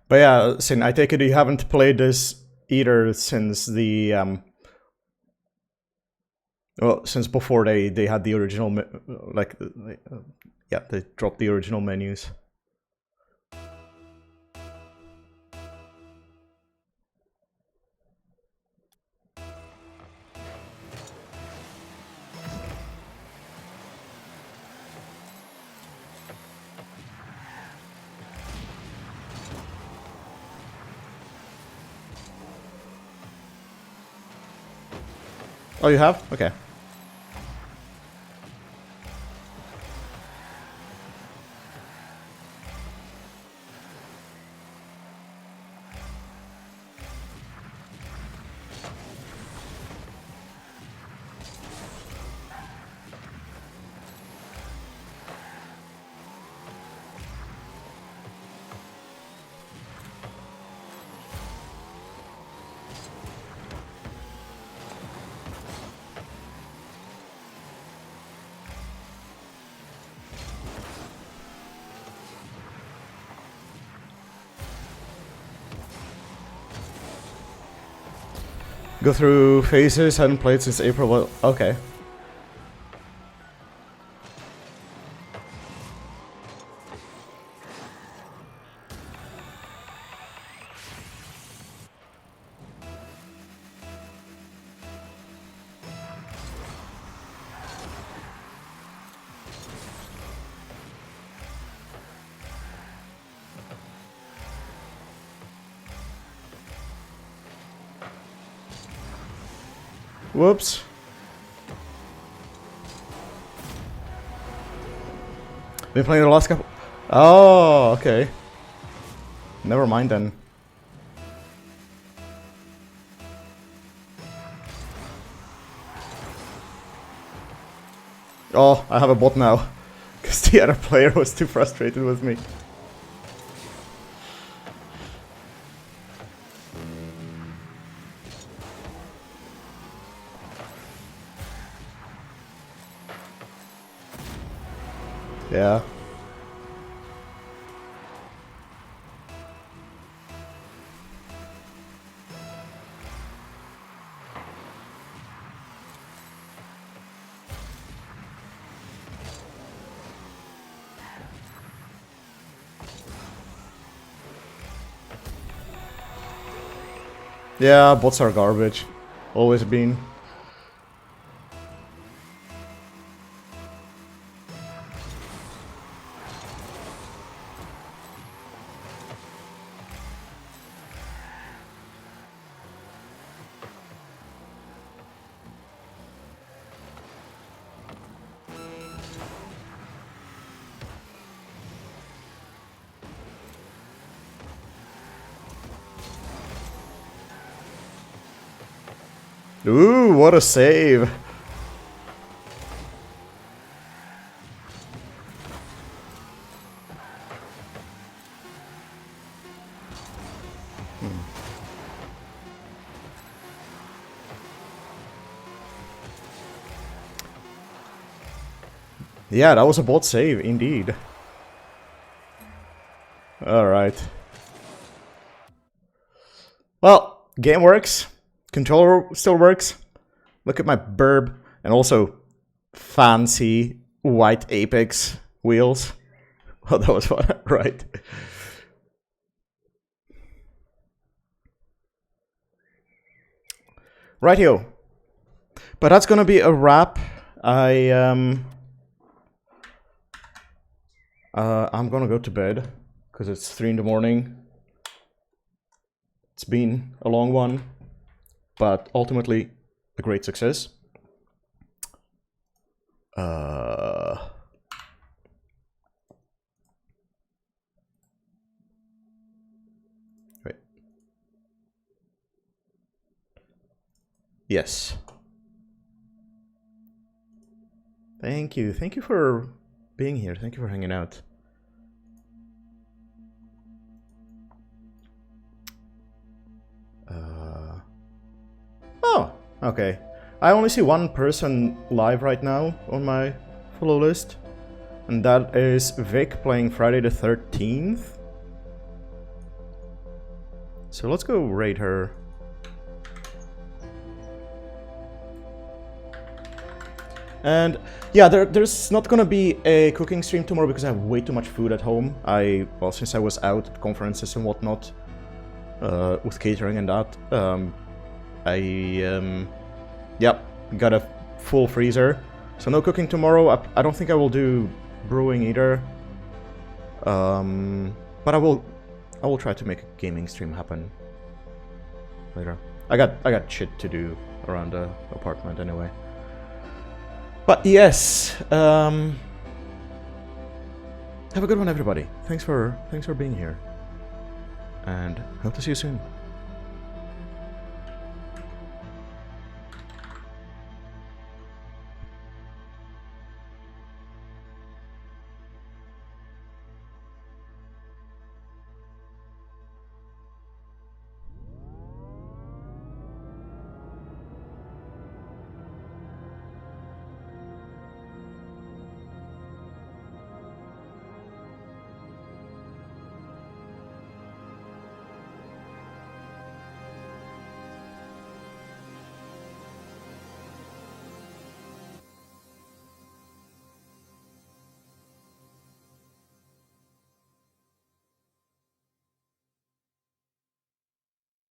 But yeah, Sin, I take it you haven't played this either since the well, since before they had the original yeah, they dropped the original menus. Oh, you have? Okay. Go through phases, hadn't played since April. Well, okay. Whoops. Been playing the last couple. Oh, okay. Never mind then. Oh, I have a bot now. Because the other player was too frustrated with me. Yeah. Yeah, bots are garbage. Always been. Ooh, what a save! Yeah, that was a bot save, indeed. Alright. Well, game works. Controller still works. Look at my burb. And also, fancy white Apex wheels. Oh, that was fun, right? Rightio. But that's gonna be a wrap. I'm gonna go to bed because it's 3 in the morning. It's been a long one, but ultimately a great success. Wait. Yes. Thank you. Thank you for being here. Thank you for hanging out. Oh, okay. I only see one person live right now on my follow list, and that is Vic playing Friday the 13th. So let's go raid her. And yeah, there's not gonna be a cooking stream tomorrow because I have way too much food at home. Well, since I was out at conferences and whatnot, with catering and that, yep, got a full freezer. So no cooking tomorrow. I don't think I will do brewing either. But I will try to make a gaming stream happen later. I got shit to do around the apartment anyway. But yes, have a good one, everybody. Thanks for being here, and hope to see you soon.